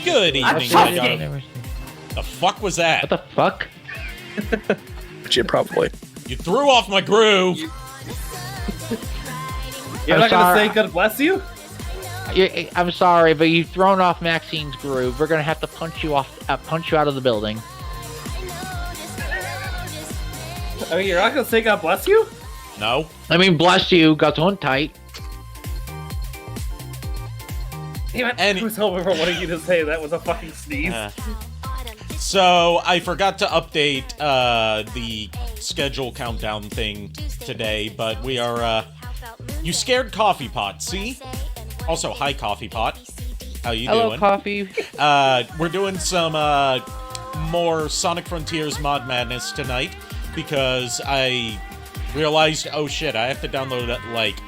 Good evening, Fucking- The fuck was that? What the fuck? Yeah, probably. You threw off my groove. You're I'm not gonna sorry. say God bless you? I'm sorry, but you've thrown off Maxine's groove. We're gonna have to punch you out of the building. I mean, you're not gonna say God bless you? No. I mean, bless you, got on tight. Damn it, And- I was hoping for one of you to say that was a fucking sneeze. So I forgot to update the schedule countdown thing today, but we are. You scared Coffee Pot? See? Also, hi Coffee Pot. How you Hello, doing? coffee. We're doing some more Sonic Frontiers Mod Madness tonight because I realized, oh shit, I have to download like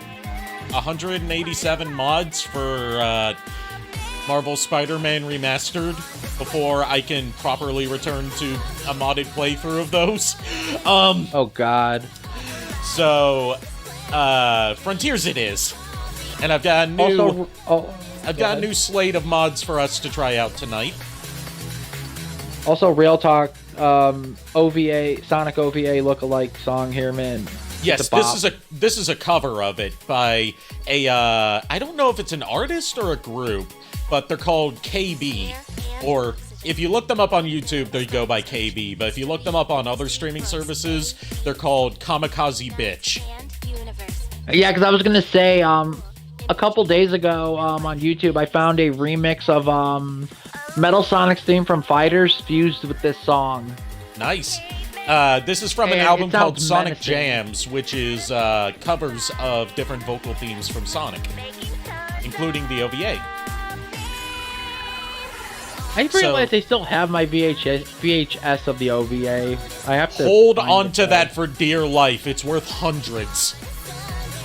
187 mods for Marvel Spider-Man Remastered before I can properly return to a modded playthrough of those. Oh god. So Frontiers it is, and I've got a new. Also, I've got a new slate of mods for us to try out tonight. Also, real talk. OVA, Sonic OVA lookalike song here, man. Yes, this is a cover of it by a I don't know if it's an artist or a group, but they're called KB. Or if you look them up on YouTube, they go by KB. But if you look them up on other streaming services, they're called Kamikaze Bitch. Yeah, because I was gonna say, a couple days ago, on YouTube, I found a remix of Metal Sonic's theme from Fighters fused with this song. Nice. This is from an And album it called sounds Sonic menacing. Jams, which is covers of different vocal themes from Sonic, including the OVA. I didn't realize they still have my VHS of the OVA. I have to Hold find on it, to though. that for dear life. It's worth hundreds.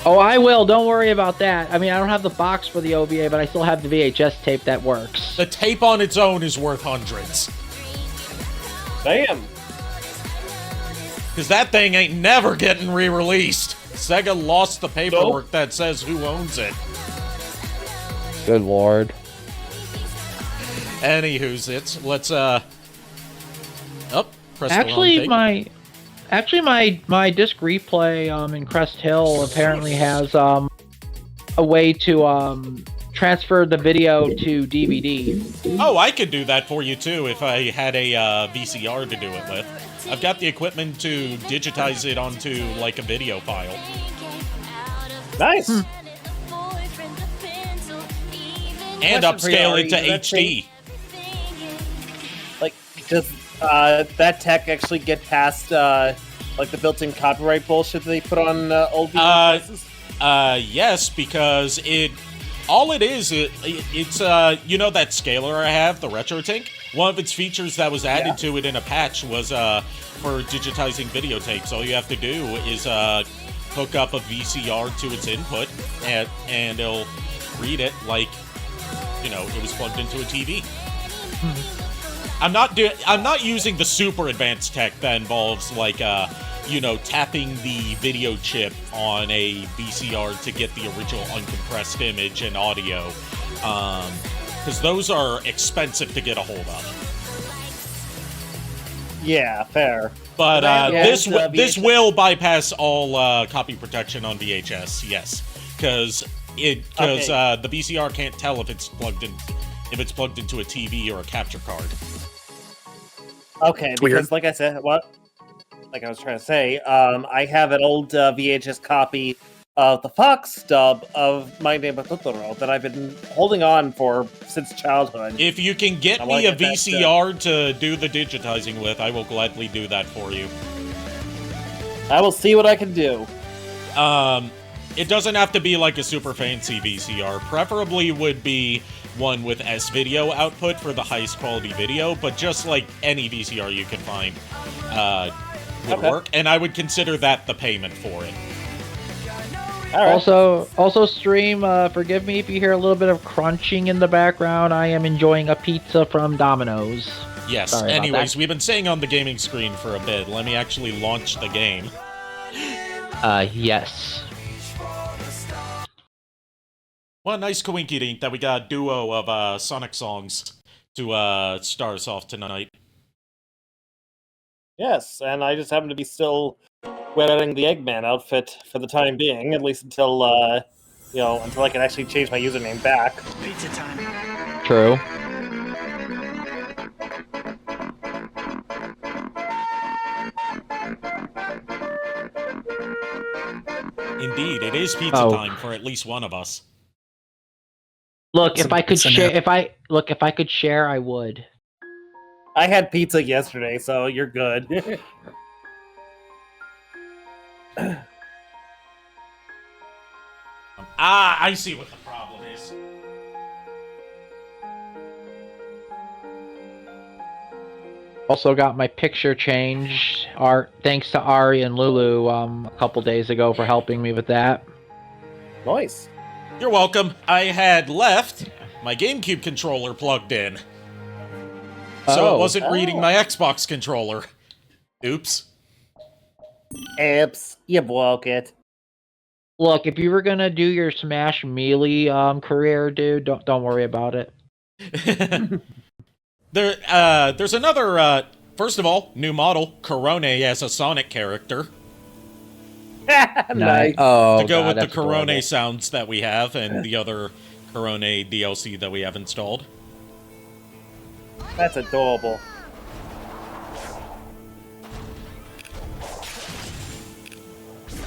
Oh, I will. Don't worry about that. I mean, I don't have the box for the OVA, but I still have the VHS tape that works. The tape on its own is worth hundreds. Damn. Because that thing ain't never getting re-released. Sega lost the paperwork that says who owns it. Good lord. Anywho's it's let's press Actually, the wrong thing. my disc replay in Crest Hill apparently has a way to transfer the video to DVD. Oh, I could do that for you too if I had a VCR to do it with. I've got the equipment to digitize it onto like a video file. Nice. And Question for you, upscale Ari, it to does that HD. Like, does that tech actually get past like the built-in copyright bullshit that they put on old devices? Yes, because all it is, it's you know that scaler I have, the RetroTink? One of its features that was added to it in a patch was for digitizing videotapes. All you have to do is hook up a VCR to its input, and it'll read it like, you know, it was plugged into a TV. I'm not using the super advanced tech that involves like you know, tapping the video chip on a VCR to get the original uncompressed image and audio, because those are expensive to get a hold of. Yeah, fair. But this VHS. will bypass all copy protection on VHS. Yes, because the VCR can't tell if it's plugged into a TV or a capture card. Okay, Weird. because like I said, like I was trying to say, I have an old VHS copy of the Fox dub of My Name is Totoro that I've been holding on for since childhood. If you can get I me wanna a get that, VCR to do the digitizing with, I will gladly do that for you. I will see what I can do. It doesn't have to be like a super fancy VCR. Preferably would be one with S-video output for the highest quality video, but just like any VCR you can find would work, and I would consider that the payment for it. All right. Also stream, forgive me if you hear a little bit of crunching in the background. I am enjoying a pizza from Domino's. Yes, Sorry about anyways, that. we've been saying on the gaming screen for a bit. Let me actually launch the game. Yes. What a nice coinky-dink that we got a duo of Sonic songs to start us off tonight. Yes, and I just happen to be still wearing the Eggman outfit for the time being, at least until until I can actually change my username back. Pizza time. True. Indeed, it is pizza time for at least one of us. Look, if I could It's a share, nap. if I could share, I would. I had pizza yesterday, so you're good. I see what the problem is. Also got my picture changed. Thanks to Ari and Lulu a couple days ago for helping me with that. Nice. You're welcome. I had left my GameCube controller plugged in, so it wasn't reading my Xbox controller. Oops. Oops, you broke it. Look, if you were gonna do your Smash Melee career, dude, don't worry about it. There's another. First of all, new model Corone as a Sonic character Nice. Oh, to go God, with the that's Corone adorable. sounds that we have and the other Corone DLC that we have installed. That's adorable.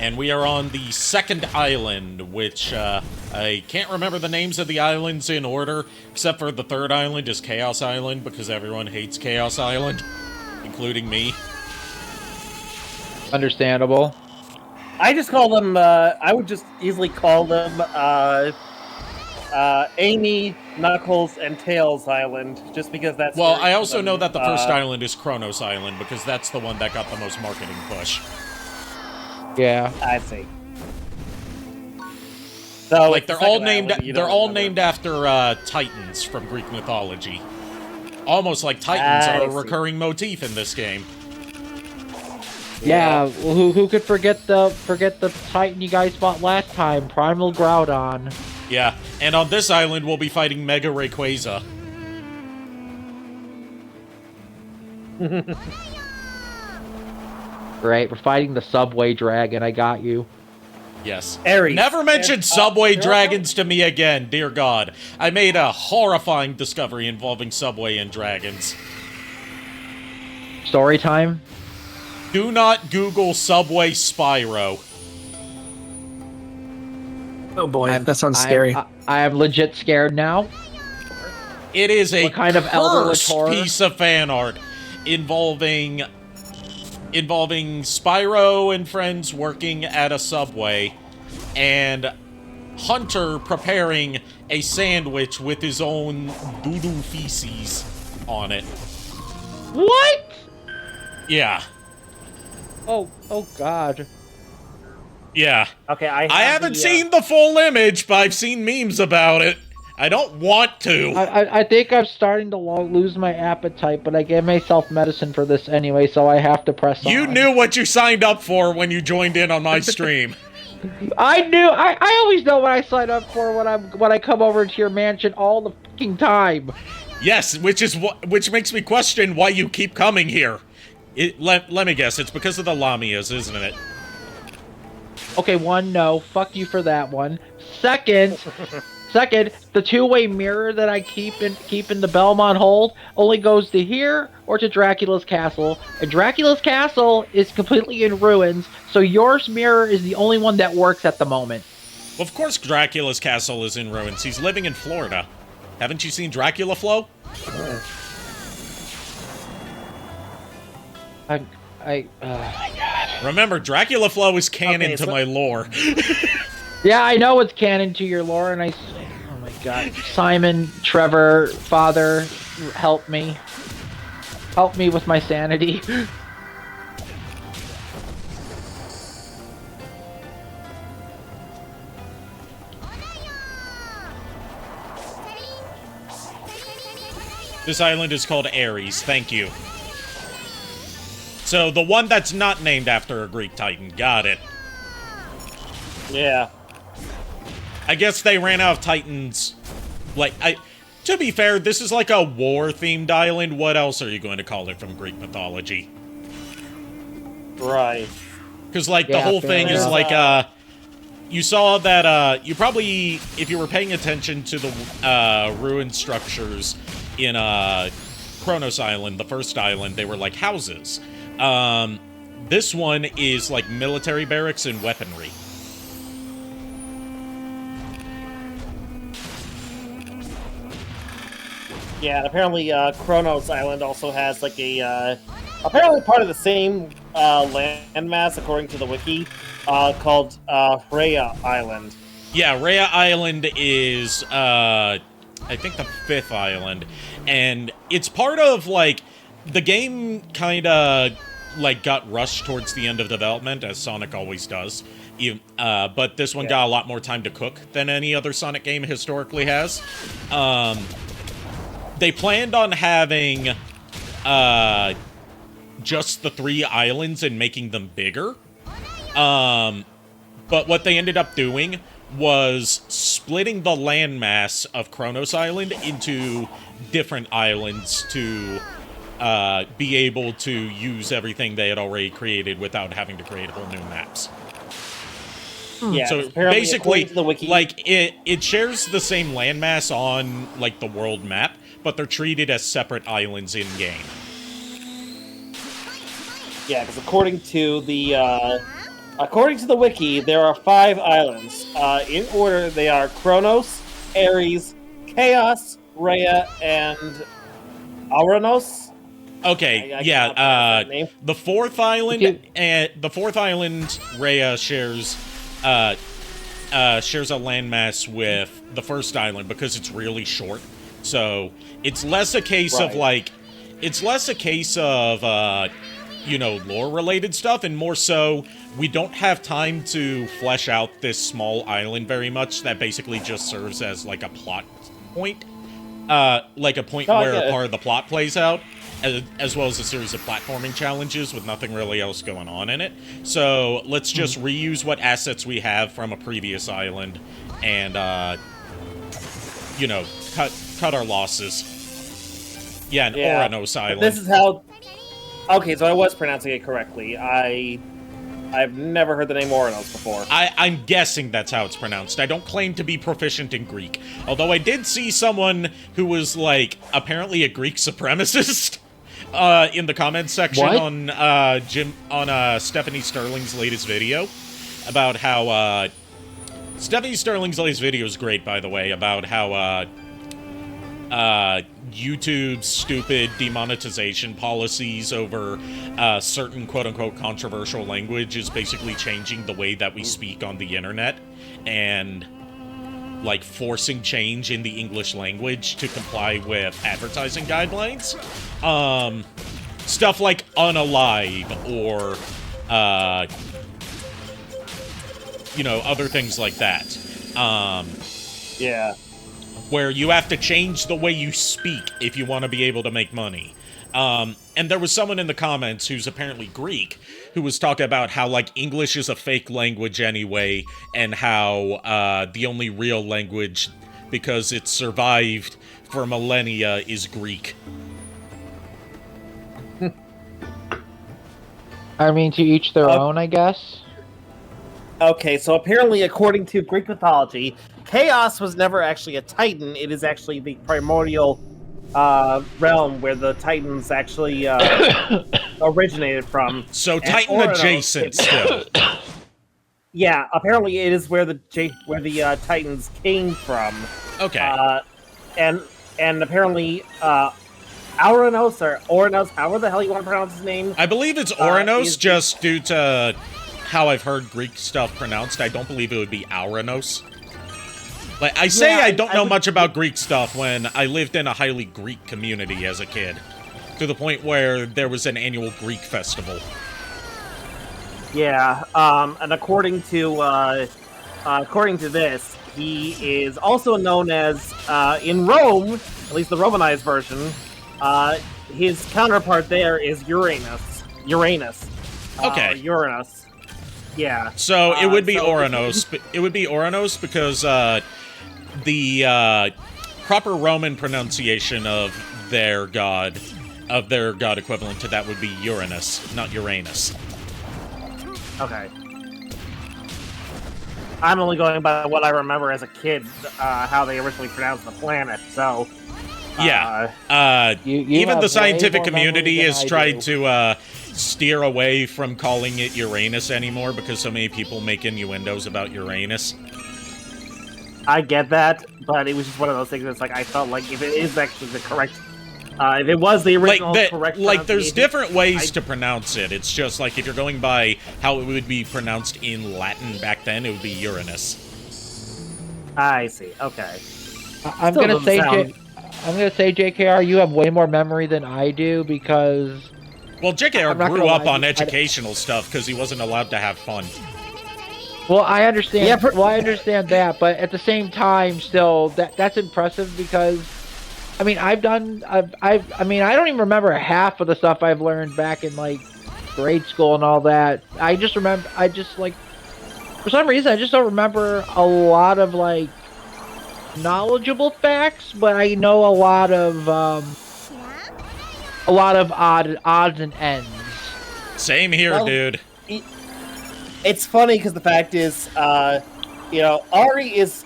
And we are on the second island, which I can't remember the names of the islands in order, except for the third island is Chaos Island, because everyone hates Chaos Island, including me. Understandable. I just call them, I would just easily call them, Amy, Knuckles, and Tails Island, just because that's... Well, where I also them, know that the first island is Kronos Island, because that's the one that got the most marketing push. Yeah. I see. So Like, it's the they're all second named island, you they're don't all remember. named after Titans from Greek mythology. Almost like Titans I are a see. recurring motif in this game. Yeah, well, who could forget the Titan you guys fought last time, Primal Groudon. Yeah, and on this island we'll be fighting Mega Rayquaza. Right, we're fighting the Subway Dragon. I got you. Yes. Ares. Never mention And, Subway you're Dragons to me again, dear God. I made a horrifying discovery involving Subway and dragons. Story time. Do not Google Subway Spyro. Oh boy, that sounds scary. I am legit scared now. It is a What kind of elderly cursed horror? piece of fan art involving Spyro and friends working at a Subway and Hunter preparing a sandwich with his own doo-doo feces on it. What? Yeah. Oh God. Yeah. Okay, I haven't seen the full image, but I've seen memes about it. I don't want to. I think I'm starting to lose my appetite, but I gave myself medicine for this anyway, so I have to press on. You knew what you signed up for when you joined in on my stream. I knew. I always know what I sign up for when I come over to your mansion all the fucking time. Yes, which makes me question why you keep coming here. Let me guess, it's because of the Lamias, isn't it? Okay, one, no. Fuck you for that one. Second, the two-way mirror that I keep in the Belmont hold only goes to here or to Dracula's castle. And Dracula's castle is completely in ruins, so yours mirror is the only one that works at the moment. Well, of course Dracula's castle is in ruins. He's living in Florida. Haven't you seen Dracula Flow? Oh my god. Remember, Dracula Flow is canon Okay, to so- my lore. Yeah, I know it's canon to your lore, and oh my god. Simon, Trevor, Father, help me. Help me with my sanity. This island is called Ares, thank you. So, the one that's not named after a Greek titan, got it. Yeah. I guess they ran out of titans. Like, To be fair, this is like a war-themed island. What else are you going to call it from Greek mythology? Right. Because, like, the Yeah, whole fair thing is, enough. like, you saw that, you probably, if you were paying attention to the, ruined structures in, Kronos Island, the first island, they were, like, houses. This one is, like, military barracks and weaponry. Yeah, and apparently Kronos Island also has like a apparently part of the same landmass according to the wiki called Rhea Island. Yeah, Rhea Island is, I think the 5th island, and it's part of, like, the game kinda, like, got rushed towards the end of development, as Sonic always does. But this one got a lot more time to cook than any other Sonic game historically has. They planned on having just the 3 islands and making them bigger. But what they ended up doing was splitting the landmass of Kronos Island into different islands to be able to use everything they had already created without having to create whole new maps. Yeah, So apparently, basically, according to the wiki, like, it shares the same landmass on, like, the world map, but they're treated as separate islands in-game. yeah, because according to the wiki, there are 5 islands. In order, they are Kronos, Ares, Chaos, Rhea, and Auranos. Okay, I yeah, cannot pronounce that name. the 4th island, Rhea shares a landmass with the 1st island because it's really short. So it's less a case of, like, it's less a case of, you know, lore-related stuff, and more so, we don't have time to flesh out this small island very much that basically just serves as, like, a plot point. Like a point where part of the plot plays out, as well as a series of platforming challenges with nothing really else going on in it. So let's just reuse what assets we have from a previous island and, you know, cut our losses. Yeah, an Oranos Island. This is how... Okay, so I was pronouncing it correctly. I've never heard the name Oranos before. I'm guessing that's how it's pronounced. I don't claim to be proficient in Greek. Although I did see someone who was, like, apparently a Greek supremacist in the comments section on Stephanie Sterling's latest video about how Stephanie Sterling's latest video is great, by the way, about how YouTube's stupid demonetization policies over certain quote-unquote controversial language is basically changing the way that we speak on the internet and, like, forcing change in the English language to comply with advertising guidelines. Stuff like unalive or, you know, other things like that. Yeah. Where you have to change the way you speak if you want to be able to make money. And there was someone in the comments who's apparently Greek who was talking about how, like, English is a fake language anyway, and how the only real language, because it's survived for millennia, is Greek. I mean, to each their own, I guess. Okay, so apparently, according to Greek mythology, Chaos was never actually a Titan. It is actually the primordial realm where the Titans actually originated from. So Titan adjacent still. Yeah, apparently it is where the Titans came from. Okay. And apparently Auranos or Oranos, however the hell you want to pronounce his name. I believe it's Oranos, just due to how I've heard Greek stuff pronounced. I don't believe it would be Auranos. Like, I say I don't know much about Greek stuff when I lived in a highly Greek community as a kid, to the point where there was an annual Greek festival. Yeah, and according to this, he is also known as, in Rome, at least the Romanized version, his counterpart there is Uranus. Okay. Uranus. Yeah. So it would be Oranos. It would be Oranos because proper Roman pronunciation of their god equivalent to that would be Uranus, not Uranus. Okay. I'm only going by what I remember as a kid, how they originally pronounced the planet. So, yeah. You Even have the way scientific more community memory than has I tried do. to steer away from calling it Uranus anymore because so many people make innuendos about Uranus. I get that, but it was just one of those things that's like, I felt like if it is actually the correct, if it was the original correct Like, there's pronunciation, different ways to pronounce it. It's just like if you're going by how it would be pronounced in Latin back then, it would be Uranus. I see. Okay. I'm Still gonna doesn't say sound- I'm gonna say JKR, you have way more memory than I do because Well, JKR I'm not grew gonna up lie, on educational stuff because he wasn't allowed to have fun. well, I understand. Yeah, Well, I understand that, but at the same time, still, that's impressive because, I mean, I mean, I don't even remember half of the stuff I've learned back in like grade school and all that. I just remember, for some reason, I just don't remember a lot of like knowledgeable facts, but I know a lot of odds and ends. Same here, Well, dude. It's funny because the fact is, Ari is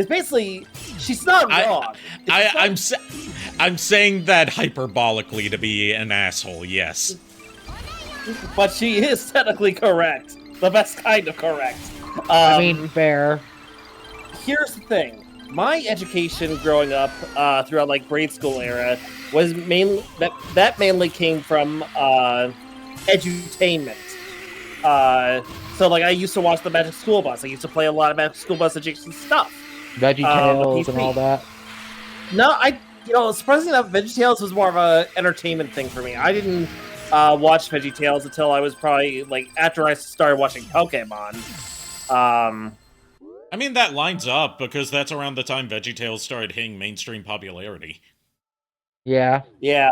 basically, she's not wrong. I'm saying that hyperbolically to be an asshole, yes. But she is technically correct. The best kind of correct. I mean, fair. Here's the thing. My education growing up throughout like grade school era was mainly that mainly came from edutainment. So like I used to watch the Magic School Bus. I used to play a lot of Magic School Bus adjacent stuff. VeggieTales and PC. all that. No, surprisingly enough, VeggieTales was more of a entertainment thing for me. I didn't watch VeggieTales until I was probably like after I started watching Pokemon. I mean, that lines up because that's around the time VeggieTales started hitting mainstream popularity. Yeah. Yeah.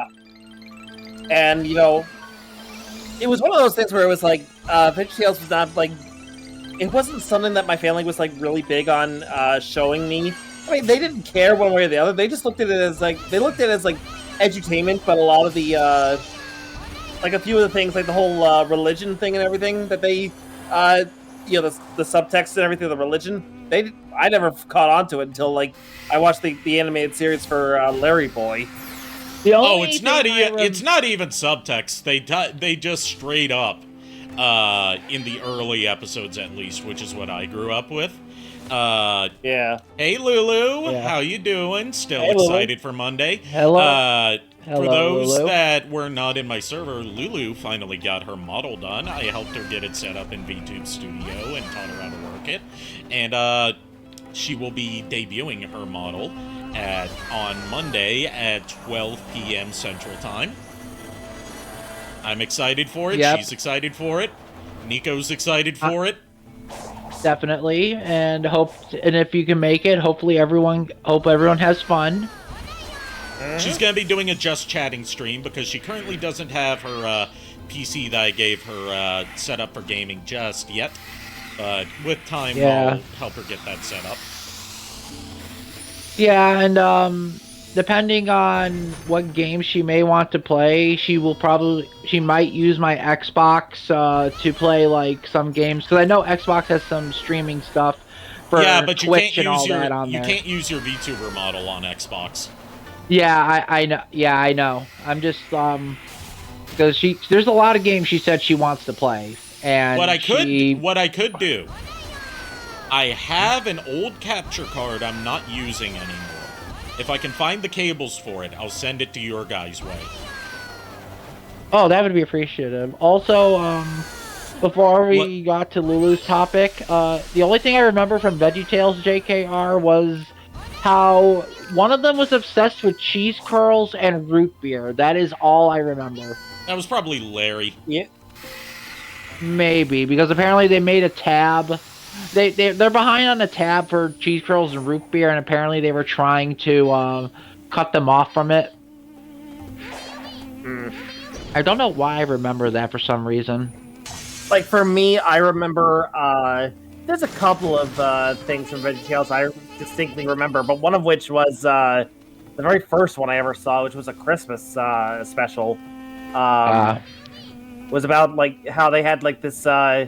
And, it was one of those things where it was like, VeggieTales was not like, it wasn't something that my family was like really big on showing me. I mean, they didn't care one way or the other. They just looked at it as like, edutainment, but a lot of the, like a few of the things, like the whole religion thing and everything that they, the subtext and everything, the religion, I never caught on to it until like I watched the animated series for Larry Boy. It's not even subtext. They just straight up in the early episodes at least, which is what I grew up with. Yeah. Hey Lulu, Yeah. how you doing? Still Hey, Lulu. excited for Monday? Hello. For those Lulu. that were not in my server, Lulu finally got her model done. I helped her get it set up in VTube Studio and taught her how to work it. And she will be debuting her model on Monday at 12 p.m. Central Time. I'm excited for it. Yep. She's excited for it. Nico's excited for it. Definitely, and if you can make it, hopefully everyone has fun. She's going to be doing a just chatting stream because she currently doesn't have her PC that I gave her set up for gaming just yet. But with time, Yeah. I'll help her get that set up. Yeah, and depending on what game she may want to play, she might use my Xbox to play like some games, because I know Xbox has some streaming stuff for but you Twitch can't and all use that on you there. can't use your VTuber model on Xbox. Yeah, I know. Yeah, I know. I'm just because there's a lot of games she said she wants to play, and What I could do, I have an old capture card I'm not using anymore. If I can find the cables for it, I'll send it to your guys' way. Oh, that would be appreciative. Also, before we got to Lulu's topic, the only thing I remember from VeggieTales JKR was how one of them was obsessed with cheese curls and root beer. That is all I remember. That was probably Larry. Yeah. Maybe, because apparently they made a tab. They're behind on the tab for cheese curls and root beer, and apparently they were trying to cut them off from it. I don't know why I remember that for some reason. Like for me, I remember there's a couple of things from VeggieTales I distinctly remember, but one of which was the very first one I ever saw, which was a Christmas special. Was about like how they had like this toy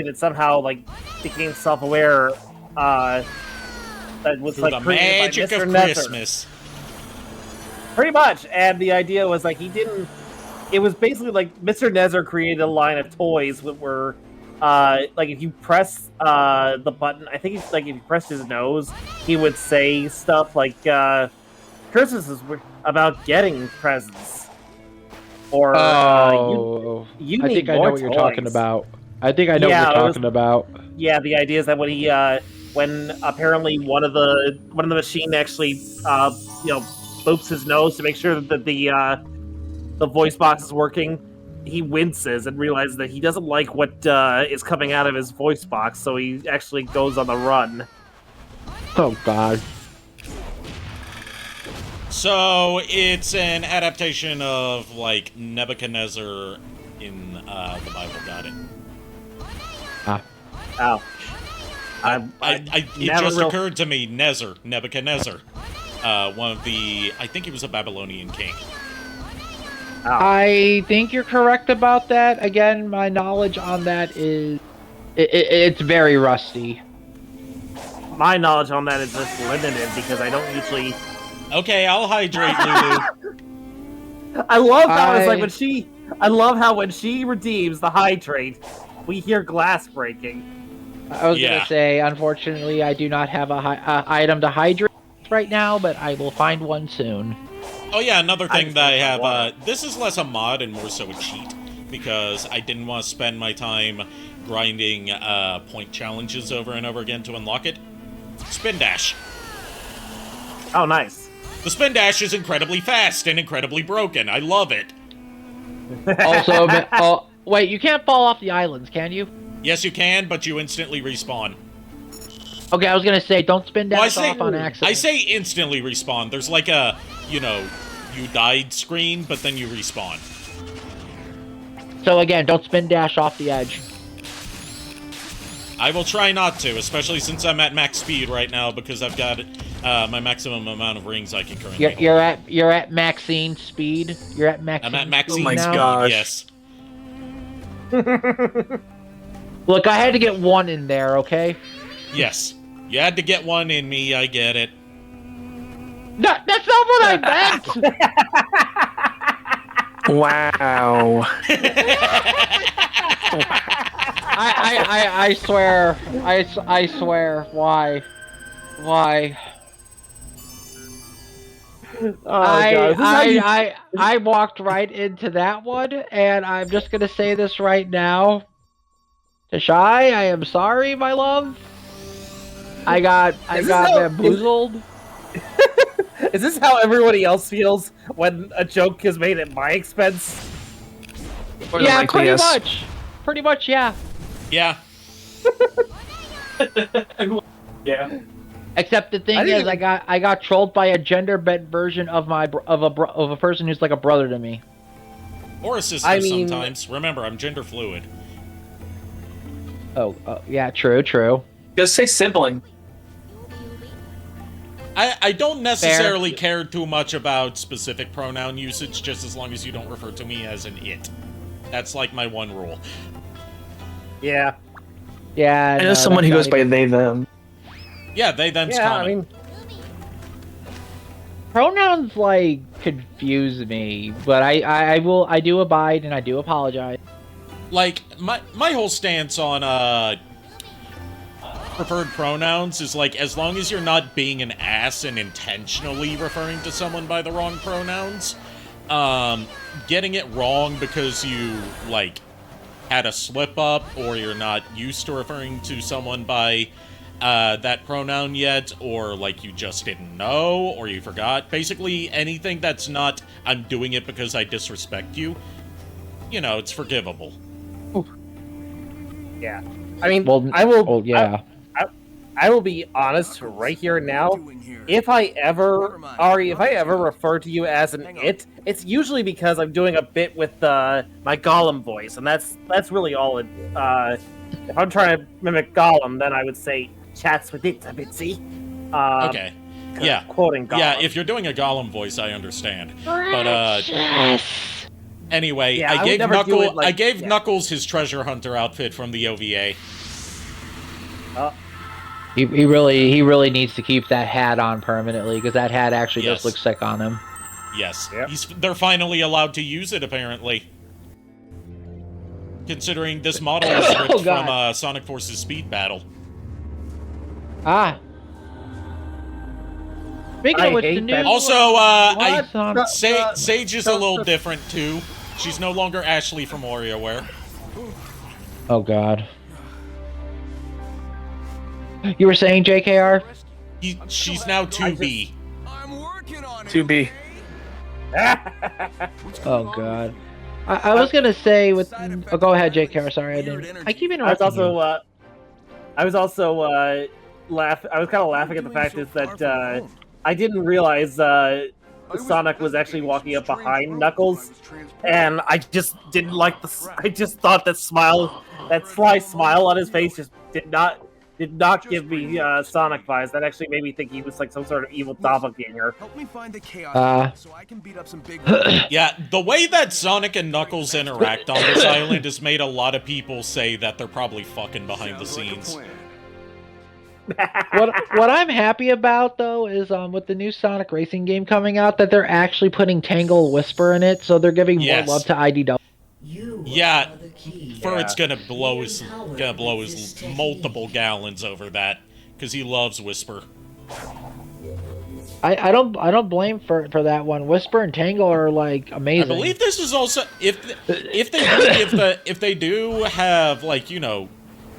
that somehow like became self-aware. That was Through like the created magic by Mr. of Nether. Christmas. Pretty much, and the idea was like he didn't. It was basically like Mr. Nether created a line of toys that were like if you press the button, I think it's like if you pressed his nose, he would say stuff like Christmas is about getting presents, or you I need think I know more what you're toys. talking about. I think I know Yeah, what it you're was- talking about. Yeah, the idea is that when apparently one of the machine actually boops his nose to make sure that the voice box is working, he winces and realizes that he doesn't like what is coming out of his voice box, so he actually goes on the run. Oh God. So it's an adaptation of like Nebuchadnezzar in the Bible. Got it. Ow. It just occurred to me, Nebuchadnezzar. One of the, I think he was a Babylonian king. I think you're correct about that. Again, my knowledge on that is it's very rusty. My knowledge on that is just limited because I don't usually. Okay, I'll hydrate, Lulu. I love how it's like when she. I love how when she redeems the hydrate, we hear glass breaking. I was gonna say, unfortunately, I do not have a item to hydrate right now, but I will find one soon. Oh yeah, another thing that I have, this is less a mod and more so a cheat, because I didn't want to spend my time grinding point challenges over and over again to unlock it. Spin Dash. Oh, nice. The Spin Dash is incredibly fast and incredibly broken. I love it. Also, wait, you can't fall off the islands, can you? Yes, you can, but you instantly respawn. Okay, I was gonna say, don't spin dash Well, off on accident. I say instantly respawn. There's like a, you died screen, but then you respawn. So again, don't spin dash off the edge. I will try not to, especially since I'm at max speed right now because I've got my maximum amount of rings I can currently hold. You're at Maxine speed. You're at Maxine. I'm at Maxine Oh my speed, gosh. yes. Look, I had to get one in there, okay? Yes. You had to get one in me, I get it. No, that's not what I meant! Wow. I swear. I swear. Why? Oh, I walked right into that one, and I'm just gonna say this right now. Tashai, I am sorry, my love. I got bamboozled. Is this how everybody else feels when a joke is made at my expense? Yeah, Like pretty this. much. Pretty much, yeah. Yeah. Yeah. Except the thing is, I got trolled by a gender bent version of a person who's like a brother to me. Or a sister sometimes. Remember, I'm gender fluid. Oh, yeah, true. Just say sibling. I don't necessarily care too much about specific pronoun usage, just as long as you don't refer to me as an it. That's like my one rule. Yeah. Yeah. I know someone who goes by they, them. Yeah, they, them's Yeah, common. I mean, pronouns like confuse me, but I do abide and I do apologize. Like, my whole stance on preferred pronouns is like, as long as you're not being an ass and intentionally referring to someone by the wrong pronouns, getting it wrong because you, like, had a slip up or you're not used to referring to someone by that pronoun yet, or like you just didn't know or you forgot. Basically, anything that's not, I'm doing it because I disrespect you, it's forgivable. yeah. I mean, Well, I will. Oh yeah. I will be honest right here and now. If I ever, Ari, if I ever refer to you as an it, it's usually because I'm doing a bit with my Gollum voice, and that's really all it if I'm trying to mimic Gollum, then I would say chats with it a bitsy. Okay. Yeah. Quoting Gollum. Yeah, if you're doing a Gollum voice, I understand. But anyway, Yeah, I I would gave never do it like- yeah. Knuckles his treasure hunter outfit from the OVA. He really needs to keep that hat on permanently because that hat actually Yes. does look sick on him. Yes. Yep. They're finally allowed to use it, apparently. Considering this model is ripped from Sonic Force's Speed Battle. Ah. Speaking of which, the hate new that. Also, Sonic- Sage is a little different, too. She's no longer Ashley from WarioWare. Oh God. You were saying JKR? She's now 2B. I'm working on it. 2B. Oh God. I was gonna say with. Oh, go ahead, JKR. Sorry, I didn't. I keep interrupting you. I was also I was kind of laughing at the fact is that I didn't realize Sonic was actually walking up behind Knuckles, and I just didn't like I just thought that sly smile on his face just did not give me Sonic vibes. That actually made me think he was like some sort of evil doppelganger. Help me find the chaos so I can beat up some big. Yeah, the way that Sonic and Knuckles interact on this island has made a lot of people say that they're probably fucking behind the scenes. What I'm happy about though is with the new Sonic Racing game coming out that they're actually putting Tangle Whisper in it, so they're giving more love to IDW. Yeah, Furt's gonna blow his multiple gallons over that because he loves Whisper. I don't blame for that one. Whisper and Tangle are like amazing. I believe this is also if they do have like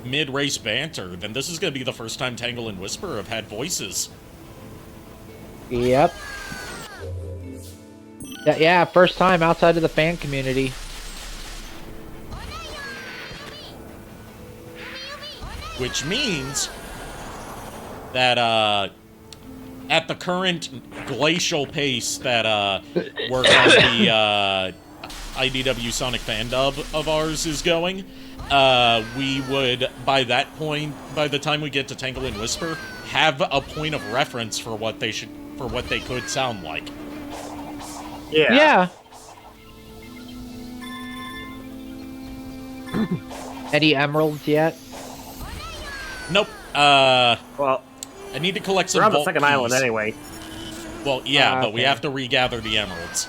mid-race banter, then this is gonna be the first time Tangle and Whisper have had voices. Yep. Yeah, first time outside of the fan community. Which means that at the current glacial pace that we're on the IDW Sonic fan dub of ours is going, we would by the time we get to Tangle and Whisper, have a point of reference for what they could sound like. Yeah. Any emeralds yet? Nope. Well, I need to collect some. we're on the vault second keys. island anyway. Well, yeah, but we okay. have to regather the emeralds.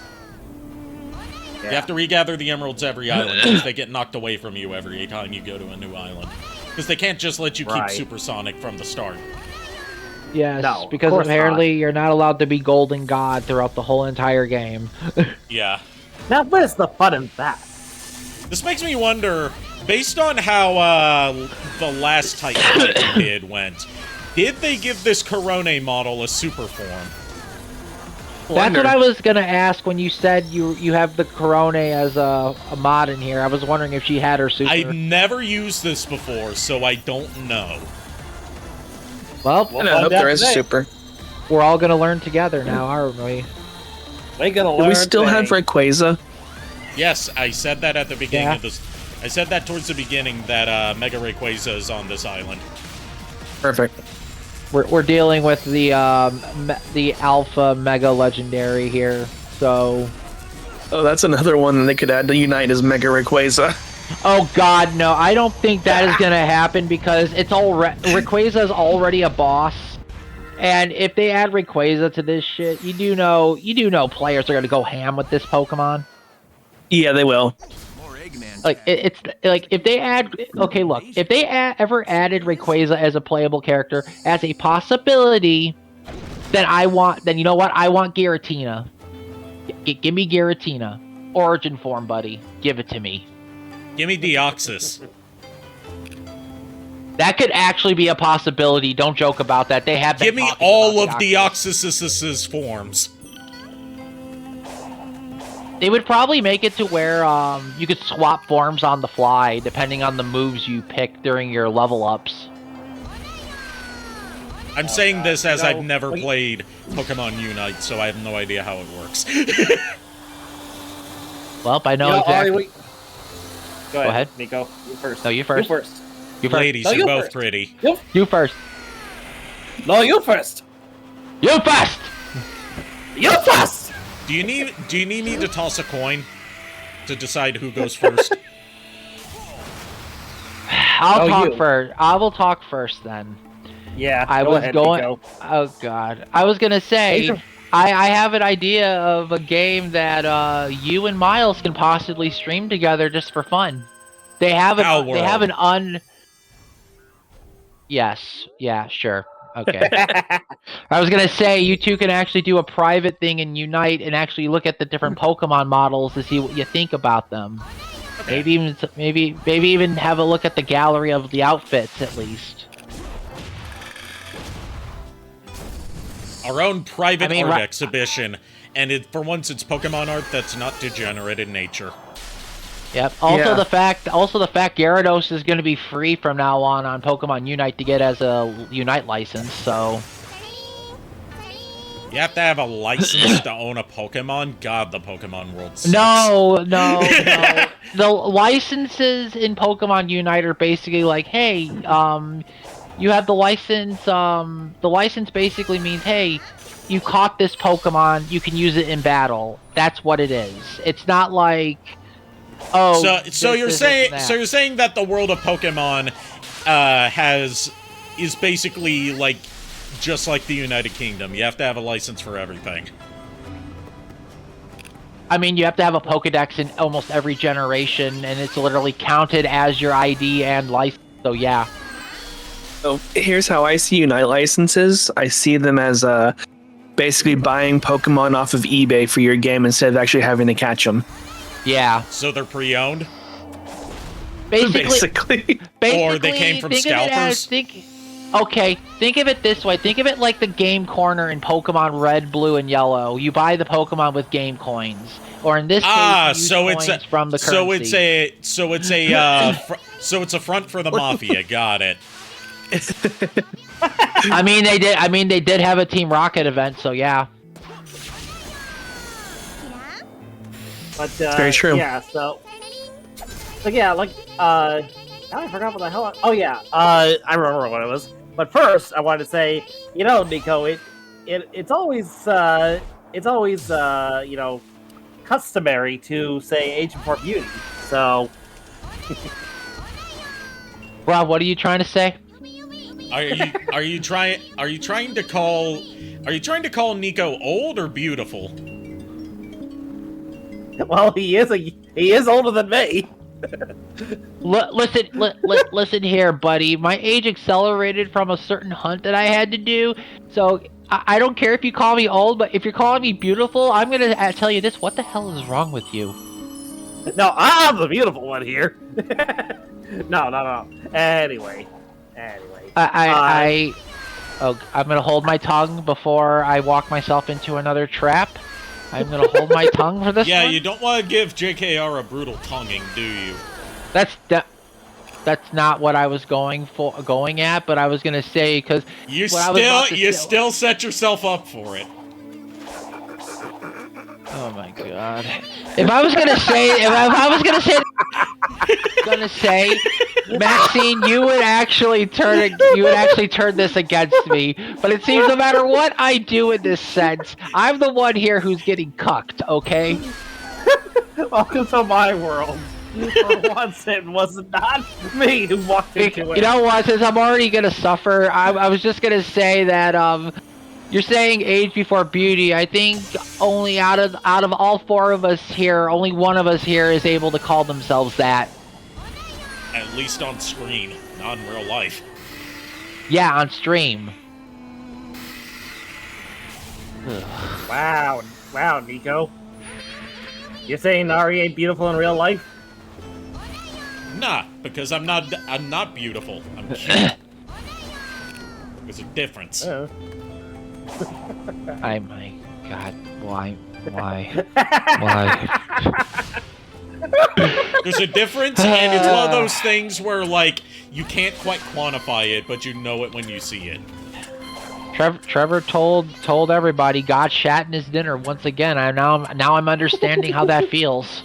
Yeah. You have to regather the emeralds every island because they get knocked away from you every time you go to a new island. Because they can't just let you keep Right. Supersonic from the start. Yes, No, of because course apparently you're not allowed to be Golden God throughout the whole entire game. Yeah. Now, where's the fun in that? This makes me wonder, based on how the last Titan fight we did they give this Corone model a super form? That's what I was gonna ask when you said you have the Corone as a mod in here. I was wondering if she had her super. I've never used this before, so I don't know. Well, And I hope there is a super. we're all gonna learn together now, aren't we? They gonna Do learn. we still have things. Rayquaza? Yes, I said that at the beginning Yeah. of this. I said that towards the beginning that Mega Rayquaza is on this island. Perfect. We're dealing with the Alpha Mega Legendary here, so. Oh, that's another one that they could add to Unite is Mega Rayquaza. Oh God, no! I don't think that is gonna happen because it's Rayquaza is already a boss, and if they add Rayquaza to this shit, you do know players are gonna go ham with this Pokemon. Yeah, they will. More Eggman. Like it's like if they add, okay, look, if they ever added Rayquaza as a playable character as a possibility, then you know what? I want Giratina. Give me Giratina, origin form, buddy. Give it to me. Give me Deoxys. That could actually be a possibility. Don't joke about that. They have been Give me talking all about of Deoxys's forms. They would probably make it to where you could swap forms on the fly depending on the moves you pick during your level ups. I'm saying this as I've never played Pokemon Unite, so I have no idea how it works. Well, I know exactly. Go ahead, ahead. Nico. You first. No, you first. You first. You first. Ladies, No, you're you both first. pretty. You first. No, you first. You first. You first. Do you need me to toss a coin to decide who goes first? I'll talk you. first. I will talk first then. Yeah, I go was ahead, going. Nico. Oh God! I was gonna say, I have an idea of a game that you and Miles can possibly stream together just for fun. They have Owl They have World. an un. Yes. Yeah. Sure. Okay. I was gonna say you two can actually do a private thing and unite and actually look at the different Pokemon models to see what you think about them. Okay. Maybe even have a look at the gallery of the outfits at least. Our own private art right- exhibition, and for once it's Pokemon art that's not degenerate in nature. Yep. Also Yeah. the fact Gyarados is going to be free from now on Pokemon Unite to get as a Unite license. So You have to have a license to own a Pokemon? God, the Pokemon world sucks. no. The licenses in Pokemon Unite are basically like, hey, you have the license. The license basically means, hey, you caught this Pokemon, you can use it in battle. That's what it is. It's not like, oh. So you're saying that the world of Pokemon is basically like just like the United Kingdom. You have to have a license for everything. I mean, you have to have a Pokedex in almost every generation, and it's literally counted as your ID and license. So yeah. So here's how I see Unite licenses. I see them as basically buying Pokemon off of eBay for your game instead of actually having to catch them. Yeah. So they're pre-owned? Basically. Or they came from think of it as- scalpers? think of it this way. Think of it like the game corner in Pokemon Red, Blue, and Yellow. You buy the Pokemon with game coins, or in this case, you use coins from the currency. So it's a front for the mafia. Got it. I mean, they did have a Team Rocket event, so yeah. But very true. Yeah, so yeah, like now I forgot what the hell. Oh yeah, I remember what it was. But first, I wanted to say, Nico, it's always customary to say age before beauty. So, Rob, what are you trying to say? Are you trying to call Nico old or beautiful? well, he is older than me. Listen here, buddy. My age accelerated from a certain hunt that I had to do, so I don't care if you call me old, but if you're calling me beautiful, I'm gonna tell you this. What the hell is wrong with you? No, I'm the beautiful one here. No. Anyway. I'm gonna hold my tongue before I walk myself into another trap. I'm gonna hold my tongue for this Yeah, one. you don't want to give JKR a brutal tonguing, do you? That's not what I was going at, but I was gonna say because You still set yourself up for it. Oh my god! If I was gonna say, Maxine, you would actually turn this against me. But it seems no matter what I do in this sense, I'm the one here who's getting cucked. Okay. Welcome to my world. For once, it was not me who walked into it. You know what? Since I'm already gonna suffer, I was just gonna say that you're saying age before beauty. I think only out of all four of us here, only one of us here is able to call themselves that. At least on screen, not in real life. Yeah, on stream. Wow, Nico. You're saying Nari ain't beautiful in real life? Nah, because I'm not beautiful. I'm cute. There's a difference. Oh My god, why? There's a difference, and it's one of those things where, like, you can't quite quantify it, but you know it when you see it. Trevor told everybody God shat in his dinner once again. Now I'm understanding how that feels.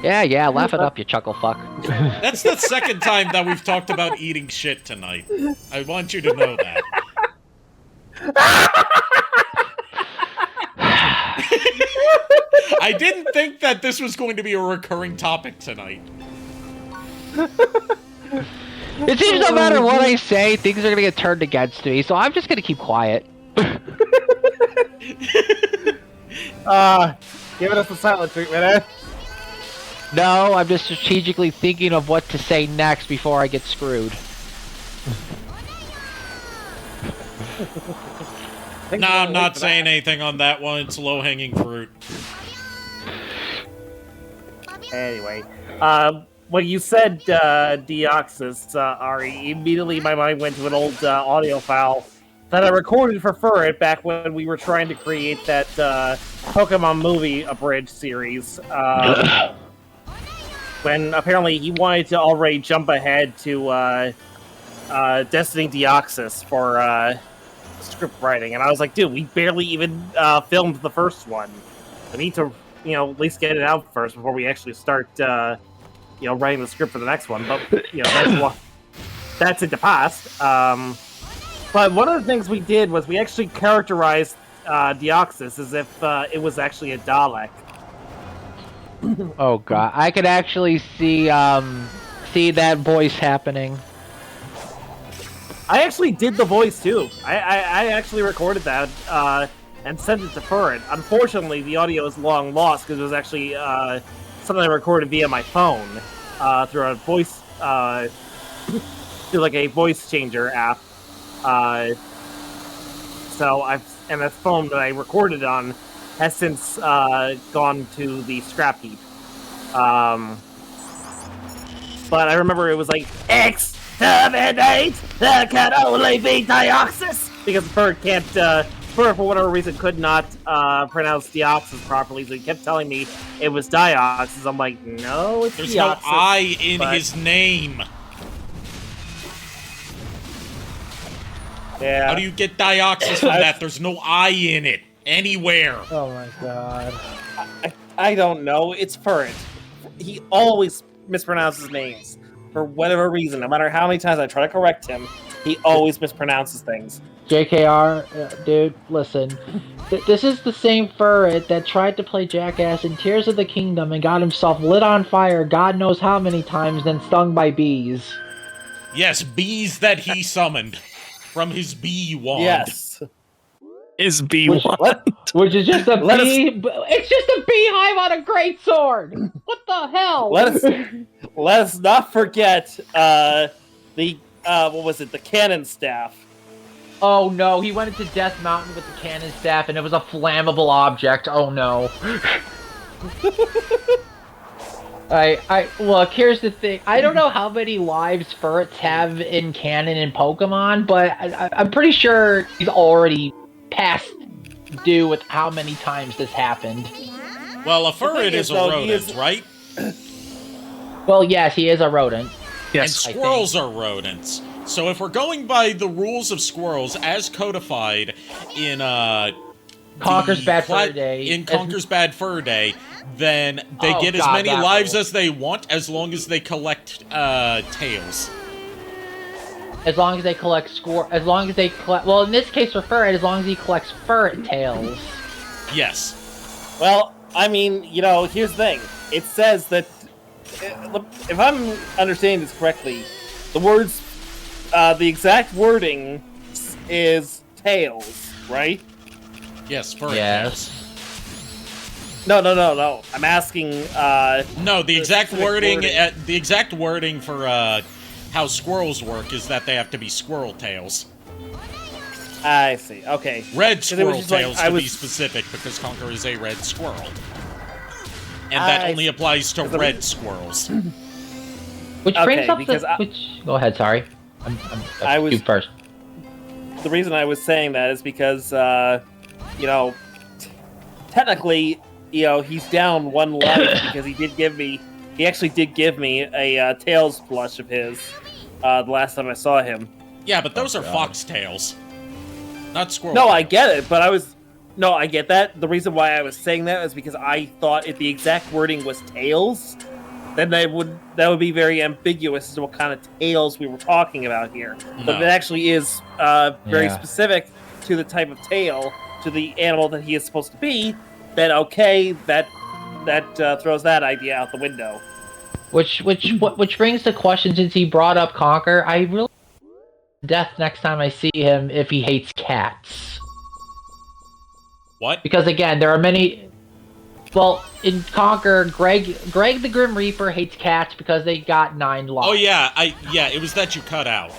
Yeah, laugh it up, you chuckle fuck. That's the second time that we've talked about eating shit tonight. I want you to know that. I didn't think that this was going to be a recurring topic tonight. It seems no matter what I say, things are gonna get turned against me, so I'm just gonna keep quiet. Giving us the silent treatment, eh? No, I'm just strategically thinking of what to say next before I get screwed. No, I'm not saying anything on that one. It's low-hanging fruit. Anyway, when you said Deoxys, Ari, immediately my mind went to an old audio file that I recorded for Furret back when we were trying to create that Pokemon movie abridged series. When apparently he wanted to already jump ahead to Destiny Deoxys for script writing, and I was like, dude, we barely even filmed the first one. We need to, at least get it out first before we actually start, writing the script for the next one. But that's in the past. But one of the things we did was we actually characterized Deoxys as if it was actually a Dalek. Oh god, I could actually see that voice happening. I actually did the voice too. I actually recorded that and sent it to Furret. Unfortunately, the audio is long lost because it was actually something I recorded via my phone through a voice through like a voice changer app. So that phone that I recorded on has since gone to the scrap heap. But I remember it was like exterminate. There can only be Deoxys because Furret can't. Furret, for whatever reason, could not pronounce Deoxys properly, so he kept telling me it was Deoxys. I'm like, no, it's There's Deoxys. no I in his name. Yeah. How do you get Deoxys from that? There's no I in it anywhere. Oh my god. I don't know. It's Furret. He always mispronounces names for whatever reason. No matter how many times I try to correct him, he always mispronounces things. JKR, dude, listen. This is the same Furret that tried to play Jackass in Tears of the Kingdom and got himself lit on fire God knows how many times, then stung by bees. Yes, bees that he summoned from his bee wand. Yes. Is B1. Which is just a bee. It's just a beehive on a great sword. What the hell? Let us not forget the what was it? The cannon staff. Oh no, he went into Death Mountain with the cannon staff and it was a flammable object. Oh no. Look, here's the thing. I don't know how many lives Furrets have in canon in Pokemon, but I'm pretty sure he's already past due with how many times this happened. Well, a Furret is a rodent, right? Well, yes, he is a rodent. Yes. And squirrels are rodents. So if we're going by the rules of squirrels as codified in Conker's Bad Fur Day. In Conker's Bad Fur Day, then they get as many lives as they want as long as they collect tails. As long as they collect well, in this case for Furret, as long as he collects Furret tails. Yes. Well, I mean, here's the thing. It says that if I'm understanding this correctly, the exact wording is tails, right? Yes, Furret Yes. tails. No. I'm asking. No, the exact wording. The exact wording for how squirrels work is that they have to be squirrel tails. I see. Okay. Red squirrel tails, like, to be specific, because Conker is a red squirrel, and that only applies to red squirrels. Which brings up Go ahead. Sorry. You first. The reason I was saying that is because technically, he's down one life because he actually did give me a Tails plush of his the last time I saw him. Yeah, but those are fox tails, not squirrel. No, I get it, but I get that. The reason why I was saying that is because I thought the exact wording was tails, then that would be very ambiguous as to what kind of tails we were talking about here. No. But if it actually is very specific to the type of tail, to the animal that he is supposed to be, then okay, that throws that idea out the window. Which brings the question, since he brought up Conker, I really Death next time I see him if he hates cats. What? Because again, there are many. Well, in Conker, Greg the Grim Reaper hates cats because they got 9 lives. Oh yeah, it was that you cut out.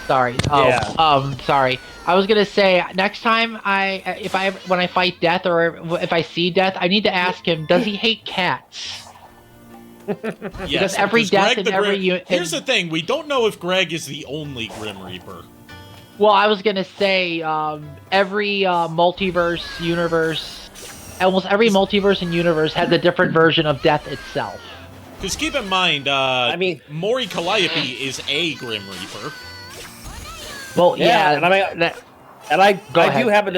Sorry. Sorry. I was gonna say next time when I fight Death or if I see Death, I need to ask him, does he hate cats? Yes, because every death in every Here's the thing: we don't know if Greg is the only Grim Reaper. Well, I was gonna say every multiverse universe, almost every multiverse and universe has a different version of Death itself. Because keep in mind, Mori Calliope is a Grim Reaper. Well, yeah, and I do happen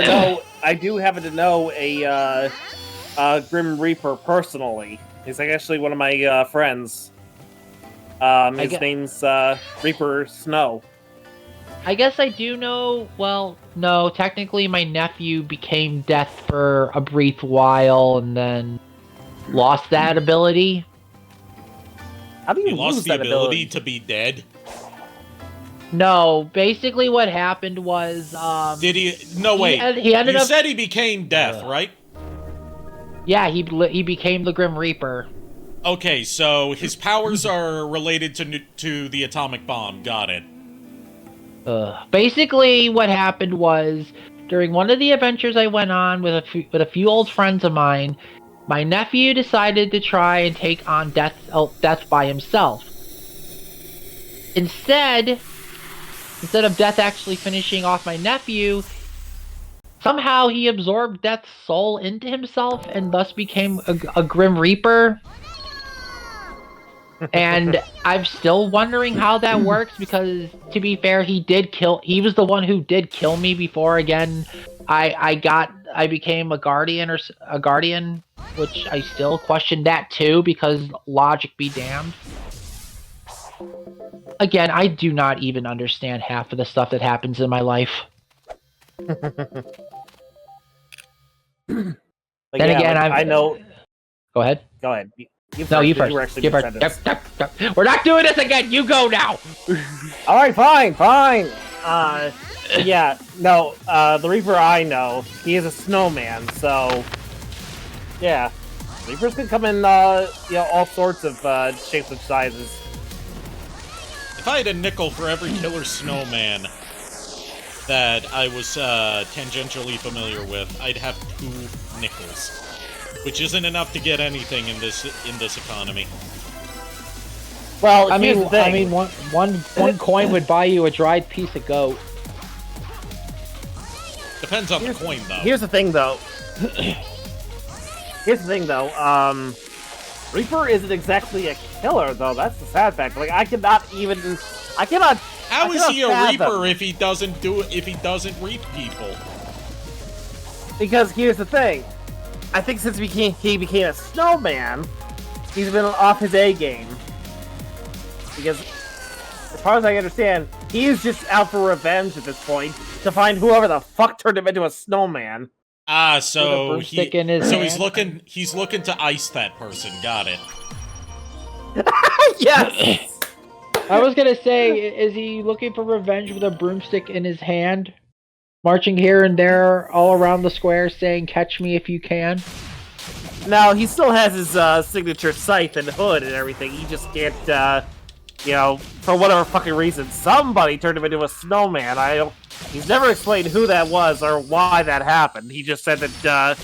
to know a Grim Reaper personally. He's actually one of my friends. His name's Reaper Snow. I guess I do know. Well, no, technically my nephew became Death for a brief while and then lost that ability. How do you lose lose the that ability to be dead? No, basically what happened was Did he? No, wait. He ended you up. said he became Death, right? Yeah, he became the Grim Reaper. Okay, so his powers are related to the atomic bomb. Got it. Basically, what happened was during one of the adventures I went on with a few old friends of mine, my nephew decided to try and take on Death by himself. Instead of Death actually finishing off my nephew, somehow he absorbed Death's soul into himself and thus became a Grim Reaper. And I'm still wondering how that works because, to be fair, he was the one who did kill me before. Again, I became a guardian, which I still question that too because logic be damned. Again, I do not even understand half of the stuff that happens in my life. I know. Go ahead. Go ahead. You first. We're not doing this again. You go now. All right, fine. The Reaper I know, he is a snowman, so yeah, Reapers can come in, all sorts of shapes and sizes. If I had a nickel for every killer snowman that I was tangentially familiar with, I'd have 2 nickels. Which isn't enough to get anything in this economy. Well, I mean, one coin would buy you a dried piece of goat. Depends on the coin, though. Here's the thing, though. Reaper isn't exactly a killer, though. That's the sad fact. Like, I cannot. How is he a Reaper if he doesn't reap people? Because here's the thing. I think since he became a snowman, he's been off his A game. Because, as far as I understand, he's just out for revenge at this point to find whoever the fuck turned him into a snowman. So he's looking to ice that person. Got it. Yes. I was gonna say, is he looking for revenge with a broomstick in his hand? Marching here and there all around the square saying, "Catch me if you can." No, he still has his signature scythe and hood and everything. He just can't, for whatever fucking reason, somebody turned him into a snowman. He's never explained who that was or why that happened. He just said that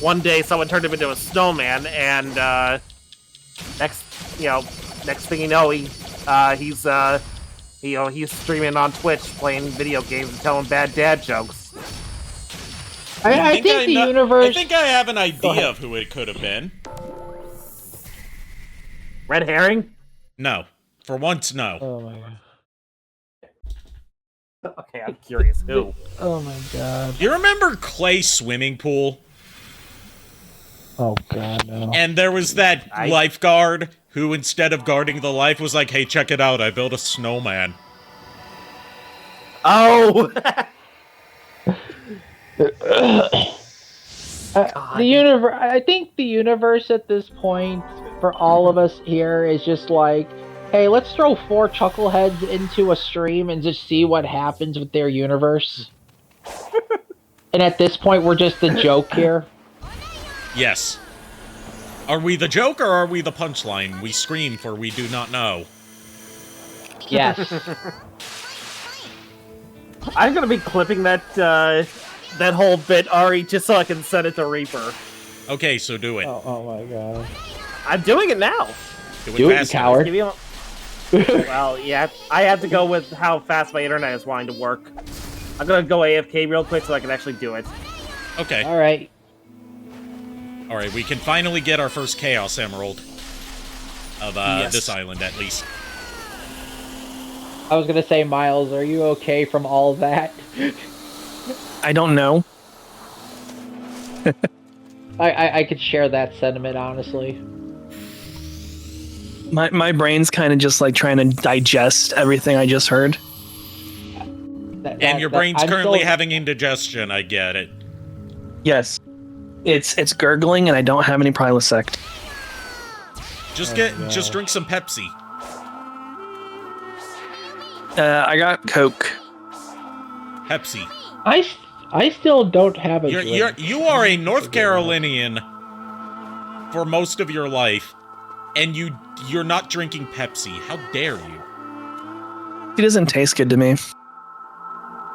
one day someone turned him into a snowman, and next thing you know, he's streaming on Twitch, playing video games and telling bad dad jokes. I think the universe... I think I have an idea of who it could have been. Red herring? No. For once, no. Oh my god. Okay, I'm curious. Who? Oh my god. You remember Clay Swimming Pool? Oh god, no. And there was that lifeguard who instead of guarding the life was like, hey, check it out, I built a snowman. Oh! The universe. I think the universe at this point for all of us here is just like, hey, let's throw 4 chuckleheads into a stream and just see what happens with their universe. And at this point, we're just the joke here. Yes. Are we the joke or are we the punchline? We scream for we do not know. Yes. I'm gonna be clipping that whole bit, Ari, just so I can send it to Reaper. Okay, so do it. Oh my god. I'm doing it now. Do it, you fast. coward. Well, yeah, I have to go with how fast my internet is wanting to work. I'm gonna go AFK real quick so I can actually do it. Okay. Alright. Alright, we can finally get our first Chaos Emerald. Of this island, at least. I was gonna say, Miles, are you okay from all that? I don't know. I could share that sentiment, honestly. My brain's kind of just like trying to digest everything I just heard. And your brain's currently having indigestion, I get it. Yes. It's gurgling and I don't have any Prilosect. Just drink some Pepsi. I got Coke. Pepsi. I still don't have a drink. You are a North Carolinian for most of your life, and you're not drinking Pepsi. How dare you? It doesn't taste good to me.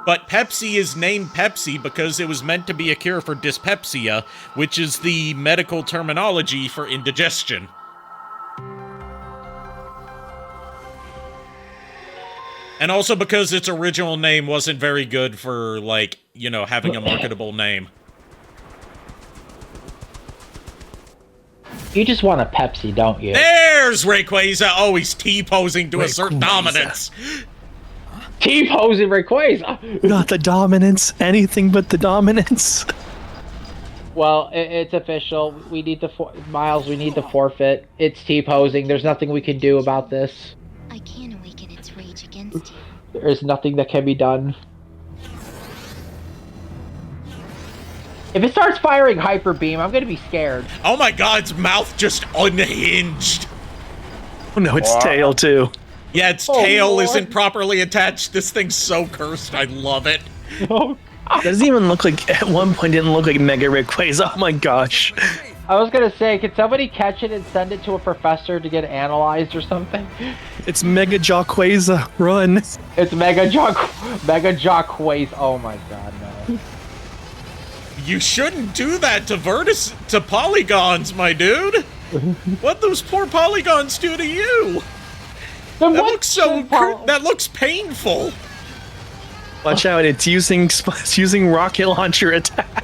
But Pepsi is named Pepsi because it was meant to be a cure for dyspepsia, which is the medical terminology for indigestion. And also because its original name wasn't very good for, like, you know, having a marketable name. You just want a Pepsi, don't you? There's Rayquaza! Oh, he's T-posing to assert dominance! T-posing Rayquaza! Not the dominance. Anything but the dominance. Well, it's official. We need the Miles, we need the forfeit. It's T-posing. There's nothing we can do about this. I can't awaken its rage against you. There's nothing that can be done. If it starts firing Hyper Beam, I'm gonna be scared. Oh my god, its mouth just unhinged! Oh no, its tail too. Yeah, its tail isn't properly attached. This thing's so cursed, I love it. It doesn't even look like, at one point, it didn't look like Mega Rayquaza. Oh my gosh. I was gonna say, could somebody catch it and send it to a professor to get analyzed or something? It's Mega Rayquaza. Run. It's Mega Rayquaza. Oh my god, no. You shouldn't do that to polygons, my dude. What those poor polygons do to you? That looks painful. Watch out! It's using rocket launcher attack.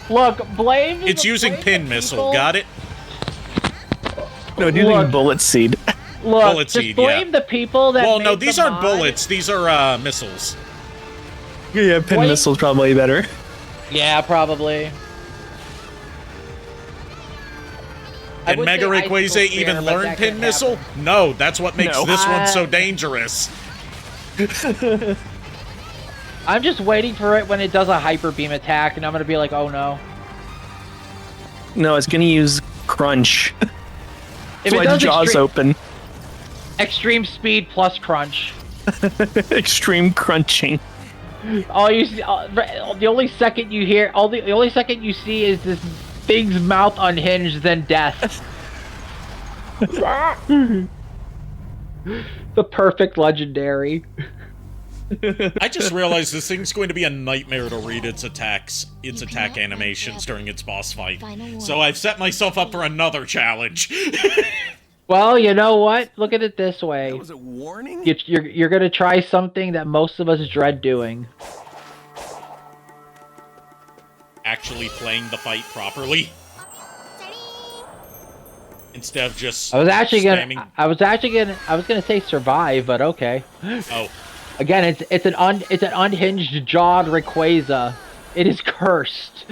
Look, blame. It's using pin missile. Got it? No, it's using bullet seed. Look, bullet just seed, blame the people that. Well, no, made these the aren't mod. bullets. These are missiles. Yeah, pin missile's probably better. Yeah, probably. Did Mega Rayquaza even learn pin missile? No, that's what makes this one so dangerous. I'm just waiting for it when it does a Hyper Beam attack, and I'm gonna be like, oh no. No, it's gonna use Crunch. If it Why does jaws open. Extreme Speed plus Crunch. Extreme crunching. All you see, the only second you hear, the only second you see is this thing's mouth unhinged, then death. The perfect legendary. I just realized this thing's going to be a nightmare to read its attack animations during its boss fight. So I've set myself up for another challenge. Well, you know what? Look at it this way. That was a warning? You're gonna try something that most of us dread doing. Actually playing the fight properly. Instead of just I was spamming. gonna say survive, but okay. Oh. Again, it's an unhinged jawed Rayquaza. It is cursed.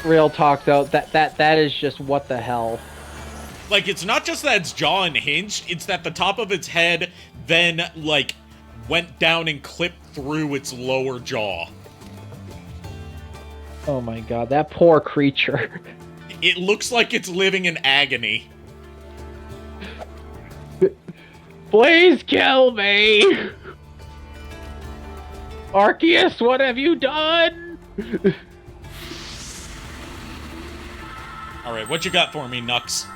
Real talk though, that is just what the hell. Like, it's not just that its jaw unhinged, it's that the top of its head then, like, went down and clipped through its lower jaw. Oh my god, that poor creature. It looks like it's living in agony. Please kill me! Arceus, what have you done? Alright, what you got for me, Nux?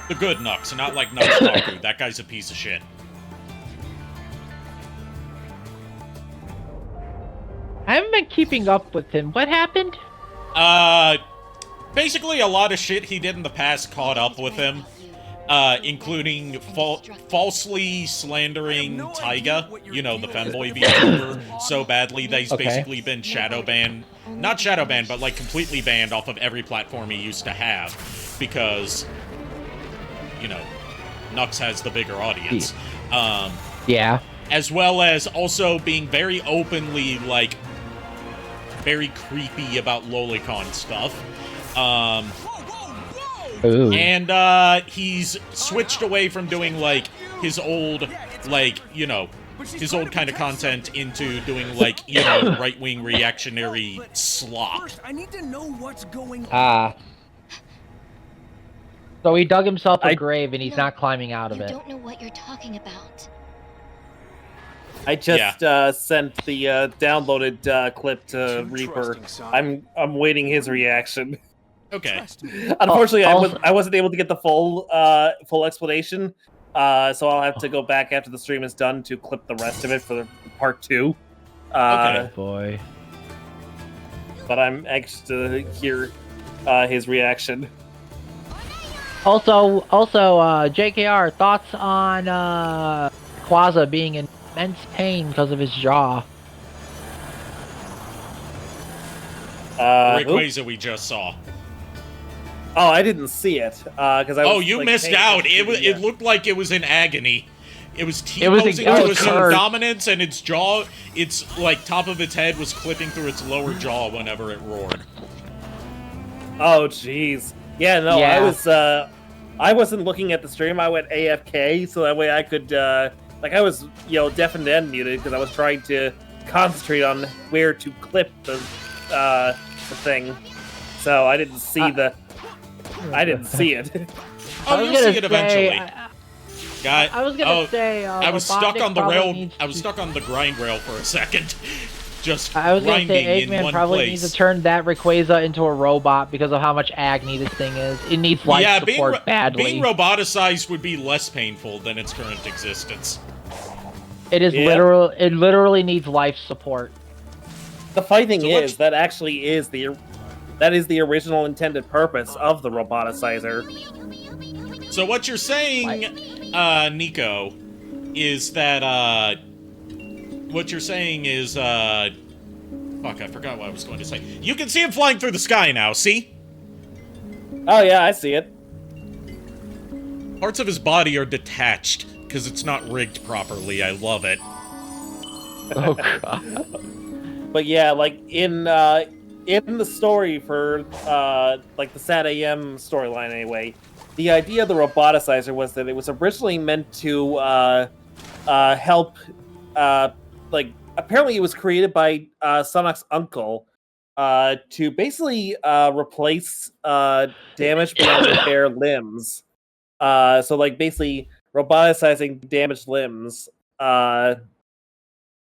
The good Nux, not like Nux Taku. That guy's a piece of shit. I haven't been keeping up with him. What happened? Basically a lot of shit he did in the past caught up with him. Including falsely slandering Taiga, you know, the femboy VTuber, so badly that he's basically been shadow banned. Not shadow banned, but like completely banned off of every platform he used to have. Because, you know, Nux has the bigger audience. Yeah. As well as also being very openly, like, very creepy about lolicon stuff. Ooh. And he's switched away from doing like his old, like, you know, his old kind of content into doing like, you know, right-wing reactionary slop. First, I need to know what's going on. So he dug himself a grave and he's not climbing out of You it. don't know what you're talking about. I just sent the downloaded clip to Reaper. I'm waiting his reaction. Okay. Unfortunately, I wasn't able to get the full explanation, so I'll have to go back after the stream is done to clip the rest of it for the part 2. Okay. Boy. But I'm anxious to hear his reaction. Also, JKR, thoughts on Quaza being in immense pain because of his jaw? Rayquaza we just saw. Oh, I didn't see it because I. Oh, was, you like, missed paying out. attention to It looked like it was in agony. It was It was T-posing to a certain cursed. dominance, and its jaw, its like top of its head was clipping through its lower jaw whenever it roared. Oh, jeez. Yeah, no, Yeah. I wasn't looking at the stream. I went AFK, so that way I could, like, I was, you know, deafened and muted because I was trying to concentrate on where to clip the thing. So I didn't see I didn't see it. Oh, you'll see it eventually. I was gonna say. I was stuck on the Robotnik rail. needs I was stuck on the grind rail for a second. Just I was gonna grinding say in Eggman one probably place. needs to turn that Rayquaza into a robot because of how much agony this thing is. It needs life support badly. Being roboticized would be less painful than its current existence. It is literal. It literally needs life support. The funny thing is that actually is the original intended purpose of the roboticizer. So what you're saying, Nico, is that what you're saying is fuck, I forgot what I was going to say. You can see him flying through the sky now. See? Oh yeah, I see it. Parts of his body are detached because it's not rigged properly. I love it. Oh god. But yeah, like in the story for like the Sad AM storyline anyway, the idea of the roboticizer was that it was originally meant to help like apparently it was created by Sonic's uncle to basically replace damaged beyond repair limbs. So like basically roboticizing damaged limbs so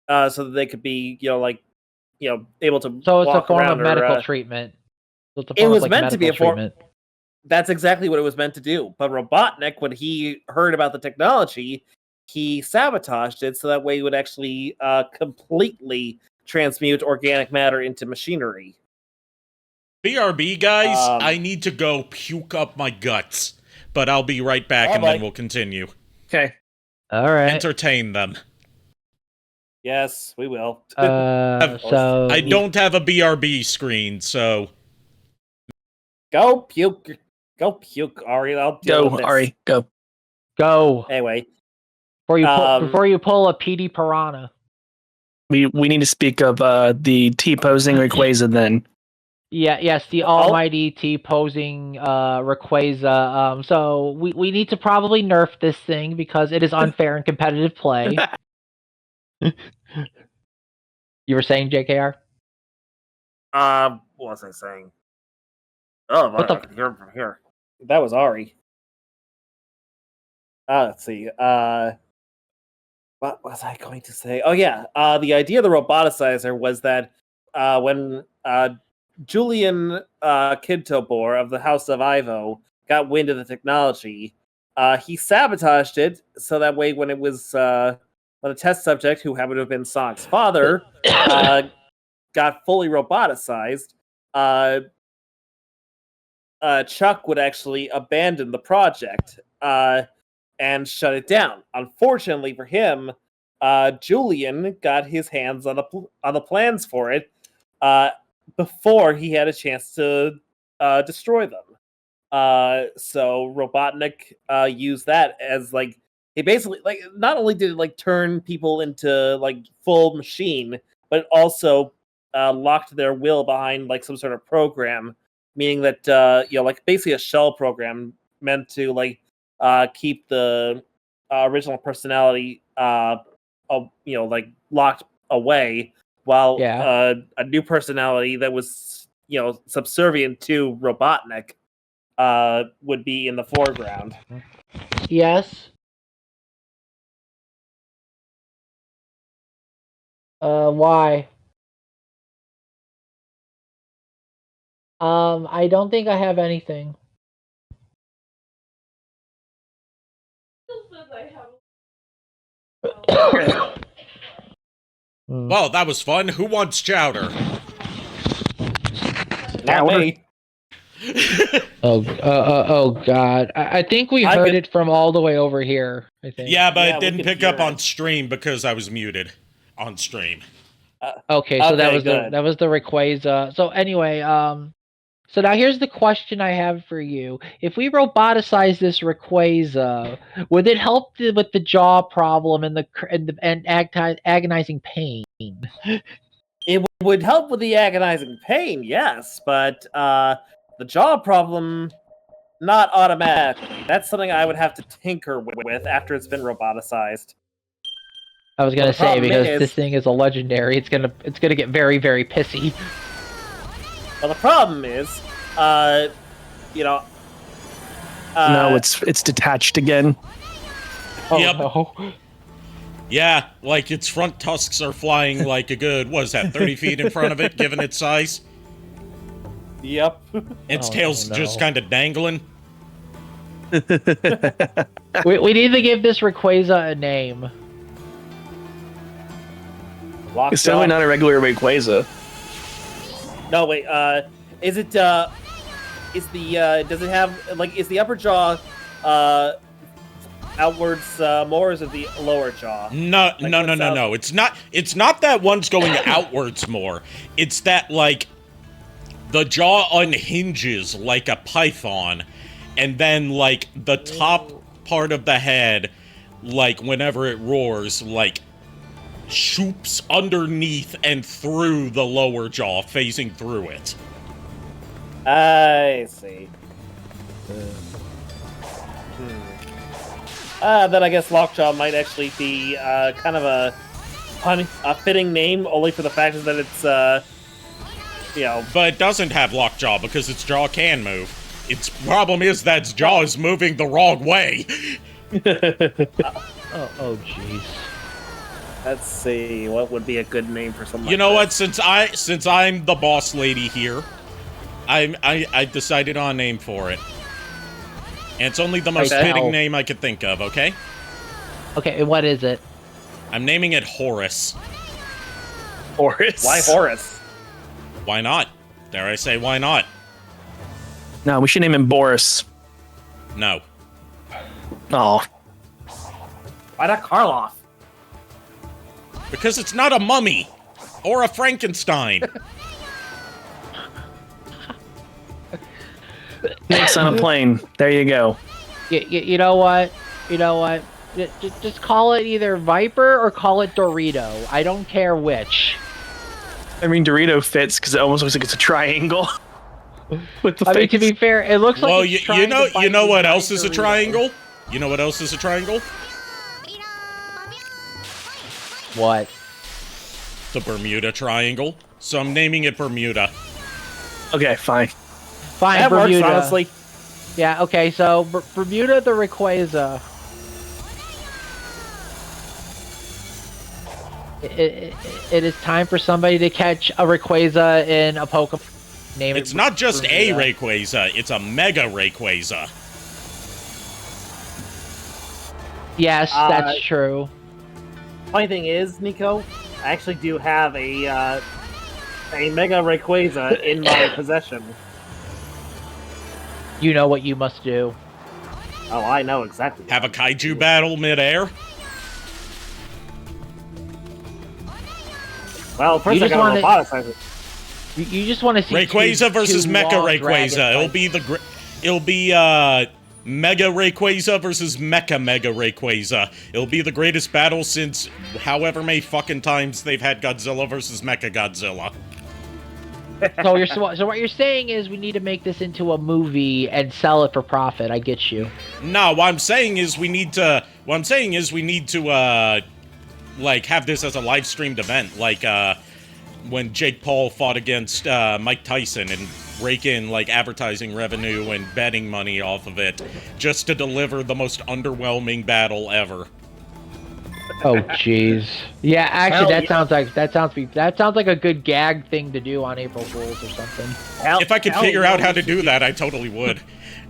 that they could be, able to So it's a walk form of around medical or, treatment. So it's a it form was of, like, meant to be a medical form. treatment. That's exactly what it was meant to do. But Robotnik, when he heard about the technology, he sabotaged it so that way it would actually completely transmute organic matter into machinery. BRB, guys, I need to go puke up my guts. But I'll be right back and then we'll continue. Okay. Alright. Entertain them. Yes, we will. So I don't have a BRB screen, so... Go puke, Ari. I'll deal with this. Ari, go. Go. Anyway, Before you pull a PD Piranha. We need to speak of the T-posing Rayquaza then. Yeah, yes, the almighty T-posing Rayquaza. So we need to probably nerf this thing because it is unfair in competitive play. You were saying, JKR? What was I saying? Oh, What I the- can hear him from here. That was Ari. Let's see. What was I going to say? Oh yeah, the idea of the roboticizer was that when Julian Kintobor of the House of Ivo got wind of the technology, he sabotaged it so that way when it was when the test subject, who happened to have been Sonic's father, got fully roboticized, Chuck would actually abandon the project and shut it down. Unfortunately for him, Julian got his hands on the plans for it before he had a chance to destroy them. So Robotnik used that as like he basically like not only did it like turn people into like full machine, but it also locked their will behind like some sort of program, meaning that like basically a shell program meant to like keep the original personality like locked away, while a new personality that was subservient to Robotnik would be in the foreground. Yes. Why? I don't think I have anything. Well, that was fun. Who wants chowder? Not me. Oh God! I think we heard it from all the way over here. I think. Yeah, but it didn't pick up on stream because I was muted on stream. Okay, so that was the Rayquaza. So anyway, so now here's the question I have for you: if we roboticize this Rayquaza, would it help with the jaw problem and agonizing pain? It would help with the agonizing pain, yes, but the jaw problem, not automatically. That's something I would have to tinker with after it's been roboticized. I was gonna say because this thing is a legendary, it's gonna get very, very pissy. Well, the problem is, no, it's detached again. Oh no. Yeah, like its front tusks are flying like a good, what is that, 30 feet in front of it, given its size? Yep. Its tail's just kind of dangling. we need to give this Rayquaza a name. It's definitely not a regular Rayquaza. No, wait, is it, is the, does it have, like, is the upper jaw, outwards more, or is it the lower jaw? No. It's not that one's going outwards more. It's that, like, the jaw unhinges like a python, and then, like, the top part of the head, like, whenever it roars, like, shoops underneath and through the lower jaw, phasing through it. I see. Then I guess Lockjaw might actually be kind of a fitting name, only for the fact that it's But it doesn't have Lockjaw because its jaw can move. Its problem is that its jaw is moving the wrong way. Oh jeez. Let's see, what would be a good name for something. You know what? Since I'm the boss lady here, I decided on a name for it. And it's only the most fitting name I could think of, okay? Okay, and what is it? I'm naming it Horace. Horace? Why Horace? Why not? Dare I say, why not? No, we should name him Boris. No. Oh. Why not Karloff? Because it's not a mummy. Or a Frankenstein. Next on a plane. There you go. You know what? Just call it either Viper or call it Dorito. I don't care which. I mean, Dorito fits because it almost looks like it's a triangle. With the I mean, face. to be fair, it looks like Well, it's you trying know, to bite you know the what giant else is a Dorito. triangle? You know what else is a triangle? What? The Bermuda Triangle. So I'm naming it Bermuda. Okay, fine. Fine, That works, Bermuda. honestly. Yeah, okay, so Bermuda the Rayquaza. It is time for somebody to catch a Rayquaza in a Pokemon. Name It's it not just a Bermuda. Rayquaza, it's a Mega Rayquaza. Yes, that's true. Funny thing is, Nico, I actually do have a Mega Rayquaza in my possession. You know what you must do. Oh, I know exactly. Have a kaiju battle midair? Well, first You I just gotta wanna- roboticize it. You just want to see Rayquaza versus two Mecha long Rayquaza. dragons It'll be Mega Rayquaza versus Mecha Mega Rayquaza. It'll be the greatest battle since however many fucking times they've had Godzilla versus Mecha Godzilla. So what you're saying is we need to make this into a movie and sell it for profit. I get you. No, what I'm saying is we need to like have this as a live streamed event, like when Jake Paul fought against Mike Tyson and rake in like advertising revenue and betting money off of it just to deliver the most underwhelming battle ever. Oh jeez. Yeah, actually, Hell that sounds like a good gag thing to do on April Fools or something. If I could figure out how to do that, I totally would.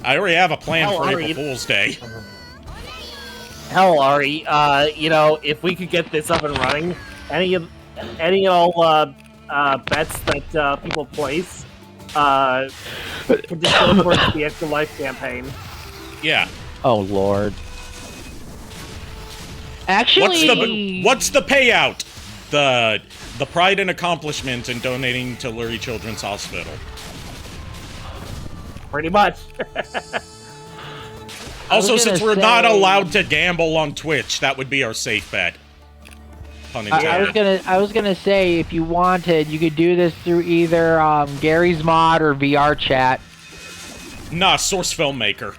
I already have a plan Hell, for Ari, April Fool's Day. Hell, Ari, you know, if we could get this up and running, any all bets that people place, could just go towards the Extra Life campaign. Yeah. Oh lord. Actually, What's the payout? The pride and accomplishment in donating to Lurie Children's Hospital. Pretty much. Also, was since gonna we're not say- allowed to gamble on Twitch, that would be our safe bet. Pun intended. I was gonna say if you wanted, you could do this through either Gary's mod or VR chat. Nah, Source Filmmaker.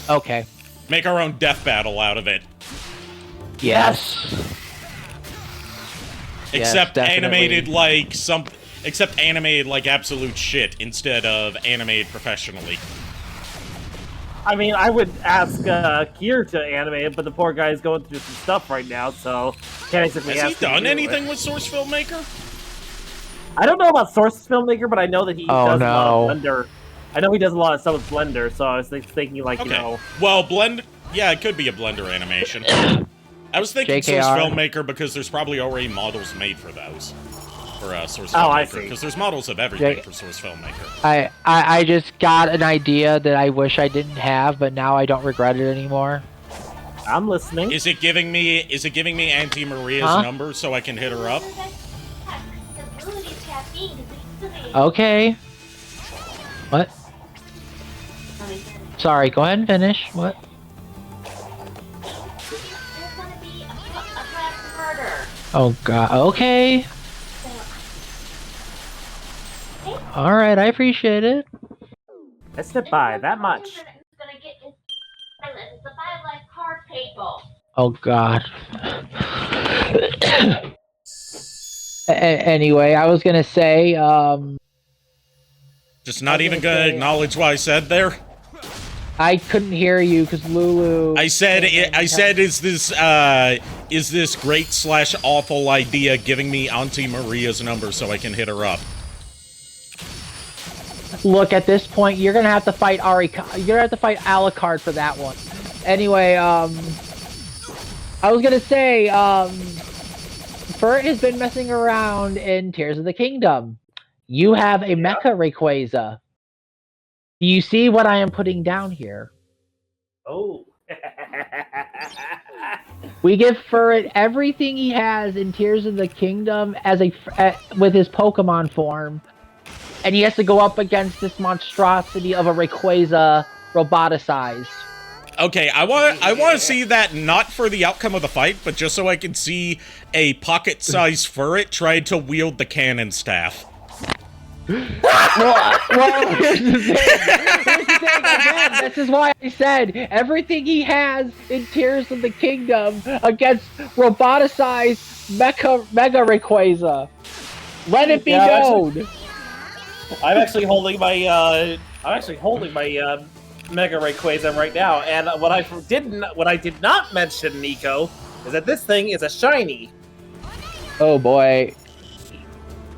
Okay. Make our own death battle out of it. Yes. Except definitely. except animated like absolute shit instead of animated professionally. I mean, I would ask Kier to animate it, but the poor guy is going through some stuff right now, so can't exactly Has he ask him to done do anything it. with Source Filmmaker? I don't know about Source Filmmaker, but I know that he does a lot no. of Blender. I know he does a lot of stuff with Blender, so I was thinking, like, Okay. you know... Well, yeah, it could be a Blender animation. I was thinking Source JKR. Filmmaker because there's probably already models made for those. For Source Oh, Filmmaker. I see. Because there's models of everything J- for Source Filmmaker. I just got an idea that I wish I didn't have, but now I don't regret it anymore. I'm listening. Is it giving me Auntie Maria's Huh? number so I can hit her up? Okay. What? Sorry, go ahead and finish. What? There's gonna be a class murder. Oh god. Okay. Alright, I appreciate it. I stepped by that much. Who's gonna get his pilot? The BioLife card people. Oh god. Anyway, I was gonna say, Just not even gonna acknowledge what I said there? I couldn't hear you because Lulu. I said, is this great / awful idea giving me Auntie Maria's number so I can hit her up? Look, at this point, you're gonna have to fight Arikado. You're gonna have to fight Alucard for that one. Anyway, I was gonna say, Furt has been messing around in Tears of the Kingdom. You have a Mecha Rayquaza. Do you see what I am putting down here? Oh. We give Furt everything he has in Tears of the Kingdom as with his Pokemon form. And he has to go up against this monstrosity of a Rayquaza roboticized. Okay, I want to see that not for the outcome of the fight, but just so I can see a pocket-sized ferret try to wield the cannon staff. well, here's the thing. Again, this is why I said everything he has in Tears of the Kingdom against roboticized Mega Rayquaza. Let it be known. I'm actually holding my Mega Rayquaza right now, and what I did not mention, Nico, is that this thing is a shiny. Oh boy.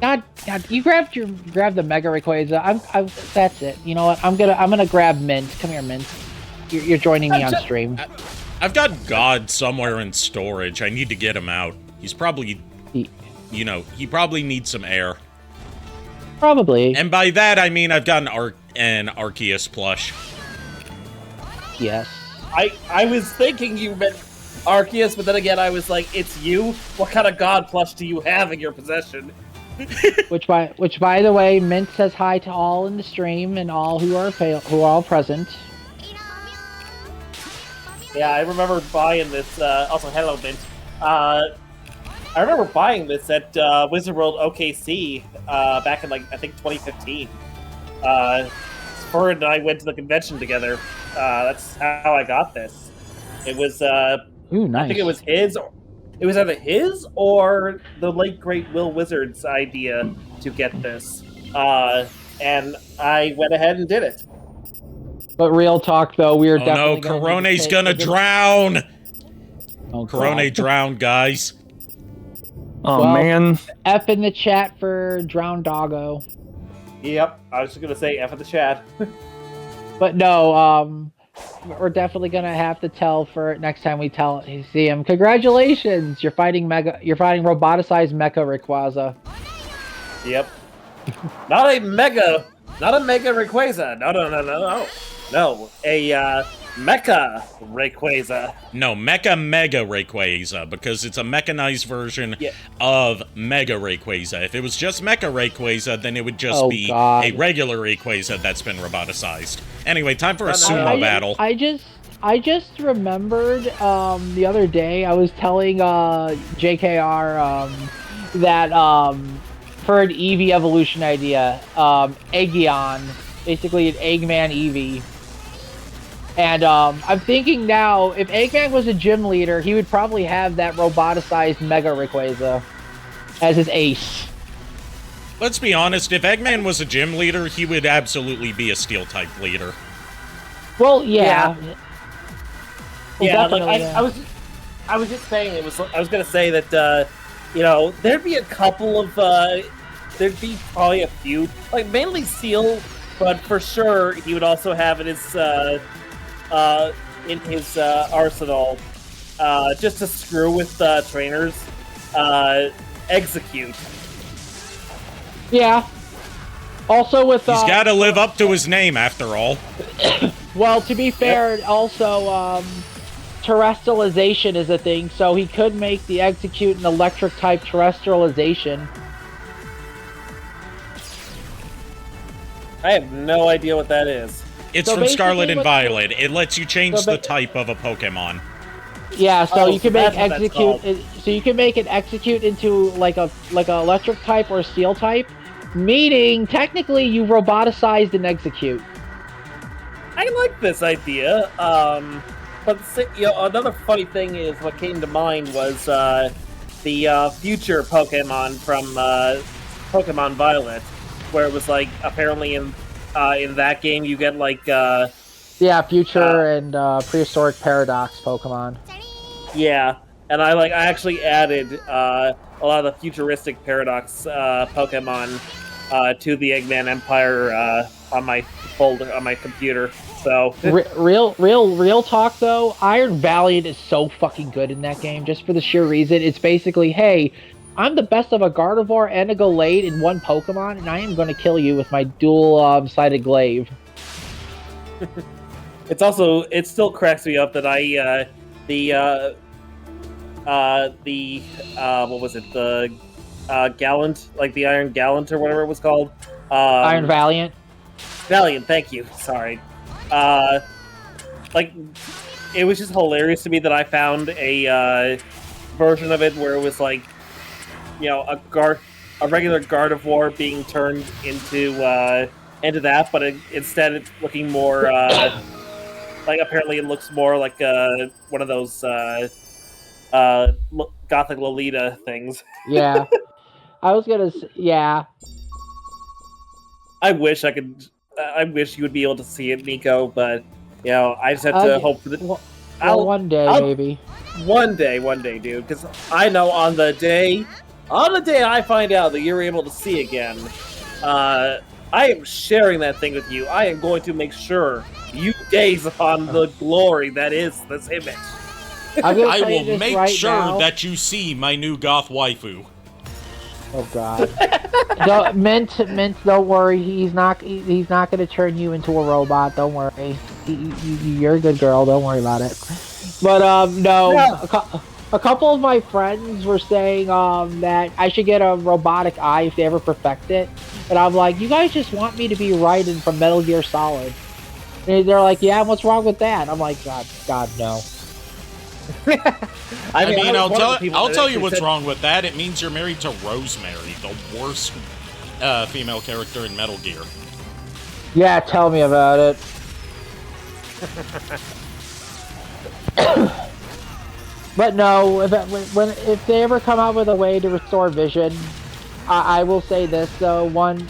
God, you grabbed the Mega Rayquaza. That's it. You know what? I'm gonna grab Mint. Come here, Mint. You're joining me on stream. I've got God somewhere in storage. I need to get him out. He's probably, he probably needs some air. Probably. And by that I mean I've got an Arceus plush. Yes. I was thinking you meant Arceus, but then again I was like, it's you. What kind of God plush do you have in your possession? which by the way, Mint says hi to all in the stream and all who are present. Yeah, I remember buying this. Also, hello, Mint. I remember buying this at Wizard World OKC back in, I think 2015. Spur and I went to the convention together. That's how I got this. It was, Ooh, nice. I think it was it was either his or the late great Will Wizard's idea to get this. And I went ahead and did it. But real talk, though, we are definitely. Oh no, Corone's gonna drown! Oh, Corone drowned, guys. Oh, well, man. F in the chat for Drown Doggo. Yep, I was just gonna say F in the chat. But no, we're definitely gonna have to tell for next time we see him. Congratulations, you're fighting roboticized Mecha Rayquaza. Yep. Not a Mega Rayquaza. No. A Mecha Rayquaza. No, Mecha Mega Rayquaza, because it's a mechanized version of Mega Rayquaza. If it was just Mecha Rayquaza, then it would just be a regular Rayquaza that's been roboticized. Anyway, time for a sumo battle. I just remembered the other day I was telling JKR that for an Eevee evolution idea, Eggman, basically an Eggman Eevee. And I'm thinking now, if Eggman was a gym leader, he would probably have that roboticized Mega Rayquaza as his ace. Let's be honest, if Eggman was a gym leader, he would absolutely be a Steel-type leader. Well, yeah. I was just saying, I was gonna say that, there'd be a couple of, there'd be probably a few, mainly Steel, but for sure he would also have in his arsenal, just to screw with trainers, Execute. Yeah. Also with he's got to live up to his name, after all. Well, to be fair, also terrestrialization is a thing, so he could make the Execute an electric type terrestrialization. I have no idea what that is. It's from Scarlet and Violet. It lets you change the type of a Pokemon. Yeah, so you can make Execute. So you can make it Execute into like a electric type or Steel type, meaning technically you roboticized an Execute. I like this idea. But another funny thing is what came to mind was the future Pokemon from Pokemon Violet, where it was apparently in that game you get future and prehistoric paradox Pokemon. Yeah, and I actually added a lot of the futuristic paradox Pokemon to the Eggman Empire on my folder on my computer. So real talk though, Iron Valiant is so fucking good in that game just for the sheer reason it's basically, hey, I'm the best of a Gardevoir and a Gallade in one Pokemon, and I am going to kill you with my dual-sided glaive. It still cracks me up that what was it, the Gallant, the Iron Gallant or whatever it was called? Iron Valiant? Valiant, thank you, sorry. it was just hilarious to me that I found a version of it where it was like, a regular Gardevoir being turned into that, but instead it's looking more like apparently it looks more like one of those Gothic Lolita things. Yeah. I was gonna say, yeah. I wish you would be able to see it, Nico, but I just have to hope for the. Well, one day, maybe. One day, dude. Because I know on the day I find out that you're able to see again, I am sharing that thing with you. I am going to make sure you gaze upon the glory that is this image. I will make sure that you see my new goth waifu. Oh God! Mint, don't worry. He's not gonna turn you into a robot. Don't worry. You're a good girl. Don't worry about it. But no. A couple of my friends were saying that I should get a robotic eye if they ever perfect it, and I'm like, you guys just want me to be Raiden from Metal Gear Solid. And they're like, yeah, what's wrong with that? I'm like, God, no. I mean, I'll tell you what's wrong with that. It means you're married to Rosemary, the worst female character in Metal Gear. Yeah, tell me about it. But no, if they ever come out with a way to restore vision, I will say this though: one,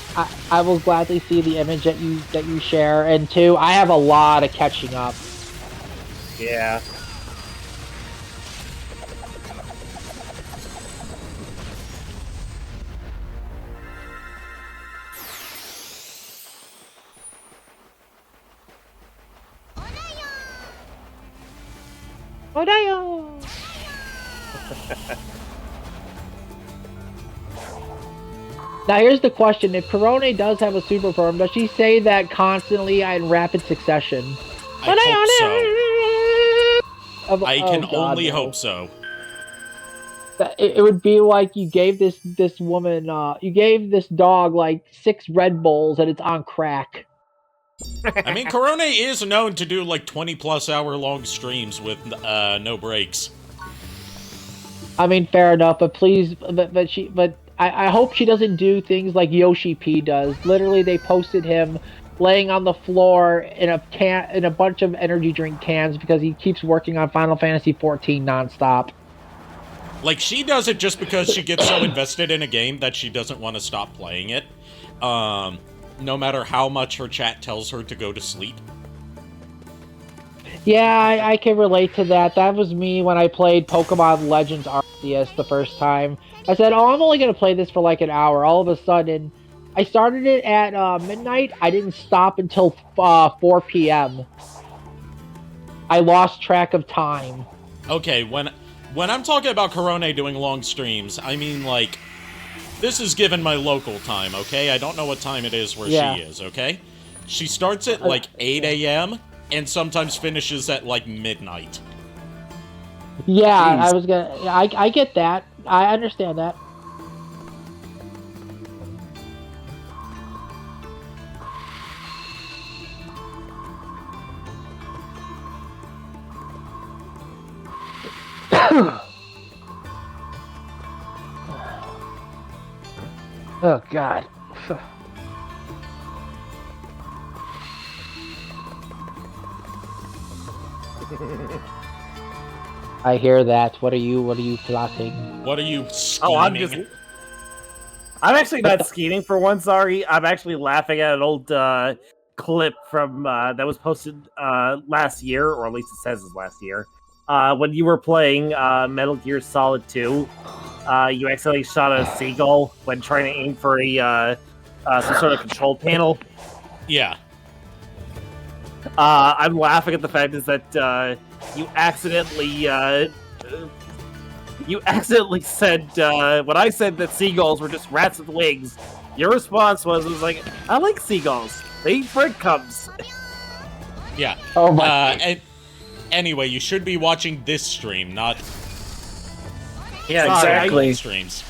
I will gladly see the image that you share, and two, I have a lot of catching up. Yeah. Odayo! Now here's the question: if Korone does have a super form, does she say that constantly in rapid succession? I hope so. I can only hope so. It would be like you gave this woman, you gave this dog like 6 Red Bulls and it's on crack. I mean, Korone is known to do like 20+ hour long streams with no breaks. I mean, fair enough, but please, but I hope she doesn't do things like Yoshi P does. Literally, they posted him laying on the floor in a bunch of energy drink cans because he keeps working on Final Fantasy XIV nonstop. Like, she does it just because she gets so invested in a game that she doesn't want to stop playing it. No matter how much her chat tells her to go to sleep. Yeah, I can relate to that. That was me when I played Pokemon Legends Arceus the first time. I said, oh, I'm only going to play this for like an hour. All of a sudden, I started it at midnight. I didn't stop until 4 p.m. I lost track of time. Okay, when I'm talking about Korone doing long streams, I mean, like, this is given my local time, okay? I don't know what time it is where she is, okay? She starts at, like, 8 a.m., and sometimes finishes at, like, midnight. Yeah, jeez. I get that. I understand that. Oh, God. I hear that. What are you plotting? What are you scheming? I'm actually not scheming for one, sorry. I'm actually laughing at an old clip from that was posted last year, or at least it says it's last year. When you were playing Metal Gear Solid 2, you accidentally shot a seagull when trying to aim for a some sort of control panel. Yeah. I'm laughing at the fact is that you accidentally said when I said that seagulls were just rats with wings, your response was like, I like seagulls. They eat breadcrumbs. Yeah. Oh my. And anyway, you should be watching this stream, not. Yeah, exactly. Streams.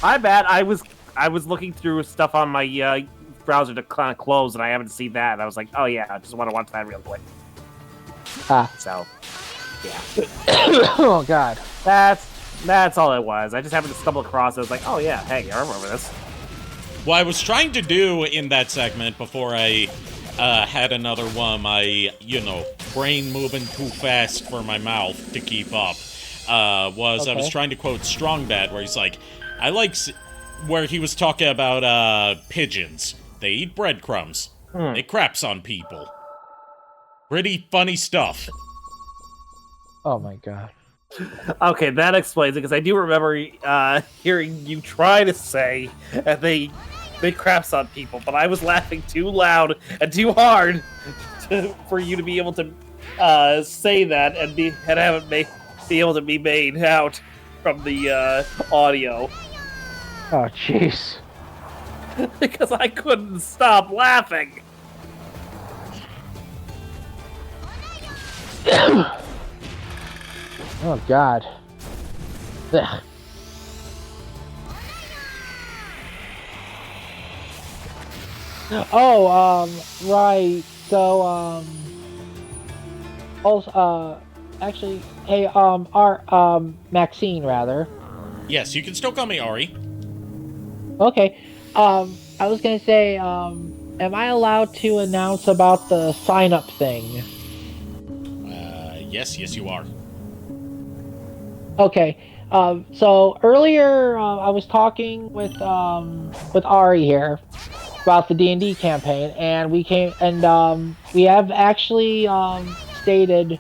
I bet I was looking through stuff on my browser to kind of close, and I haven't seen that. And I was like, oh yeah, I just want to watch that real quick. So, yeah. Oh God. That's all it was. I just happened to stumble across it. I was like, oh yeah, hey, I remember this. What I was trying to do in that segment before I had another one of my, brain moving too fast for my mouth to keep up, was I was trying to quote Strong Bad, where he's like, where he was talking about pigeons. They eat breadcrumbs. They craps on people. Pretty funny stuff. Oh my God. Okay, that explains it, because I do remember hearing you try to say that they craps on people, but I was laughing too loud and too hard for you to be able to say that and have it be able to be made out from the audio. Oh jeez. Because I couldn't stop laughing. Oh God. Ugh. Oh, right. So, also, actually, hey, Maxine, rather. Yes, you can still call me Ari. Okay. I was gonna say, am I allowed to announce about the sign-up thing? Yes, you are. Okay. So earlier, I was talking with Ari here about the D&D campaign, and we have actually stated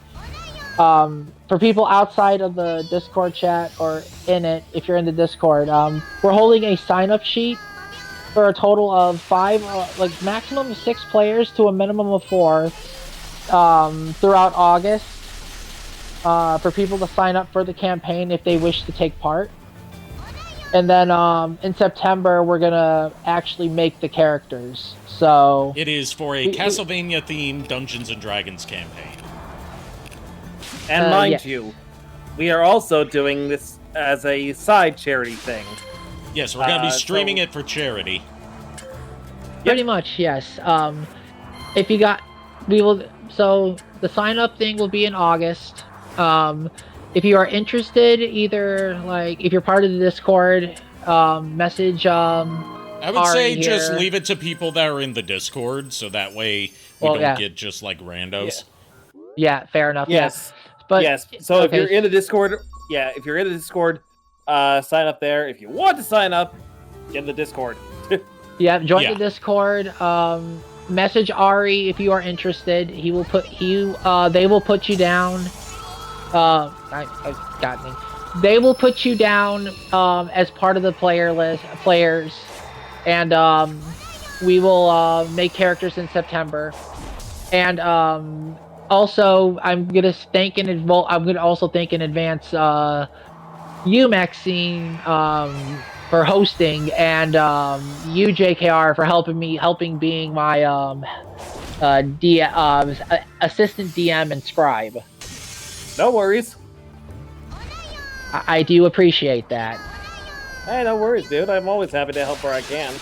for people outside of the Discord chat or in it, if you're in the Discord, we're holding a sign-up sheet for a total of 5, maximum of 6 players to a minimum of 4 throughout August. For people to sign up for the campaign if they wish to take part. And then in September, we're going to actually make the characters. So it is for a Castlevania-themed Dungeons & Dragons campaign. And mind you, we are also doing this as a side charity thing. Yes, we're going to be streaming it for charity. Pretty much, yes. So the sign-up thing will be in August. If you are interested, either if you're part of the Discord, message I would say just leave it to people that are in the Discord, so that way we don't get just randos. Yeah, fair enough. Yes, but yes. So if you're in the Discord, sign up there. If you want to sign up, get in the Discord. Join the Discord. Message Ari if you are interested. They will put you down. They will put you down as part of the players, and we will make characters in September. And also, I'm gonna also thank in advance you, Maxine, for hosting, and you, JKR, for helping being my assistant DM and scribe. No worries. I do appreciate that. Hey, no worries, dude. I'm always happy to help where I can.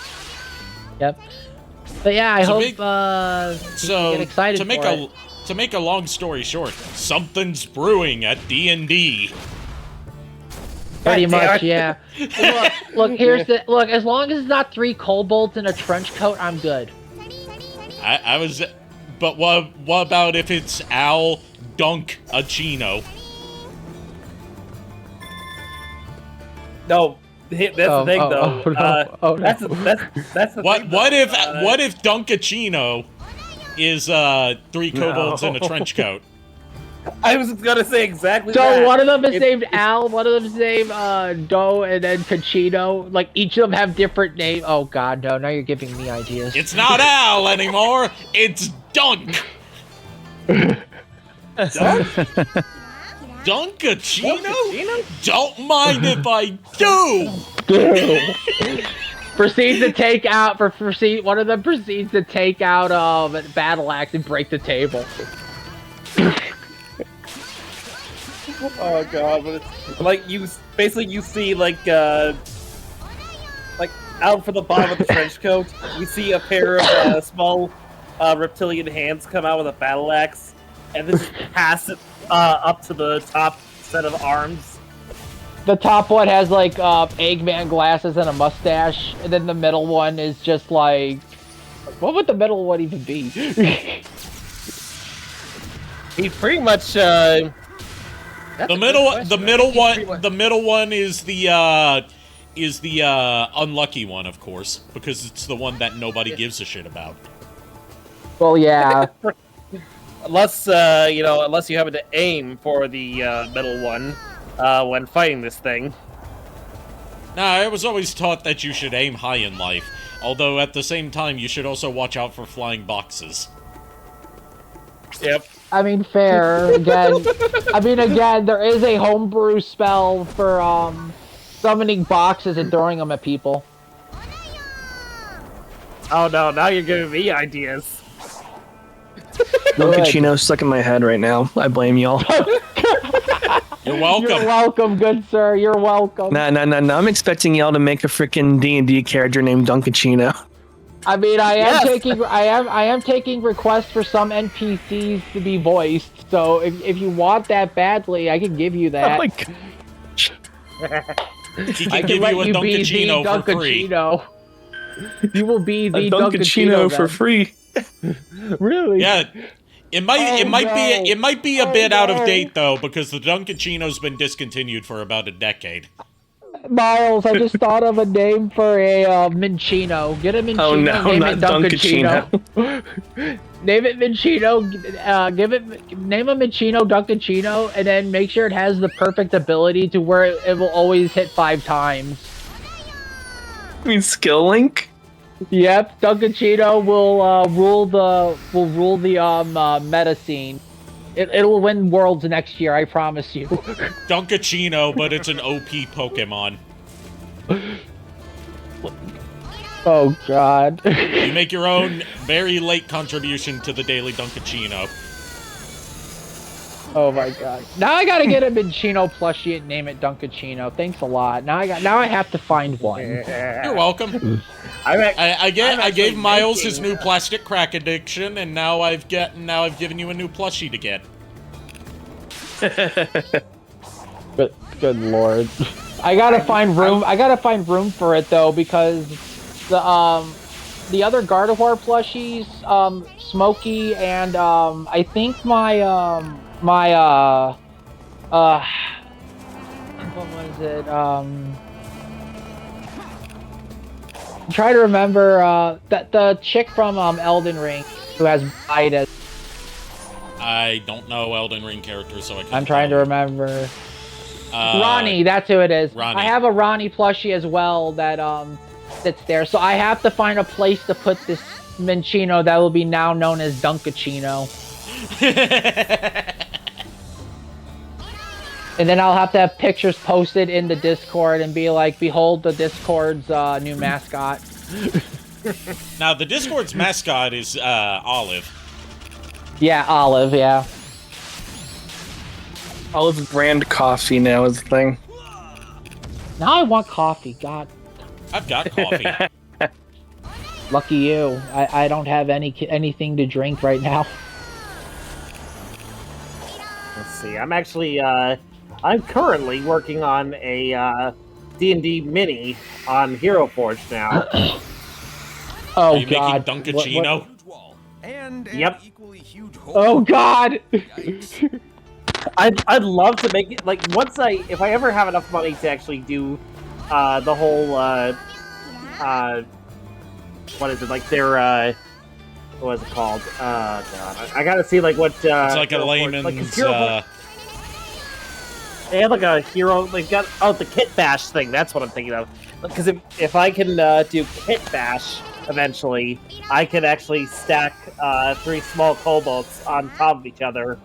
Yep. But yeah, I hope you get excited to make a long story short, something's brewing at D&D. Pretty much, yeah. Look, as long as it's not 3 kobolds in a trench coat, I'm good. But what about if it's Al Dunk a Chino? No, that's the thing, though. That's the thing. What if Dunkachino is 3 kobolds in a trench coat? I was gonna say exactly so that. So one of them is named Al, one of them is named Do, and then Cachino. Each of them have different names. Oh God, no! Now you're giving me ideas. It's not Al anymore. It's Dunk. Dunkachino? Don't mind if I do. One of them proceeds to take out a battle axe and break the table. Oh God! But it's you see out from the bottom of the trench coat, you see a pair of small reptilian hands come out with a battle axe, and then just pass it up to the top set of arms. The top one has like Eggman glasses and a mustache, and then the middle one is just like, what would the middle one even be? He's pretty much. The middle one is the unlucky one, of course, because it's the one that nobody gives a shit about. Well, yeah. Unless unless you happen to aim for the middle one when fighting this thing. Nah, I was always taught that you should aim high in life, although at the same time you should also watch out for flying boxes. Yep. I mean, fair. Again, there is a homebrew spell for summoning boxes and throwing them at people. Oh no! Now you're giving me ideas. Dunkachino stuck in my head right now. I blame y'all. You're welcome. You're welcome, good sir. You're welcome. Nah. I'm expecting y'all to make a freaking D&D character named Dunkachino. I mean, I am taking requests for some NPCs to be voiced. So if you want that badly, I can give you that. Oh my god. He can give you a Dunkachino for free. You will be the Dunkachino for free. Really? Yeah. It might be a bit out of date though, because the Dunkachino's been discontinued for about a decade. Miles, I just thought of a name for a Minchino. Get a Minchino. Oh no, name not it Dunkachino. Name it Minchino. Name a Minchino Dunkachino, and then make sure it has the perfect ability to where it will always hit 5 times. I mean, Skill Link. Yep, Dunkachino will rule the meta scene. It'll win Worlds next year, I promise you. Dunkachino, but it's an OP Pokemon. Oh god. You make your own very late contribution to the Daily Dunkachino. Oh my god. Now I gotta get a Minchino plushie and name it Dunkachino. Thanks a lot. Now I have to find one. You're welcome. I gave Miles his new plastic crack addiction, and now I've given you a new plushie to get. Good lord. I gotta find room. I gotta find room for it though, because the other Gardevoir plushies, Smokey, and I think what was it? Try to remember the chick from Elden Ring who has Midas. I don't know Elden Ring characters, so I can't. I'm trying to remember. Ronnie, that's who it is. Ronnie. I have a Ronnie plushie as well that sits there, so I have to find a place to put this Minchino that will be now known as Dunkachino. And then I'll have to have pictures posted in the Discord and be like, behold the Discord's new mascot. Now, the Discord's mascot is Olive. Yeah, Olive, yeah. Olive brand coffee now is the thing. Now I want coffee, god. I've got coffee. Lucky you. I don't have anything to drink right now. Let's see. I'm actually I'm currently working on a D&D mini on Hero Forge now. Oh Are you god. making Dunkachino? Yep. Oh god. I'd love to make it, like, if I ever have enough money to actually do the whole what is it, like their what is it called? God, I gotta see like what It's like a layman's they have like a hero. They've got the Kit Bash thing. That's what I'm thinking of. Because if I can do Kit Bash eventually, I could actually stack 3 small kobolds on top of each other,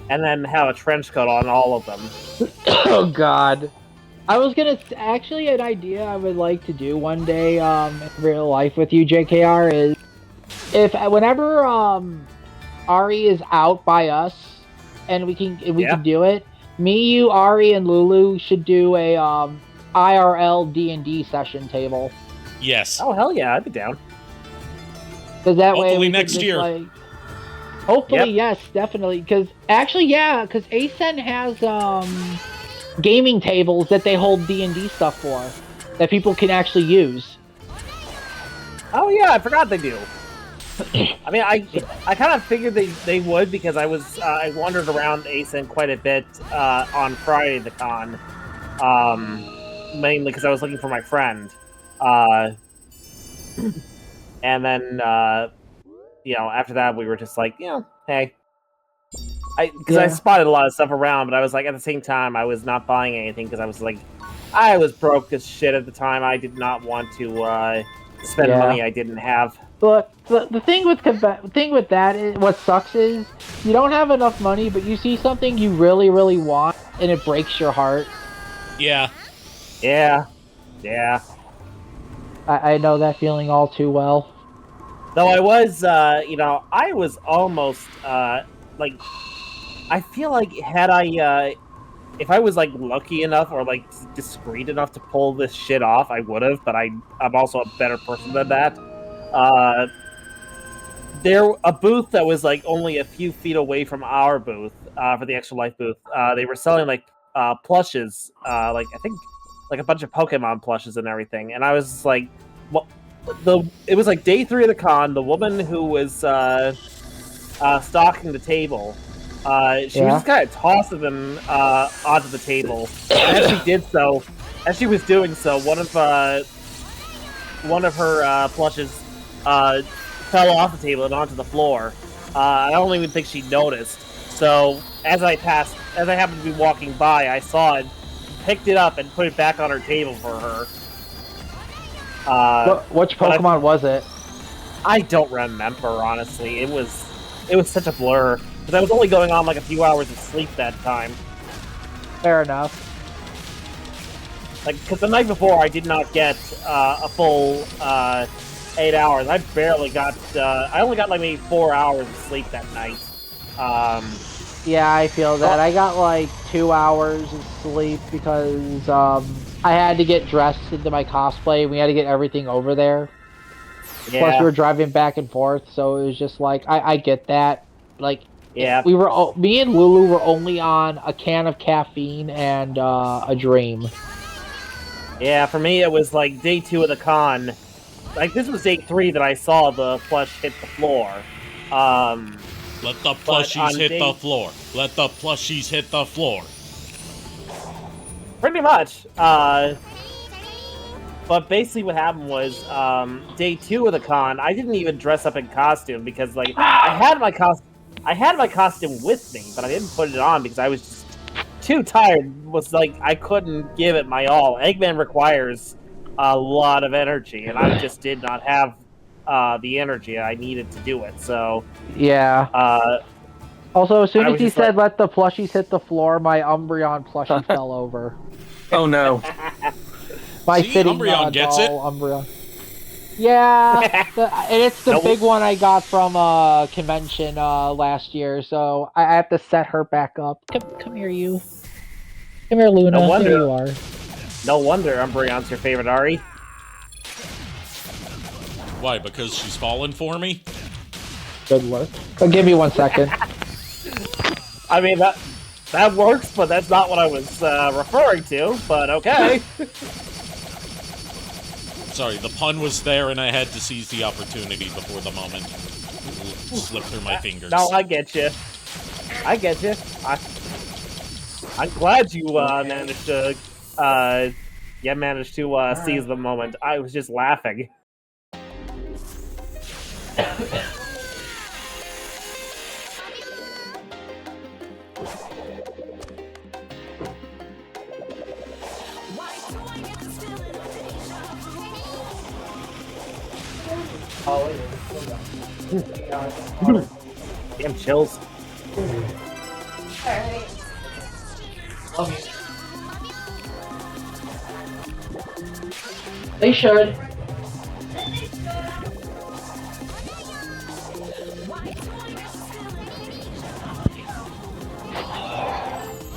and then have a trench coat on all of them. Oh god. I was gonna actually an idea I would like to do one day in real life with you, JKR, is whenever Ari is out by us and we can do it. Me, you, Ari, and Lulu should do a IRL D&D session table. Yes. Oh hell yeah, I'd be down. Because that way Hopefully we next can just, year. like, Hopefully, yes, definitely. Because actually, yeah, because ASEN has gaming tables that they hold D&D stuff for that people can actually use. Oh yeah, I forgot they do. I mean, I kind of figured they would because I wandered around ASEN quite a bit on Friday at the con, mainly because I was looking for my friend, and then after that we were just like, hey, I spotted a lot of stuff around, but I was like, at the same time I was not buying anything because I was like, I was broke as shit at the time. I did not want to spend money I didn't have. But the thing with that is, what sucks is you don't have enough money, but you see something you really, really want, and it breaks your heart. Yeah. Yeah. I know that feeling all too well. Though I was, I was almost like, I feel like had I, if I was like lucky enough or like discreet enough to pull this shit off, I would have. But I'm also a better person than that. There a booth that was like only a few feet away from our booth for the Extra Life booth. They were selling like plushes, like I think like a bunch of Pokemon plushes and everything. And I was just like, well, it was like day 3 of the con. The woman who was stocking the table, she was just kind of tossing them onto the table. And as she did so, as she was doing so, one of her plushes fell off the table and onto the floor. I don't even think she noticed. So as I happened to be walking by, I saw it, picked it up, and put it back on her table for her. Which Pokemon was it? I don't remember, honestly. It was such a blur because I was only going on like a few hours of sleep that time. Fair enough. Like, because the night before I did not get a full 8 hours. I barely got. I only got like maybe 4 hours of sleep that night. Yeah, I feel that. I got like 2 hours of sleep because I had to get dressed into my cosplay. And we had to get everything over there. Yeah. Plus, we were driving back and forth, so it was just like I get that. Like, yeah, me and Lulu were only on a can of caffeine and a dream. Yeah, for me it was like day 2 of the con. Like this was day 3 that I saw the plush hit the floor. Let the plushies hit the floor. Let the plushies hit the floor. Pretty much. But basically what happened was, day 2 of the con, I didn't even dress up in costume because like I had my costume with me, but I didn't put it on because I was just too tired. Was like I couldn't give it my all. Eggman requires a lot of energy, and I just did not have the energy I needed to do it. So yeah. Also, as soon as he said like, "let the plushies hit the floor," my Umbreon plushie fell over. Oh no! My See, fitting Umbreon gets it. Umbreon. Yeah, and it's the big one I got from a convention last year, so I have to set her back up. Come here, you. Come here, Luna. No wonder, there you are. No wonder Umbreon's your favorite, Ari. Why? Because she's fallen for me? Good luck. But give me 1 second. I mean, that works, but that's not what I was referring to, but okay. Sorry, the pun was there and I had to seize the opportunity before the moment slipped through my fingers. No, I get you. I'm glad you managed to seize the moment. I was just laughing. Damn chills. They should.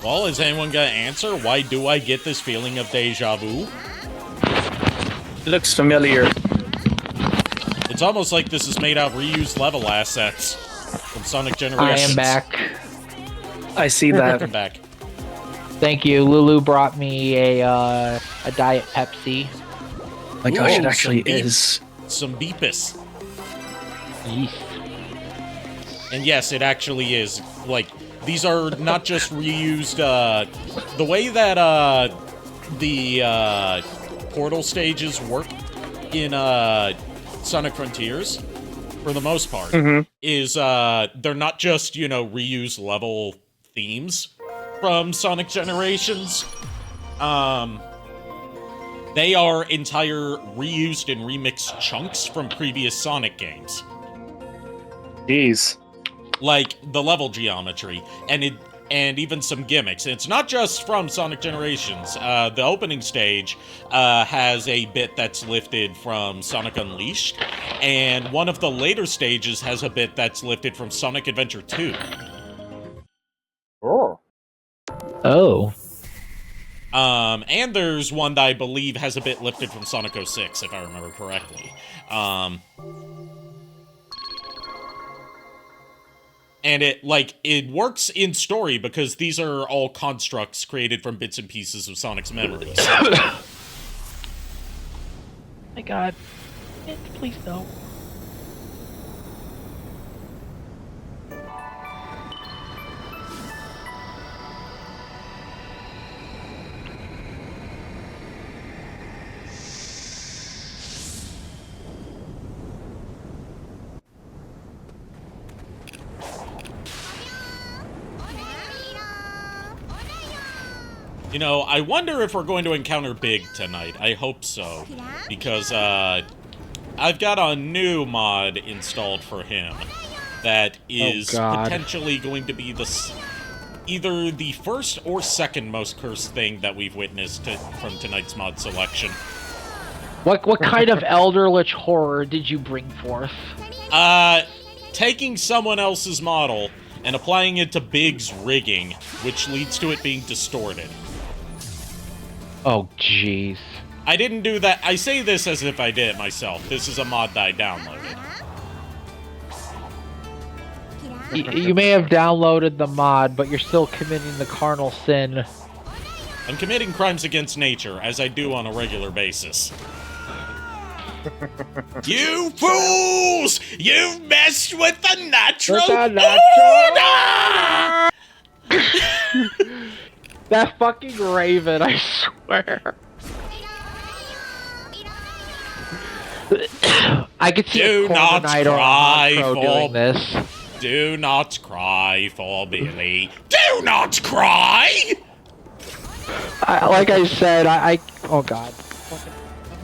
Well, is anyone gonna answer? Why do I get this feeling of deja vu? It looks familiar. It's almost like this is made out of reused level assets from from Sonic I Generations. am back. I see that. I'm back. Thank you. Lulu brought me a Diet Pepsi. My gosh, it Ooh, actually some beef. is. Some Beepus. Yeast. And yes, it actually is. Like, these are not just reused, the way that, the, portal stages work in, Sonic Frontiers, for the most part, is, they're not just, you know, reused level themes from Sonic Generations. They are entire reused and remixed chunks from previous Sonic games. Jeez. Like the level geometry and even some gimmicks. And it's not just from Sonic Generations. The opening stage has a bit that's lifted from Sonic Unleashed, and one of the later stages has a bit that's lifted from Sonic Adventure 2. Oh. Oh. And there's one that I believe has a bit lifted from Sonic 06, if I remember correctly. And it works in story because these are all constructs created from bits and pieces of Sonic's memories. My God. Please no. You know, I wonder if we're going to encounter Big tonight. I hope so. Because, I've got a new mod installed for him that is potentially going to be either the first or second most cursed thing that we've witnessed from tonight's mod selection. What kind of elderlich horror did you bring forth? Taking someone else's model and applying it to Big's rigging, which leads to it being distorted. Oh, jeez. I didn't do that. I say this as if I did it myself. This is a mod that I downloaded. You may have downloaded the mod, but you're still committing the carnal sin. I'm committing crimes against nature, as I do on a regular basis. You fools! You've messed with the natural order! That fucking Raven, I swear. I could see Do a not Corviknight or a cry Honchkrow for- doing this. Do not cry for Billy. Do not cry! Like I said, oh god. Fucking,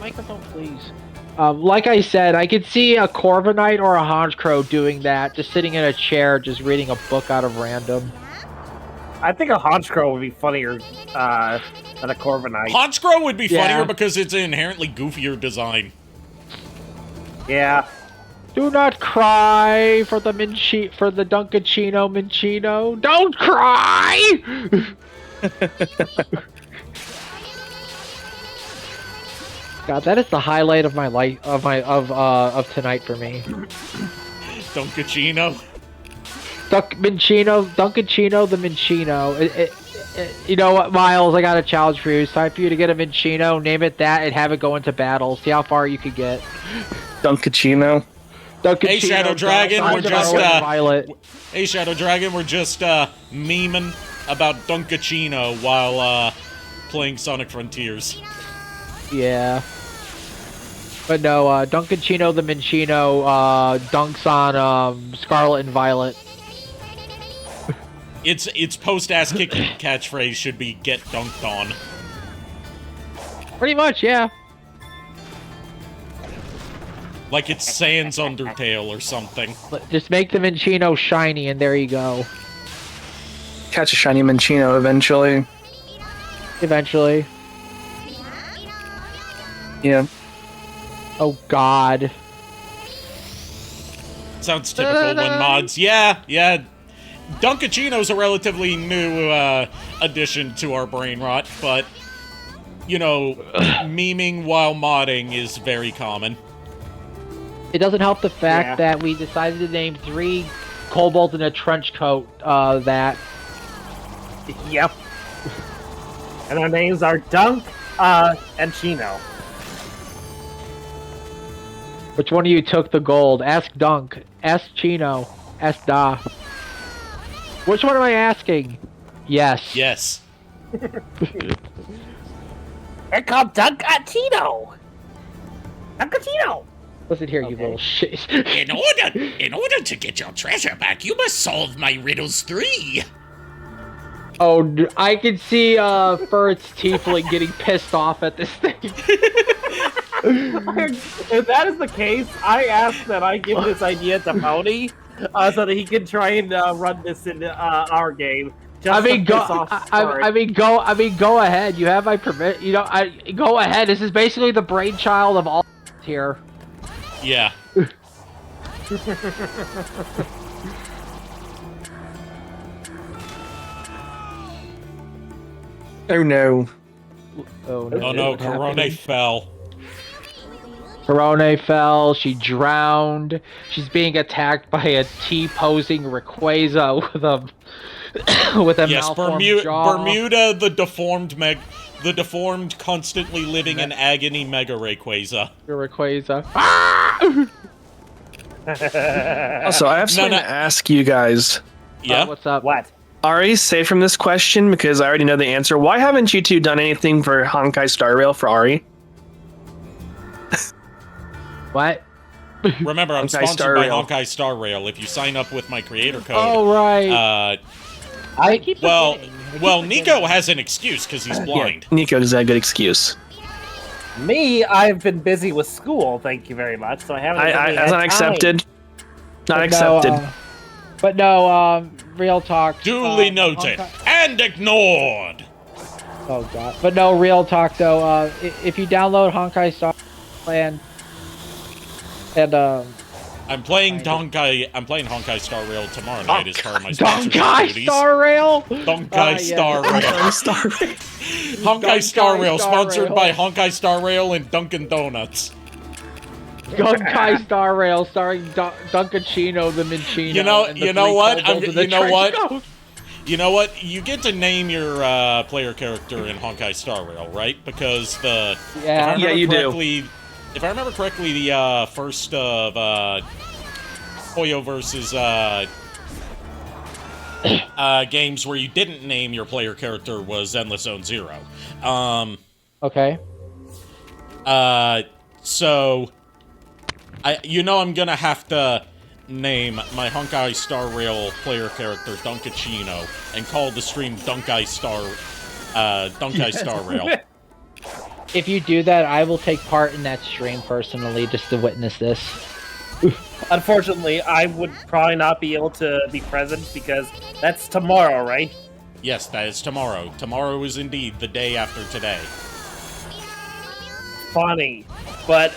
microphone, please. Like I said, I could see a Corviknight or a Honchkrow doing that, just sitting in a chair, just reading a book out of random. I think a Honchkrow would be funnier than a Corviknight. Honchkrow would be funnier Yeah. because it's an inherently goofier design. Yeah. Do not cry for the Dunkachino Minchino. Don't cry! God, that is the highlight of my life of tonight for me. Dunkachino. Dunkachino the Minchino. You know what, Miles? I got a challenge for you. It's time for you to get a Minchino, name it that, and have it go into battle. See how far you can get. Dunkachino. Hey, Shadow Dragon, we're just, Violet. Hey, Shadow Dragon, we're just, memeing about Dunkachino while, playing Sonic Frontiers. Yeah. But no, Dunkachino the Minchino, dunks on, Scarlet and Violet. Its post-ass kicking catchphrase should be "Get dunked on." Pretty much, yeah. Like it's Sans Undertale or something. Just make the Minchino shiny, and there you go. Catch a shiny Minchino eventually. Eventually. Yeah. Oh god. Sounds typical when mods. Yeah. Dunkachino's a relatively new addition to our brain rot, but you know, memeing while modding is very common. It doesn't help the fact that we decided to name 3 kobold in a trench coat. That. Yep. And their names are Dunk, and Chino. Which one of you took the gold? Ask Dunk. Ask Chino. Ask Da. Which one am I asking? Yes. Yes. Here comes Dunkachino! Dunkachino! Listen here, you Okay. little shit. In order to get your treasure back, you must solve my riddles 3. Oh, I can see Furt's tiefling getting pissed off at this thing. If that is the case, I ask that I give this idea to Pony, so that he can try and run this in our game. Just to piss off Furt. Go ahead. You have my permit. Go ahead. This is basically the brainchild of all here. Yeah. Oh no. Oh Oh no, Corone fell. Corone fell. She drowned. She's being attacked by a T-posing Rayquaza with a Yes, malformed jaw. Bermuda, the deformed, constantly living in agony Mega Rayquaza. Rayquaza. Also, I have something to ask you guys. Yeah. What's up? What? Ari, safe from this question because I already know the answer. Why haven't you two done anything for Honkai Star Rail for Ari? What? Remember, I'm Honkai sponsored Star by Rail. Honkai Star Rail. If you sign up with my creator code, Oh right. I keep well, Nico has an excuse because he's blind. Yeah, Nico does have a good excuse. Me, I've been busy with school, thank you very much, so I haven't really That's had not time. accepted. Not But accepted. No, but no, real talk. Duly noted and ignored. Oh god. But no, real talk though. If you download Honkai Star and I'm playing Honkai Star Rail tomorrow night as part of my sponsorship Honkai duties. Star Rail. Honkai Star Rail. Honkai Star Rail, sponsored by Honkai Star Rail and Dunkin' Donuts. Honkai Star Rail, starring Dunkachino the Minchino. You know what? You get to name your player character in Honkai Star Rail, right? Because Yeah, you do. If I remember correctly, the first of Koyo versus games where you didn't name your player character was Endless Zone Zero. Okay. So I'm gonna have to name my Honkai Star Rail player character Dunkachino and call the stream Dunkai Star Rail. If you do that, I will take part in that stream personally just to witness this. Unfortunately, I would probably not be able to be present because that's tomorrow, right? Yes, that is tomorrow. Tomorrow is indeed the day after today. Funny. But,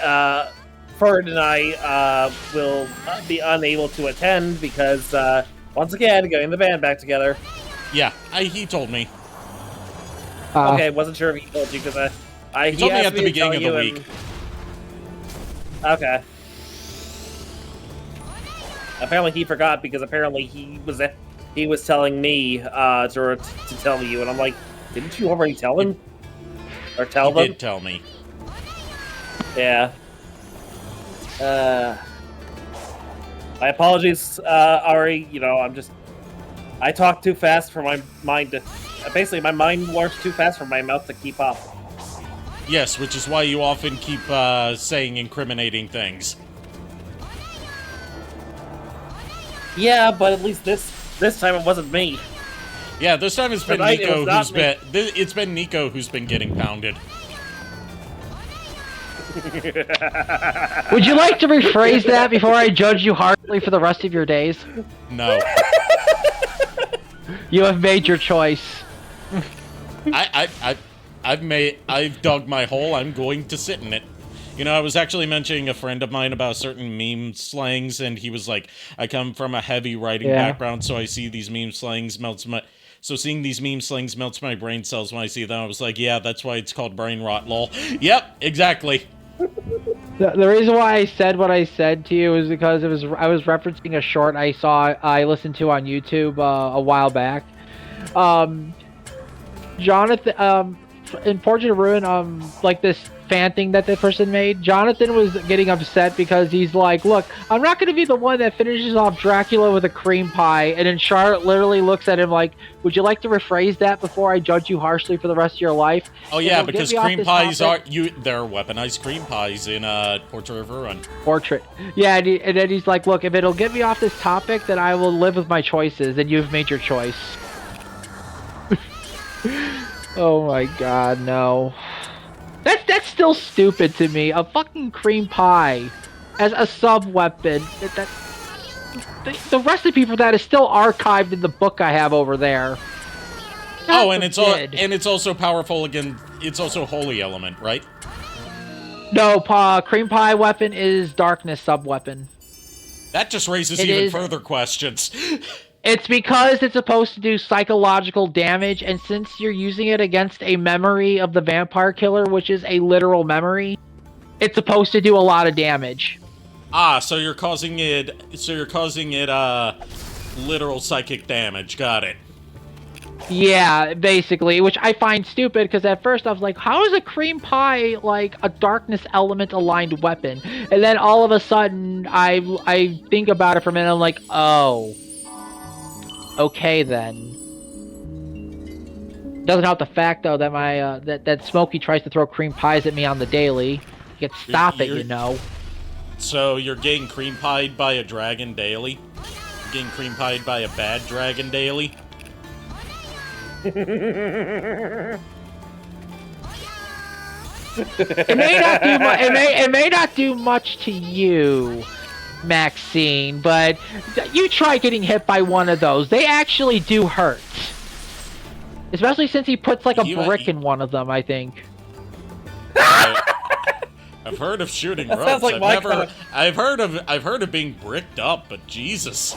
Ferd and I, will be unable to attend because, once again, getting the band back together. Yeah, he told me. Okay, wasn't sure if he told you because He told me asked at the to beginning tell of the you week. Okay. Apparently he forgot because apparently he was telling me to tell you, and I'm like, didn't you already tell him? Or tell He them? did tell me. Yeah. My apologies, Ari. I talk too fast for my mind to. Basically, my mind works too fast for my mouth to keep up. Yes, which is why you often keep saying incriminating things. Yeah, but at least this time it wasn't me. Yeah, this time it's been Tonight it Nico was not who's me. it's been Nico who's been getting pounded. Would you like to rephrase that before I judge you harshly for the rest of your days? No. You have made your choice. I've dug my hole. I'm going to sit in it. I was actually mentioning a friend of mine about certain meme slangs, and he was like, I come from a heavy writing background, so I see these meme slangs so seeing these meme slangs melts my brain cells when I see them. I was like, yeah, that's why it's called brain rot, lol. Yep, exactly. The reason why I said what I said to you is because I was referencing a short I listened to on YouTube a while back. Jonathan, in Portrait of Ruin, like this fan thing that person made, Jonathan was getting upset because he's like, look, I'm not going to be the one that finishes off Dracula with a cream pie, and then Charlotte literally looks at him like, would you like to rephrase that before I judge you harshly for the rest of your life? Oh yeah, because cream pies they're weaponized cream pies in Portrait of Ruin. Portrait. Yeah, and then he's like, look, if it'll get me off this topic, then I will live with my choices, and you've made your choice. Oh my god, no. That's still stupid to me. A fucking cream pie as a sub-weapon. The recipe for that is still archived in the book I have over there. Oh, and it's also powerful again. It's also holy element, right? No, cream pie weapon is darkness sub-weapon. That just raises even further questions. It's because it's supposed to do psychological damage, and since you're using it against a memory of the vampire killer, which is a literal memory, it's supposed to do a lot of damage. Ah, so you're causing it literal psychic damage. Got it. Yeah, basically, which I find stupid because at first I was like, how is a cream pie like a darkness element aligned weapon? And then all of a sudden I think about it for a minute, I'm like, oh. Okay then. Doesn't help the fact though that my that Smokey tries to throw cream pies at me on the daily. You can stop it, you know. So you're getting cream pied by a dragon daily? You're getting cream pied by a bad dragon daily? It may not do much to you, Maxine, but you try getting hit by one of those. They actually do hurt. Especially since he puts like a brick in one of them, I think. I've heard of shooting ropes. Like I've heard of being bricked up, but Jesus.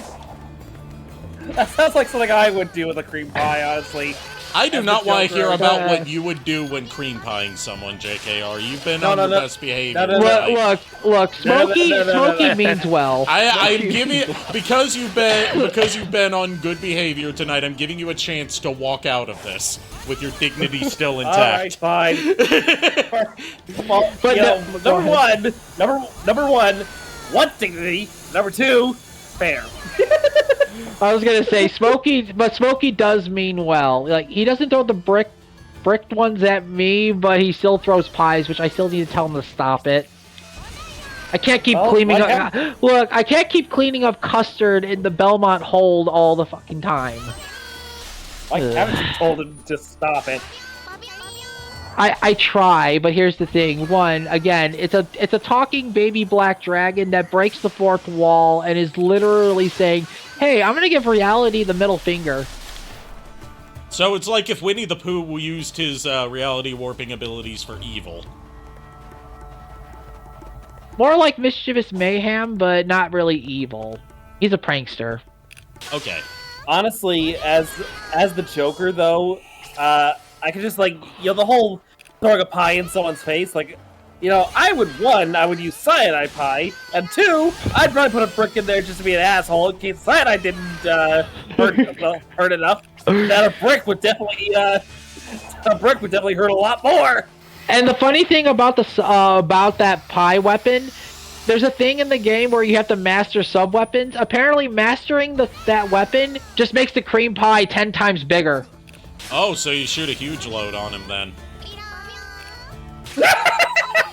That sounds like something I would do with a cream pie, honestly. I do not want to hear about what you would do when cream pieing someone, JKR. You've been on your best behavior. Look, Smokey means well. I'm giving because you've been on good behavior tonight. I'm giving you a chance to walk out of this with your dignity still intact. All right, fine. Well, but number one, dignity. Number two, fair. I was gonna say Smokey does mean well. Like he doesn't throw the bricked ones at me, but he still throws pies, which I still need to tell him to stop it. I can't keep cleaning up. Look, I can't keep cleaning up custard in the Belmont hold all the fucking time. Why haven't you told him to stop it? I try, but here's the thing. One, again, it's a talking baby black dragon that breaks the fourth wall and is literally saying, "Hey, I'm gonna give reality the middle finger." So it's like if Winnie the Pooh used his reality warping abilities for evil. More like mischievous mayhem, but not really evil. He's a prankster. Okay. Honestly, as the Joker, though, I could just, like, the whole throwing a pie in someone's face, like, I would use cyanide pie, and two, I'd probably put a brick in there just to be an asshole in case cyanide didn't hurt enough. That a brick would definitely hurt a lot more. And the funny thing about that pie weapon, there's a thing in the game where you have to master sub-weapons. Apparently, mastering that weapon just makes the cream pie 10 times bigger. Oh, so you shoot a huge load on him then.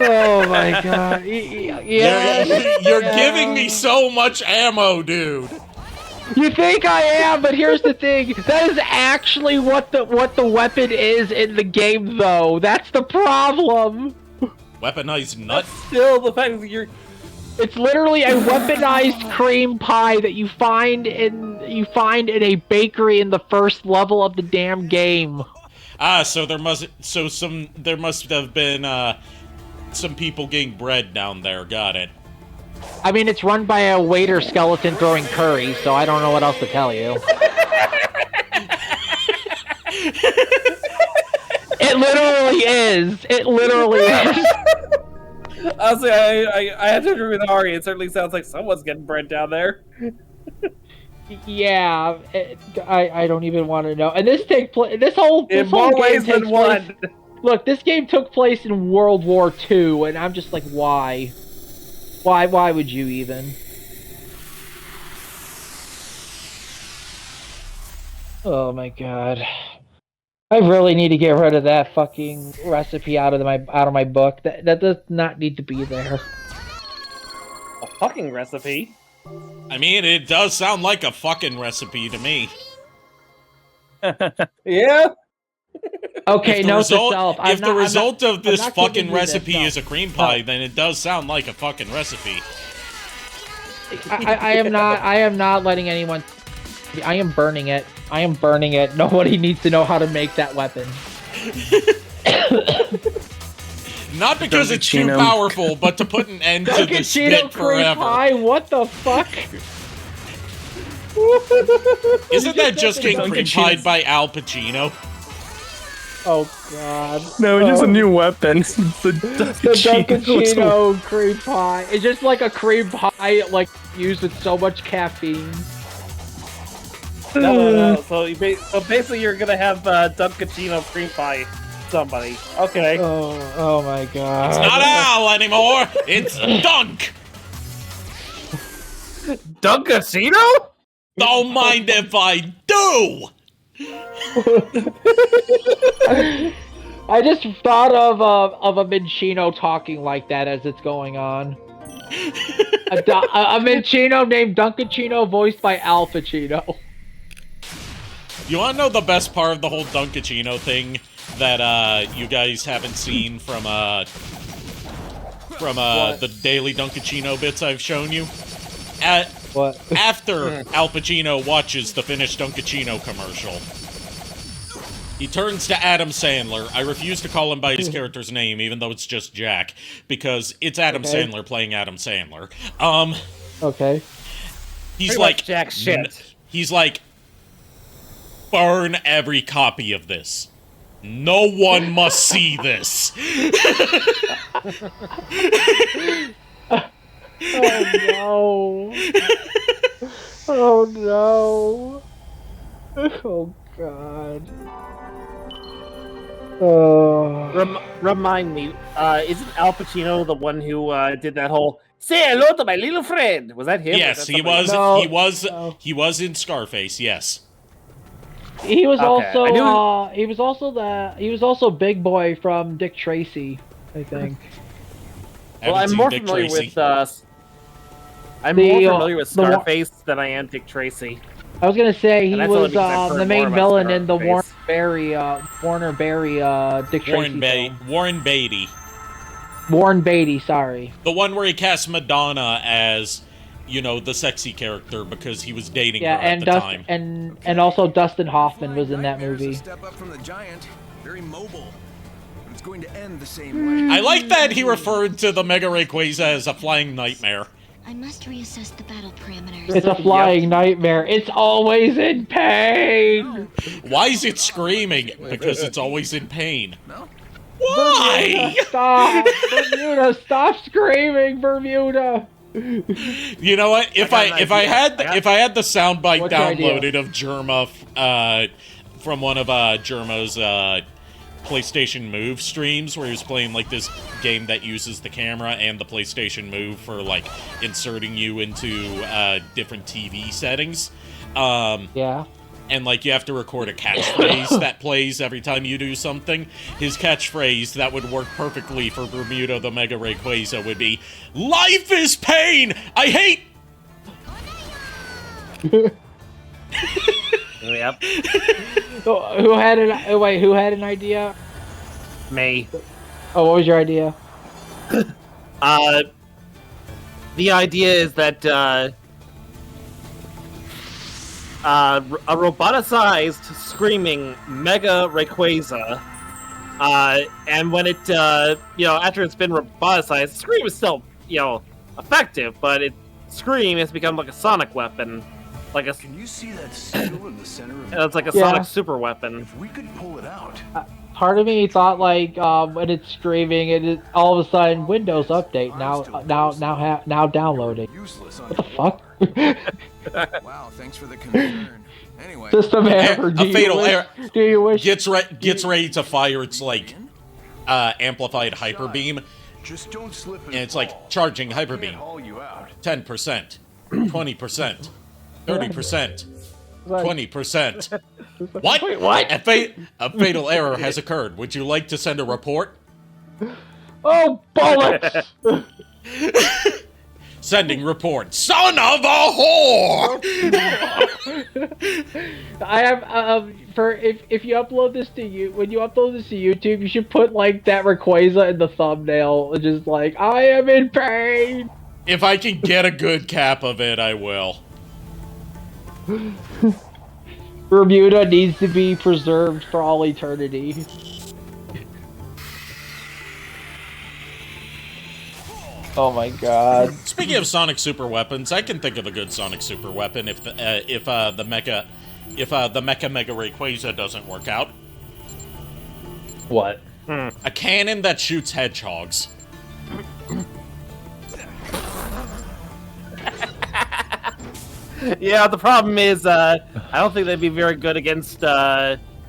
Oh my god. Yeah. You're giving me so much ammo, dude. You think I am, but here's the thing. That is actually what the weapon is in the game, though. That's the problem. Weaponized nut? That's still the fact that you're... It's literally a weaponized cream pie that you find in a bakery in the first level of the damn game. Ah, so there must have been some people getting bread down there. Got it. I mean, it's run by a waiter skeleton throwing curry, so I don't know what else to tell you. It literally is. It literally is. Honestly, I had to agree with Ari. It certainly sounds like someone's getting bread down there. Yeah, I don't even want to know. And this whole In whole more game ways takes than place. one. Look, this game took place in World War II, and I'm just like, why? Why would you even? Oh my god. I really need to get rid of that fucking recipe out of my book. That does not need to be there. A fucking recipe? I mean, it does sound like a fucking recipe to me. Yeah? Okay, note to self. If the result of this not fucking giving you this, recipe no. is a cream pie, then it does sound like a fucking recipe. I am not letting anyone. I am burning it. I am burning it. Nobody needs to know how to make that weapon. Not because it's too powerful, but to put an end to the spit forever. Pie? What the fuck? Isn't that just getting cream pied by Al Pacino? Oh god. No, it's just a new weapon. The Dunkachino cream pie. It's just like a cream pie, like used with so much caffeine. No. So basically, you're gonna have Dunkachino cream pie. Somebody. Okay. Oh my god. It's not Al anymore. It's Dunk. Dunkachino? Don't mind if I do. I just thought of a Minchino talking like that as it's going on. A Minchino named Dunkachino, voiced by Al Pacino. You want to know the best part of the whole Dunkachino thing that you guys haven't seen from the daily Dunkachino bits I've shown you? What? After Al Pacino watches the finished Dunkachino commercial, he turns to Adam Sandler. I refuse to call him by his character's name, even though it's just Jack, because it's Adam Sandler playing Adam Sandler. Okay. He's Pretty like much Jack shit. He's like, burn every copy of this. No one must see this. Oh no. Oh no. Oh god. Oh. Remind me, isn't Al Pacino the one who did that whole "say hello to my little friend"? Was that him? Yes, he was. No. He was in Scarface. Yes. He was Okay. he was also Big Boy from Dick Tracy, I think. Well, Haven't I'm seen more Dick familiar Tracy. with more familiar with Scarface than I am Dick Tracy. I was gonna say he And that's only was because I've heard the more main about villain in the Scarface. Warner Berry Dick Tracy film. Warren Beatty. Warren Beatty, sorry. The one where he cast Madonna as, you know, the sexy character because he was dating her at the time. And also Dustin Hoffman was in that movie. Step up from the giant, very mobile. But it's going to end the same way. I like that he referred to the Mega Rayquaza as a flying nightmare. I must reassess the battle parameters. It's a flying nightmare. It's always in pain. Why is it screaming? Because it's always in pain. No? Why? Stop, Bermuda! Stop screaming, Bermuda! You know what? If I had the soundbite What's your downloaded idea? of Germa from one of Germa's PlayStation Move streams where he was playing like this game that uses the camera and the PlayStation Move for like inserting you into different TV settings. Yeah. And like you have to record a catchphrase that plays every time you do something. His catchphrase that would work perfectly for Bermuda the Mega Rayquaza would be, "Life is pain! I hate..." Yep. Who had an idea? Me. Oh, what was your idea? The idea is that a roboticized screaming Mega Rayquaza, and when it after it's been roboticized, Scream is still effective, but its Scream has become like a sonic weapon, like Can you see that seal in the center of it's like a sonic super weapon. If we could pull it out. part of me thought like when it's streaming, all of a sudden Windows update now downloading. Useless on What the your fuck? Wow, thanks for the concern. Anyway, System error. A fatal error Do you wish? gets ready to fire its like amplified hyper beam, just don't slip and it's like charging hyper beam. haul you out. 10%, 20%, 30%, 20%. What? Wait, what? A fatal error has occurred. Would you like to send a report? Oh bollocks! Sending report. Son of a whore! I have for if you upload this to when you upload this to YouTube, you should put like that Rayquaza in the thumbnail, just like I am in pain. If I can get a good cap of it, I will. Bermuda needs to be preserved for all eternity. Oh my god. Speaking of Sonic super weapons, I can think of a good Sonic super weapon if the Mecha Mega Rayquaza doesn't work out. What? A cannon that shoots hedgehogs. Yeah, the problem is, I don't think they'd be very good against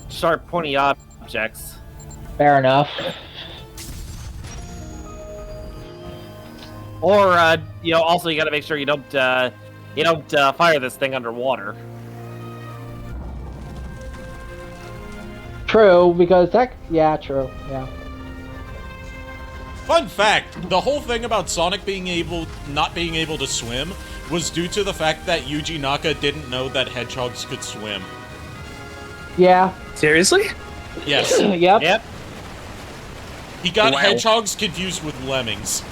sharp, pointy objects. Fair enough. Or, also you gotta make sure you don't fire this thing underwater. True, because yeah, true, yeah. Fun fact, the whole thing about Sonic not being able to swim was due to the fact that Yuji Naka didn't know that hedgehogs could swim. Yeah. Seriously? Yes. Yep. Yep. He got Wow. hedgehogs confused with lemmings.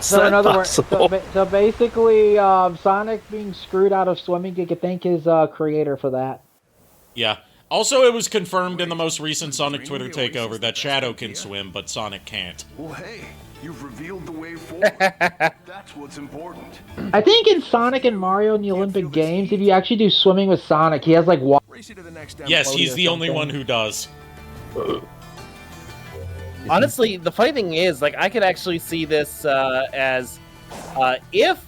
So in other words, Possible? so basically, Sonic being screwed out of swimming, you could thank his creator for that. Yeah. Also, it was confirmed in the most recent Sonic Twitter takeover that Shadow can swim, but Sonic can't. Well, hey, you've revealed the way forward. That's what's important. I think in Sonic and Mario in the Olympic Games, if you actually do swimming with Sonic, he has like water. Race you to the next Yes, Floaty he's or the only something. one who does. Honestly, the funny thing is, like, I could actually see this as if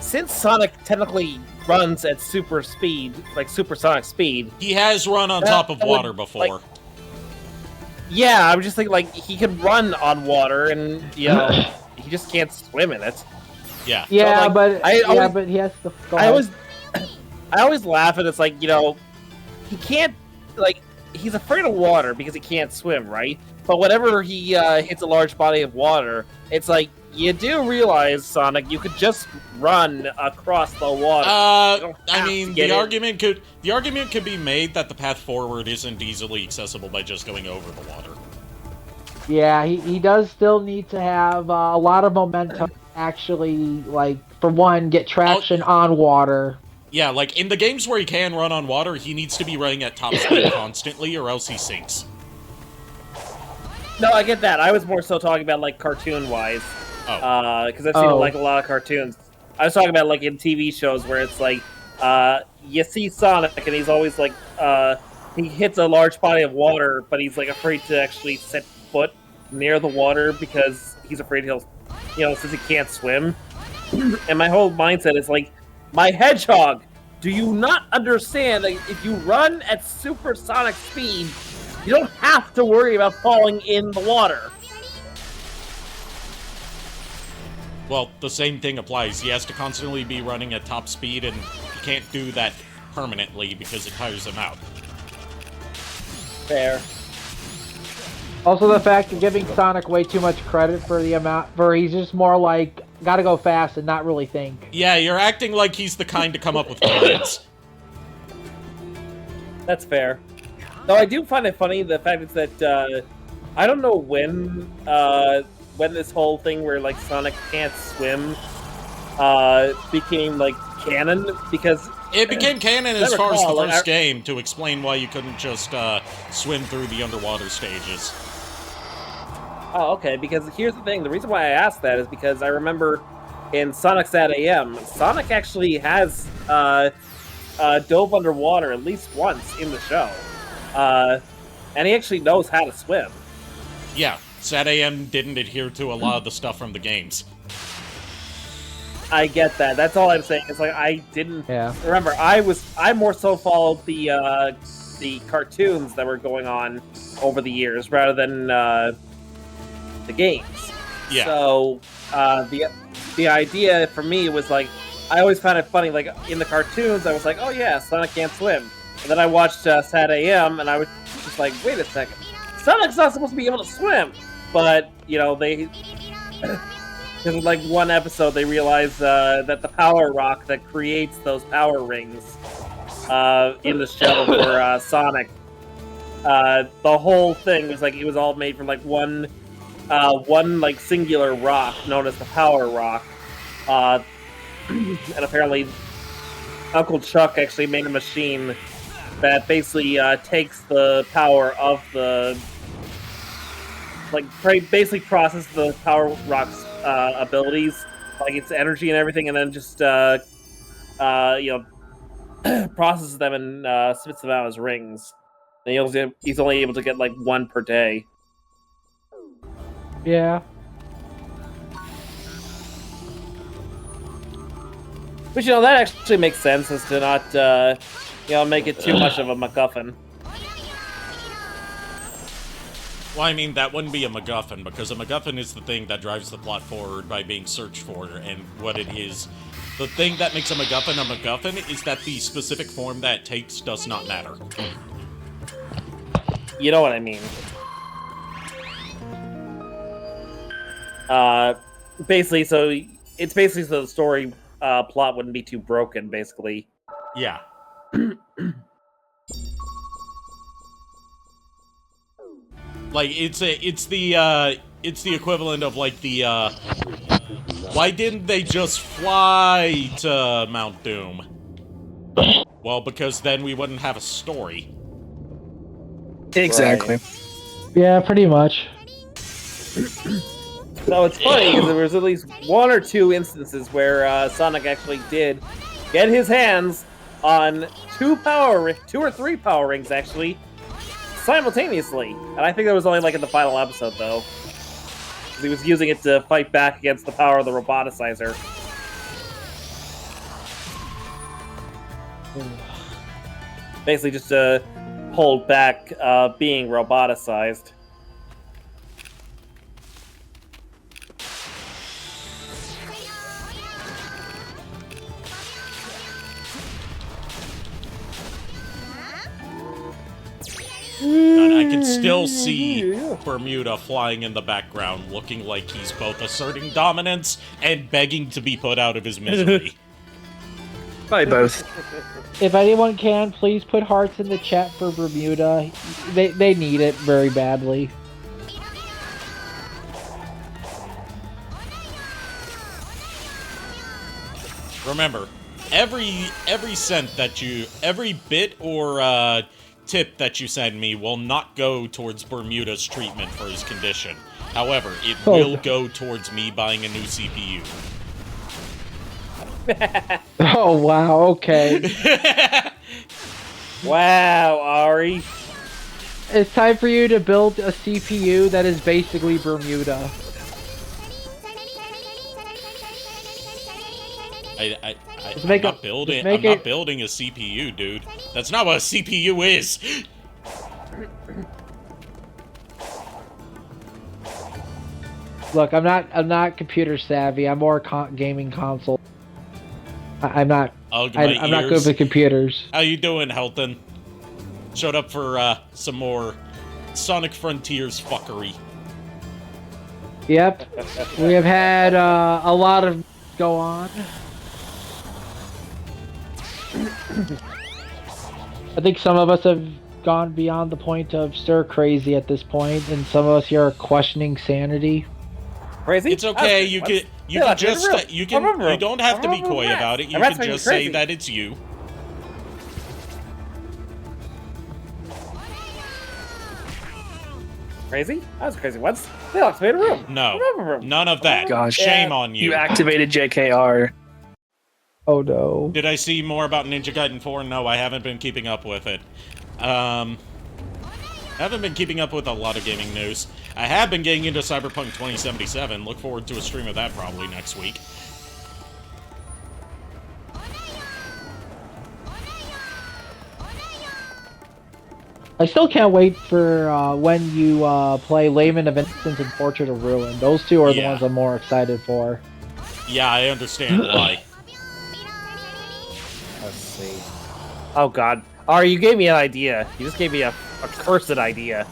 since Sonic technically runs at super speed, like supersonic speed. He has run on top of that would, water before. like- Yeah, I'm just thinking like he can run on water, and he just can't swim in it. Yeah. Yeah, like, but I but he has to. Go I ahead. always laugh at it's like he can't he's afraid of water because he can't swim, right? But whenever he hits a large body of water, it's like you do realize, Sonic, you could just run across the water. You don't I have mean, to get the in. argument could be made that the path forward isn't easily accessible by just going over the water. Yeah, he does still need to have a lot of momentum. Actually, like for one, get traction on water. Yeah, like in the games where he can run on water, he needs to be running at top speed constantly, or else he sinks. No, I get that. I was more so talking about like cartoon-wise, Oh. because I've seen like a lot of cartoons. I was talking about like in TV shows where it's like you see Sonic and he's always like he hits a large body of water, but he's like afraid to actually set foot near the water because he's afraid he'll, since he can't swim. And my whole mindset is like, my hedgehog, do you not understand that if you run at supersonic speed, you don't have to worry about falling in the water? Well, the same thing applies. He has to constantly be running at top speed, and he can't do that permanently because it tires him out. Fair. Also, the fact of giving Sonic way too much credit for the amount, for he's just more like gotta go fast and not really think. Yeah, you're acting like he's the kind to come up with plans. That's fair. Though I do find it funny the fact is that I don't know when this whole thing where like Sonic can't swim became like canon, because It became canon As as I far as the recall, like, first game to explain why you couldn't just swim through the underwater stages. oh, okay, because here's the thing, the reason why I asked that is because I remember in Sonic Sat AM, Sonic actually has dove underwater at least once in the show. And he actually knows how to swim. Yeah, Sad AM didn't adhere to a lot of the stuff from the games. I get that. That's all I'm saying. It's like I didn't remember. I more so followed the cartoons that were going on over the years rather than the games. Yeah. So the idea for me was like I always found it funny. Like in the cartoons, I was like, oh yeah, Sonic can't swim. And then I watched Sad AM, and I was just like, wait a second, Sonic's not supposed to be able to swim. But you know they. Because in like one episode, they realize that the power rock that creates those power rings in the show for Sonic, the whole thing was like it was all made from like one like singular rock known as the power rock, and apparently Uncle Chuck actually made a machine that basically takes the power of the basically processes the power rock's abilities, like its energy and everything, and then just processes them and spits them out as rings. And he's only able to get like one per day. Yeah. Which that actually makes sense, as to not make it too much of a MacGuffin. Well, I mean, that wouldn't be a MacGuffin, because a MacGuffin is the thing that drives the plot forward by being searched for, and what it is. The thing that makes a MacGuffin is that the specific form that it takes does not matter. You know what I mean. Basically, so the story plot wouldn't be too broken, basically. Yeah. Like, it's the equivalent of, like, why didn't they just fly to Mount Doom? Well, because then we wouldn't have a story. Exactly. Right. Yeah, pretty much. No, it's funny, because there was at least one or two instances where Sonic actually did get his hands on two or three power rings, actually, simultaneously. And I think that was only like in the final episode, though. He was using it to fight back against the power of the roboticizer. Basically just to hold back being roboticized. And I can still see Bermuda flying in the background, looking like he's both asserting dominance and begging to be put out of his misery. Probably both. If anyone can, please put hearts in the chat for Bermuda. They need it very badly. Remember, every bit or tip that you send me will not go towards Bermuda's treatment for his condition. However, it will go towards me buying a new CPU. Oh, wow, okay. Wow, Ari. It's time for you to build a CPU that is basically Bermuda. I'm not building a CPU, dude. That's not what a CPU is. Look, I'm not computer savvy. I'm more gaming console. I'm not good with computers. How you doing, Helton? Showed up for some more Sonic Frontiers fuckery. Yep, we have had a lot of go on. I think some of us have gone beyond the point of stir crazy at this point, and some of us here are questioning sanity. Crazy? It's okay. You don't have to be coy about it. You can just say that it's you. Crazy? I was crazy once. They locked me in a room. No, none of that. Gosh, shame on you. You activated JKR. Oh no. Did I see more about Ninja Gaiden 4? No, I haven't been keeping up with it. I haven't been keeping up with a lot of gaming news. I have been getting into Cyberpunk 2077. Look forward to a stream of that probably next week. I still can't wait for when you play Layman of Innocence and Portrait of Ruin. Those two are the ones I'm more excited for. Yeah, I understand why. Let's see. Oh god. Ari, you gave me an idea. You just gave me a cursed idea.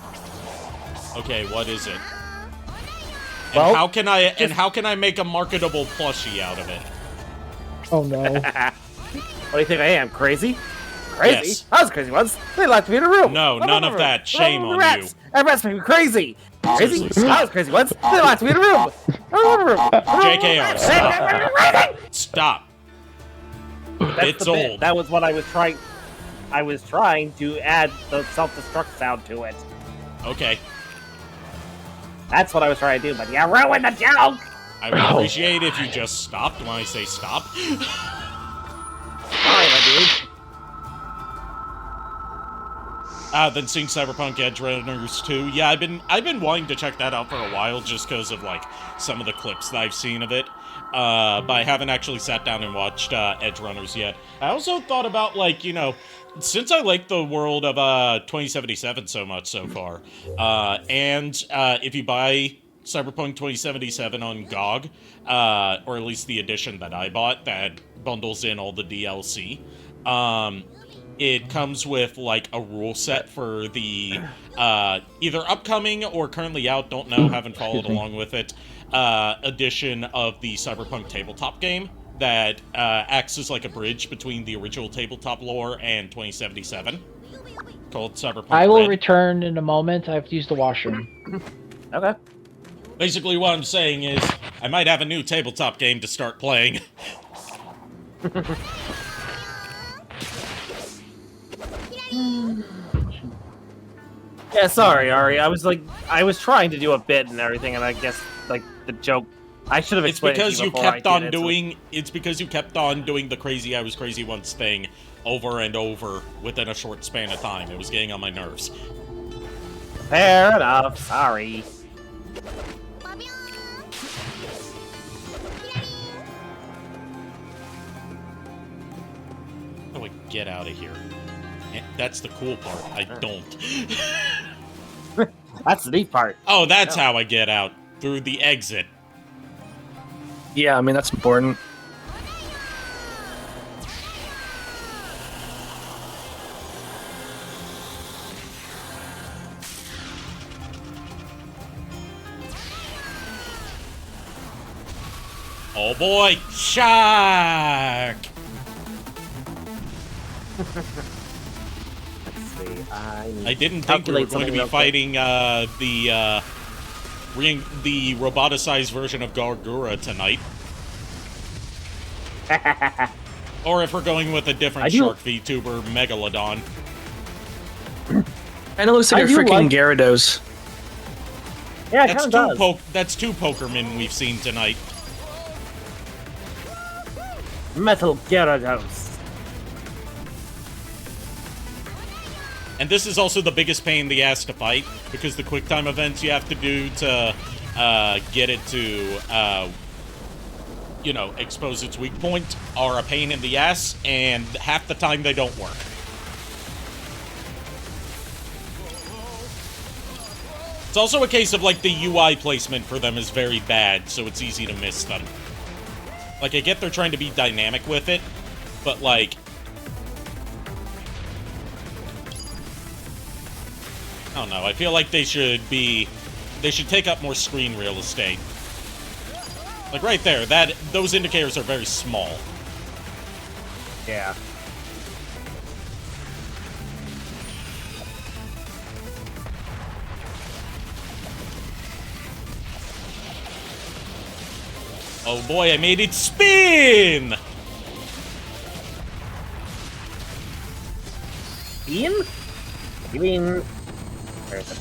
Okay, what is it? And Well, how can I make a marketable plushie out of it? Oh no. What do you think I am? Crazy? Crazy? Yes. I was crazy once. They locked me in a room. No, none of that. Shame on rats. you. And rats make me crazy. Crazy? Seriously, I was crazy once. They locked me in a room. JKR, stop. Stop. That's It's the bit. old. That was what I was trying. I was trying to add the self-destruct sound to it. Okay. That's what I was trying to do, but you ruined the joke! I would appreciate if you just stopped when I say stop. Sorry, my dude. Then seeing Cyberpunk Edge Runners 2. Yeah, I've been wanting to check that out for a while just because of like some of the clips that I've seen of it. But I haven't actually sat down and watched Edge Runners yet. I also thought about like, you know, since I like the world of 2077 so much so far, and if you buy Cyberpunk 2077 on GOG, or at least the edition that I bought that bundles in all the DLC, it comes with like a rule set for the either upcoming or currently out, don't know, haven't followed along with it, edition of the Cyberpunk tabletop game that acts as like a bridge between the original tabletop lore and 2077, called Cyberpunk I will Red. return in a moment. I have to use the washroom. Okay. Basically what I'm saying is, I might have a new tabletop game to start playing. Yeah, sorry, Ari. I was trying to do a bit and everything, and I guess like the joke. I should have It's explained. because it to you before I kept did on it, doing. It's because you kept on doing the crazy I was crazy once thing over and over within a short span of time. It was getting on my nerves. So. Fair enough. Sorry. How do I get out of here? That's the cool part. I don't. That's the neat part. Oh, that's how I get out. Through the exit. Yeah, I mean, that's important. Oh boy! Shark! Let's see. I didn't think we were calculate going to be something real quick. fighting the roboticized version of Gargura tonight. Or if we're going with a different shark VTuber, Megalodon. And it looks like I a do freaking like- Gyarados. Yeah, it kind of does. That's two Pokermen we've seen tonight. Metal Gyarados. And this is also the biggest pain in the ass to fight, because the quick time events you have to do to get it to, you know, expose its weak point are a pain in the ass, and half the time they don't work. It's also a case of, like, the UI placement for them is very bad, so it's easy to miss them. Like, I get they're trying to be dynamic with it, but, like... I don't know, I feel like they should take up more screen real estate. Like, right there, those indicators are very small. Yeah. Oh boy, I made it spin! Bean? You mean... Where is it?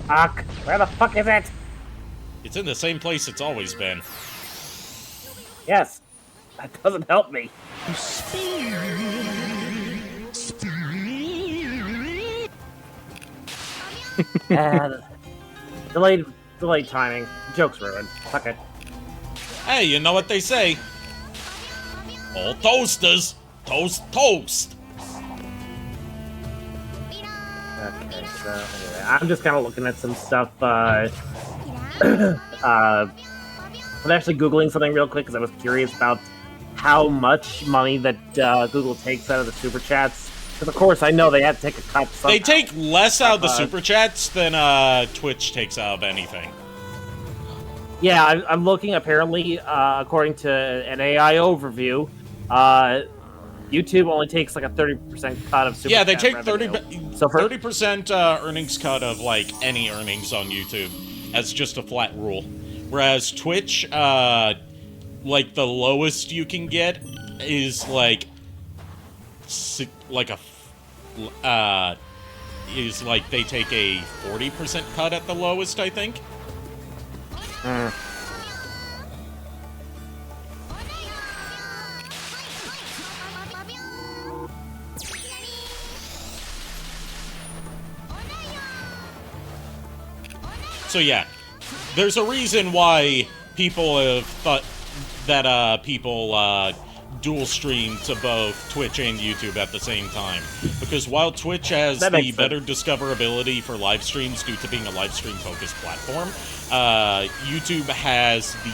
Fuck. Where the fuck is it? It's in the same place it's always been. Yes. That doesn't help me. And delayed timing. Joke's ruined. Fuck it. Hey, you know what they say? All toasters, toast. Okay, so anyway, I'm just kind of looking at some stuff. I'm actually Googling something real quick because I was curious about how much money that Google takes out of the super chats. Because of course I know they have to take a cut. Somehow. They take less out of the super chats than Twitch takes out of anything. Yeah, I'm looking. Apparently, according to an AI overview, YouTube only takes like a 30% cut of super. Yeah, they chat take revenue. So for 30% earnings cut of like any earnings on YouTube as just a flat rule. Whereas Twitch, like the lowest you can get is like they take a 40% cut at the lowest, I think. So yeah, there's a reason why people have thought that people dual stream to both Twitch and YouTube at the same time. Because while Twitch has the better discoverability for live streams due to being a live stream focused platform, YouTube has the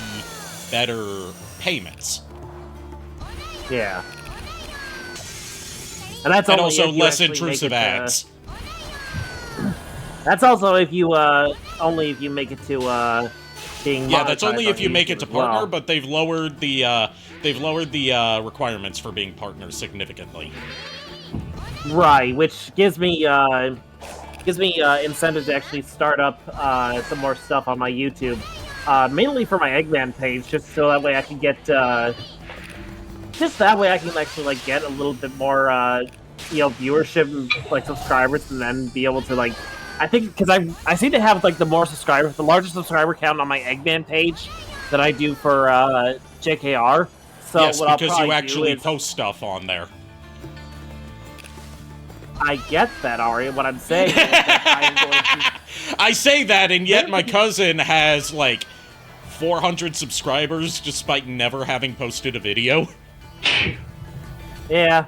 better payments. Yeah. And that's and only also if you less actually intrusive make it, ads. That's also if you only if you make it to being yeah, that's only monetized if you on make YouTube it to as well. partner, but they've lowered the requirements for being partners significantly. Right, which gives me incentive to actually start up some more stuff on my YouTube, mainly for my Eggman page, just so that way I can get actually like get a little bit more viewership and like subscribers, and then be able to like. I think because I seem to have like the largest subscriber count on my Eggman page than I do for JKR. So yes, what because I'll you actually do is, post stuff on there. I get that, Ari. What I'm saying is that I'm going to. I say that, and yet my cousin has like 400 subscribers despite never having posted a video. Yeah.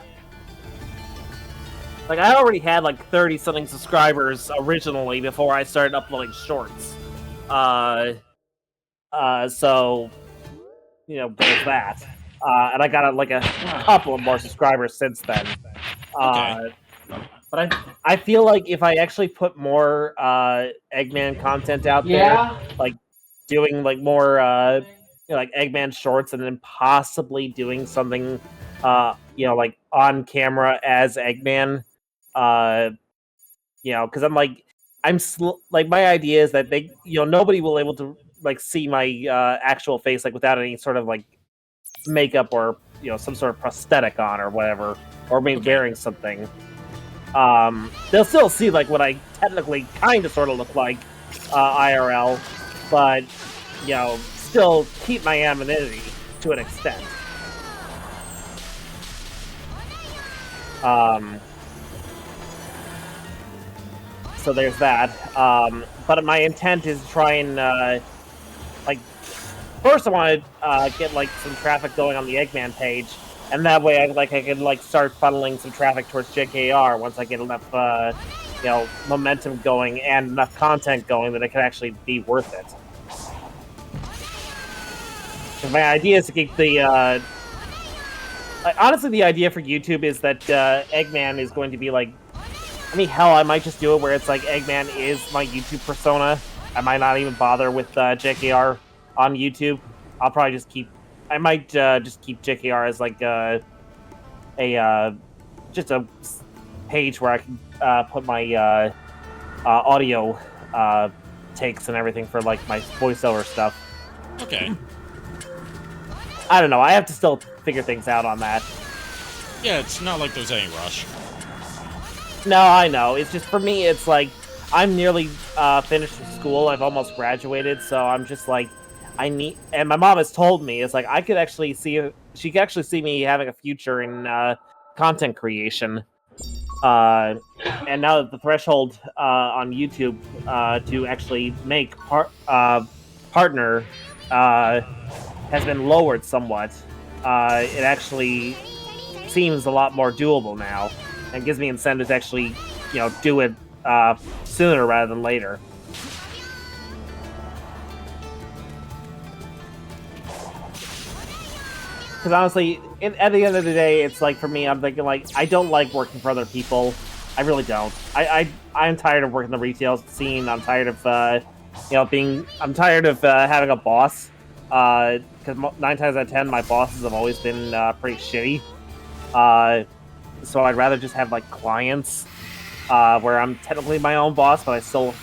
Like, I already had, like, 30-something subscribers originally before I started uploading shorts. So, there's that. And I got, like, a couple of more subscribers since then. Okay. But I feel like if I actually put more Eggman content out there, like, doing, like, more, like, Eggman shorts, and then possibly doing something, like, on camera as Eggman, because my idea is that they, nobody will able to like see my actual face like without any sort of like makeup or some sort of prosthetic on or whatever, or maybe wearing something. They'll still see like what I technically kind of sort of look like IRL, but still keep my anonymity to an extent. So there's that. But my intent is to try and, first I want to get, like, some traffic going on the Eggman page, and that way I can start funneling some traffic towards JKR once I get enough, momentum going and enough content going that it can actually be worth it. And my idea is to keep the, honestly, the idea for YouTube is that Eggman is going to be, like, hell, I might just do it where it's like Eggman is my YouTube persona. I might not even bother with JKR on YouTube. I'll probably just keep JKR as like just a page where I can put my audio takes and everything for like my voiceover stuff. Okay. I don't know. I have to still figure things out on that. Yeah, it's not like there's any rush. No, I know. It's just, for me, it's like, I'm nearly finished with school. I've almost graduated, so I'm just like, and my mom has told me, it's like, I could actually see she could actually see me having a future in content creation. And now that the threshold on YouTube to actually make partner has been lowered somewhat, it actually seems a lot more doable now, and gives me incentive to actually, do it sooner rather than later. Because honestly, at the end of the day, it's like, for me, I'm thinking, like, I don't like working for other people. I really don't. I'm tired of working the retail scene. I'm tired of, I'm tired of having a boss. Because 9 times out of 10, my bosses have always been pretty shitty. So I'd rather just have, like, clients where I'm technically my own boss, but I still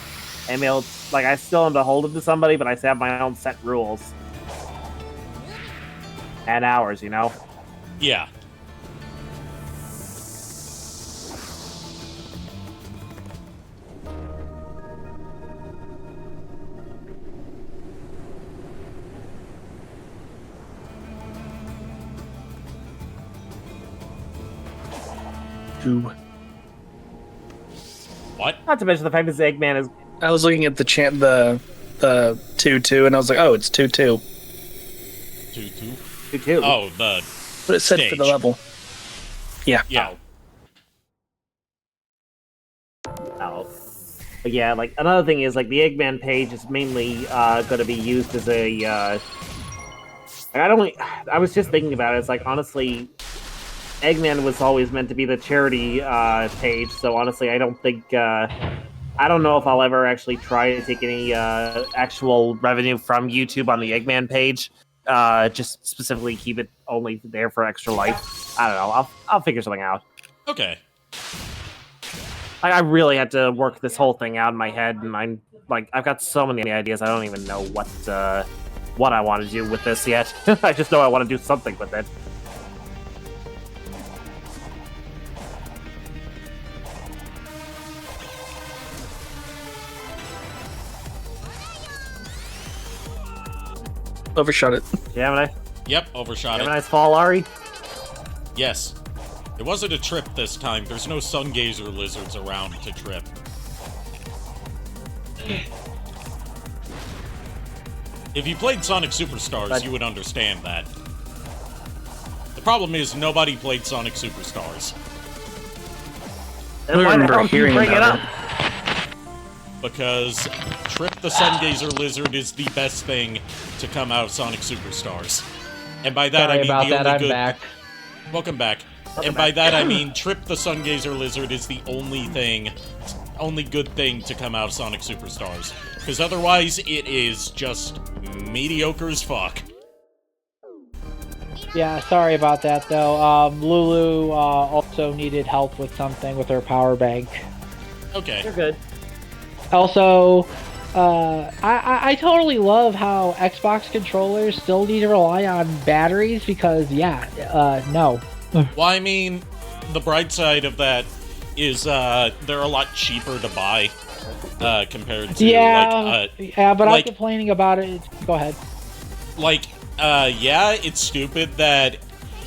am able, like, I still am beholden to somebody, but I still have my own set rules. And hours, Yeah. Ooh. What? Not to mention the fact that Eggman is... I was looking at the 2-2, and I was like, oh, it's 2-2. 2-2? 2-2. Oh, the What it said stage. for the level. Yeah. Yeah. Oh. But yeah, like, another thing is, like, the Eggman page is mainly going to be used as a... I was just thinking about it. It's like, honestly, Eggman was always meant to be the charity page, so honestly, I don't think... I don't know if I'll ever actually try to take any actual revenue from YouTube on the Eggman page. Just specifically keep it only there for extra life. I don't know. I'll figure something out. Okay. I really had to work this whole thing out in my head, and I've got so many ideas. I don't even know what I want to do with this yet. I just know I want to do something with it. Overshot it. Gemini? Yep, overshot it. Gemini's fall, Ari? Yes. It wasn't a trip this time. There's no sun gazer lizards around to trip. If you played Sonic Superstars, you would understand that. The problem is nobody played Sonic Superstars. I don't remember hearing about it. Because Trip the Sun Gazer Lizard is the best thing to come out of Sonic Superstars. And by that Sorry I mean about the that, only I'm good... back. Welcome back. And by that I mean Trip the Sun Gazer Lizard is the only good thing to come out of Sonic Superstars. Because otherwise it is just mediocre as fuck. Yeah, sorry about that though. Lulu also needed help with something with her power bank. Okay. You're good. Also, I totally love how Xbox controllers still need to rely on batteries because, no. Well, I mean, the bright side of that is they're a lot cheaper to buy compared to, but I'm complaining about it. Go ahead. It's stupid that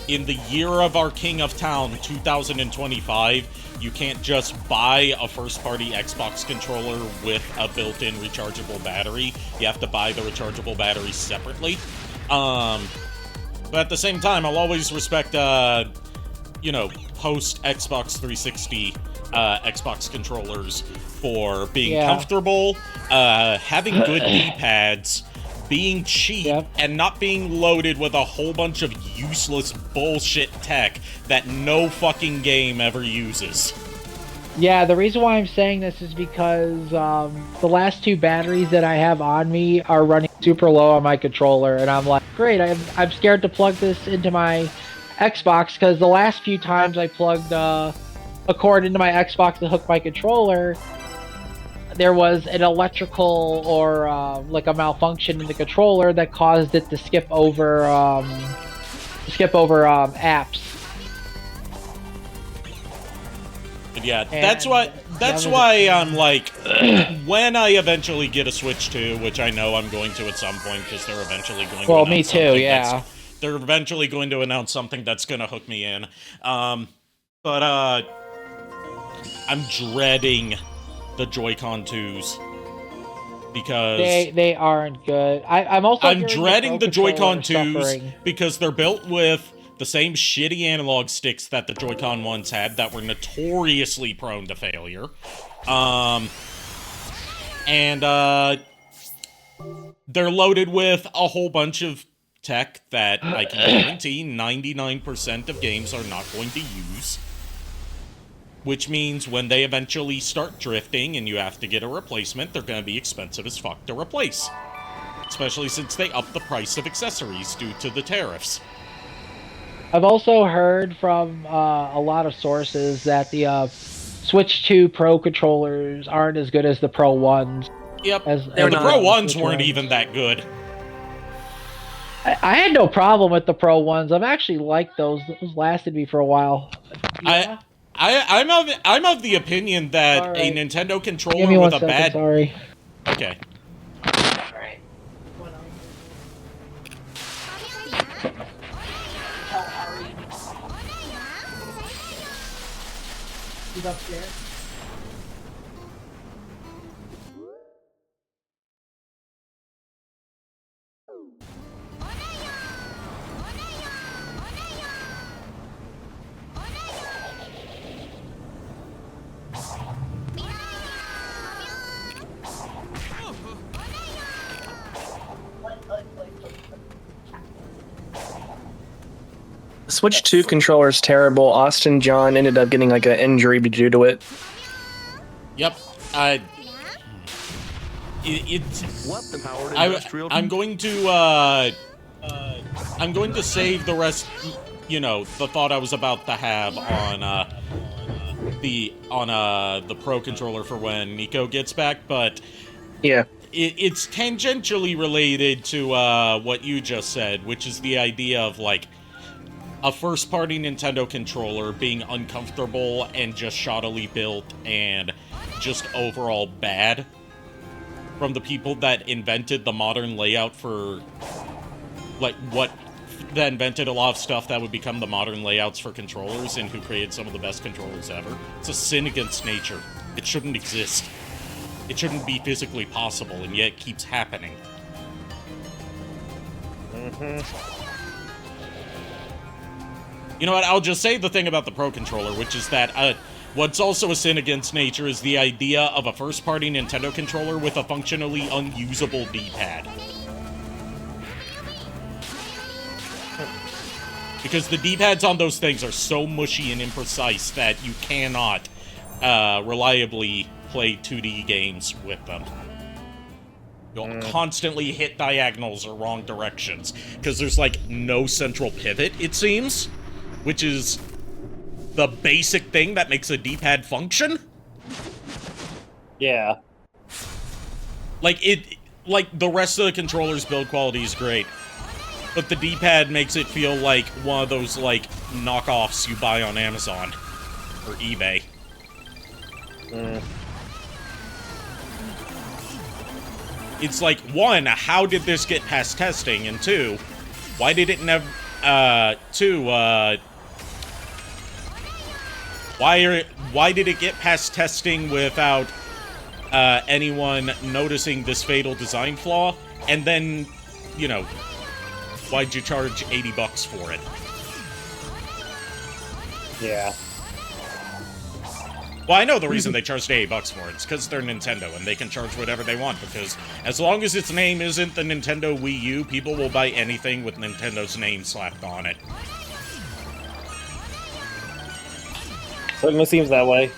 in the year of our King of Town, 2025, you can't just buy a first-party Xbox controller with a built-in rechargeable battery. You have to buy the rechargeable battery separately. But at the same time, I'll always respect, post-Xbox 360 Xbox controllers for being comfortable, having good D-pads, being cheap, and not being loaded with a whole bunch of useless bullshit tech that no fucking game ever uses. Yeah, the reason why I'm saying this is because the last two batteries that I have on me are running super low on my controller, and I'm like, great, I'm scared to plug this into my Xbox, because the last few times I plugged a cord into my Xbox to hook my controller, there was an electrical or like a malfunction in the controller that caused it to skip over apps. But yeah, that's why I'm like, when I eventually get a Switch 2, which I know I'm going to at some point because they're eventually going to me too, They're eventually going to announce something that's going to hook me in. I'm dreading the Joy-Con 2s because they aren't good. I'm dreading the Joy-Con 2s suffering. because they're built with the same shitty analog sticks that the Joy-Con ones had that were notoriously prone to failure. They're loaded with a whole bunch of tech that I can guarantee 99% of games are not going to use. Which means when they eventually start drifting and you have to get a replacement, they're going to be expensive as fuck to replace. Especially since they up the price of accessories due to the tariffs. I've also heard from a lot of sources that the Switch 2 Pro controllers aren't as good as the Pro ones. Yep, They're the not. Pro ones weren't even that good. I had no problem with the Pro ones. I've actually liked those. Those lasted me for a while. Yeah. I'm of the opinion that All a right. Nintendo Give controller me with 1 a second, bad... sorry. Okay. Alright. Tell Ari. He's upstairs. Switch 2 controller is terrible. Austin John ended up getting like an injury due to it. Yep. It's... What the powered industrial? I'm going to save the rest, you know, the thought I was about to have on the Pro controller for when Nico gets back, but Yeah. it's tangentially related to what you just said, which is the idea of like a first-party Nintendo controller being uncomfortable and just shoddily built and just overall bad from the people that invented the modern layout for, like, that invented a lot of stuff that would become the modern layouts for controllers and who created some of the best controllers ever. It's a sin against nature. It shouldn't exist. It shouldn't be physically possible, and yet it keeps happening. You know what, I'll just say the thing about the Pro Controller, which is that, what's also a sin against nature is the idea of a first-party Nintendo controller with a functionally unusable D-pad. Because the D-pads on those things are so mushy and imprecise that you cannot reliably play 2D games with them. You'll constantly hit diagonals or wrong directions, because there's, like, no central pivot, it seems, which is the basic thing that makes a D-pad function. Yeah. Like, the rest of the controller's build quality is great, but the D-pad makes it feel like one of those, like, knockoffs you buy on Amazon or eBay. It's like, one, how did this get past testing? And two, why did it never... Why did it get past testing without anyone noticing this fatal design flaw? And then, you know, why'd you charge $80 for it? Yeah. Well, I know the reason they charged $80 for it. It's because they're Nintendo, and they can charge whatever they want, because as long as its name isn't the Nintendo Wii U, people will buy anything with Nintendo's name slapped on it. Certainly seems that way.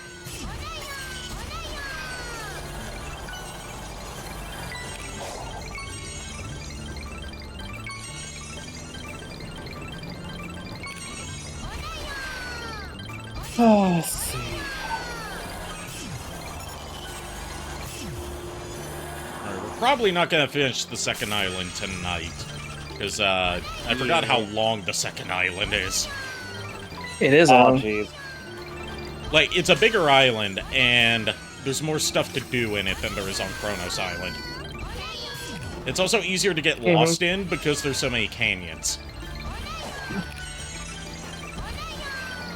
Oh, let's see. We're probably not going to finish the second island tonight, because I forgot how long the second island is. It is Oh, long. jeez. Like, it's a bigger island, and there's more stuff to do in it than there is on Kronos Island. It's also easier to get lost in because there's so many canyons.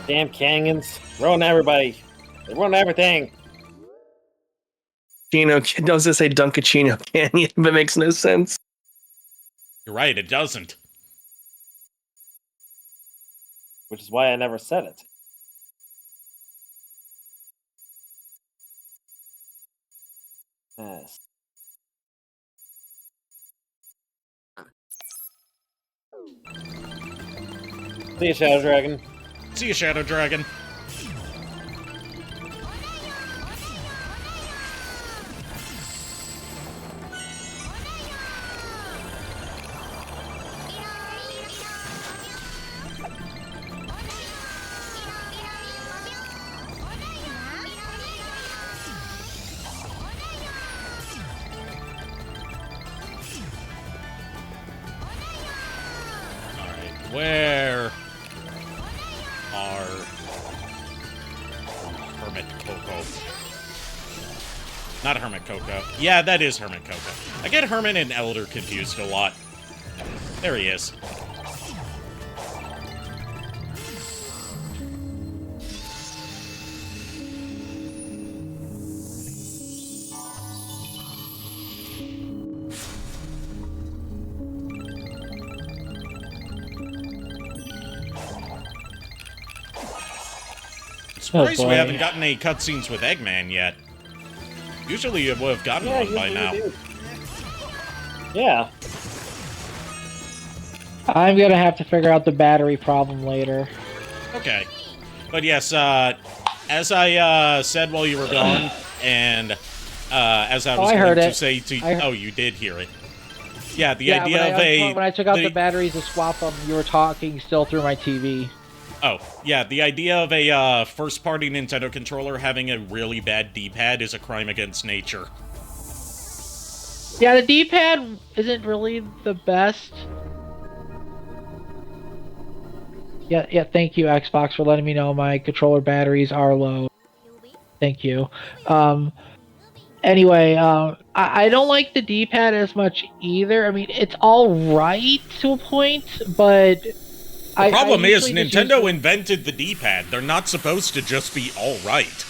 Damn canyons. Ruin everybody. They ruin everything. Chino, does it say Dunkachino Canyon? That makes no sense. You're right, it doesn't. Which is why I never said it. Yes. See you, Shadow Dragon. See you, Shadow Dragon. Where are Hermit Coco? Not Hermit Coco. Yeah, that is Hermit Coco. I get Hermit and Elder confused a lot. There he is. Surprised we haven't gotten any cutscenes with Eggman yet. Usually you would have gotten one by now. Yeah. I'm gonna have to figure out the battery problem later. Okay. But yes, as I said while you were gone, and as I was going to say to you... Oh, you did hear it. Yeah, the idea of a... When I took out the batteries to swap them, you were talking still through my TV. Oh, yeah, the idea of a first-party Nintendo controller having a really bad D-pad is a crime against nature. Yeah, the D-pad isn't really the best. Yeah, thank you, Xbox, for letting me know my controller batteries are low. Thank you. Anyway, I don't like the D-pad as much either. I mean, it's alright to a point, but... The problem is, Nintendo invented the D-pad. They're not supposed to just be alright.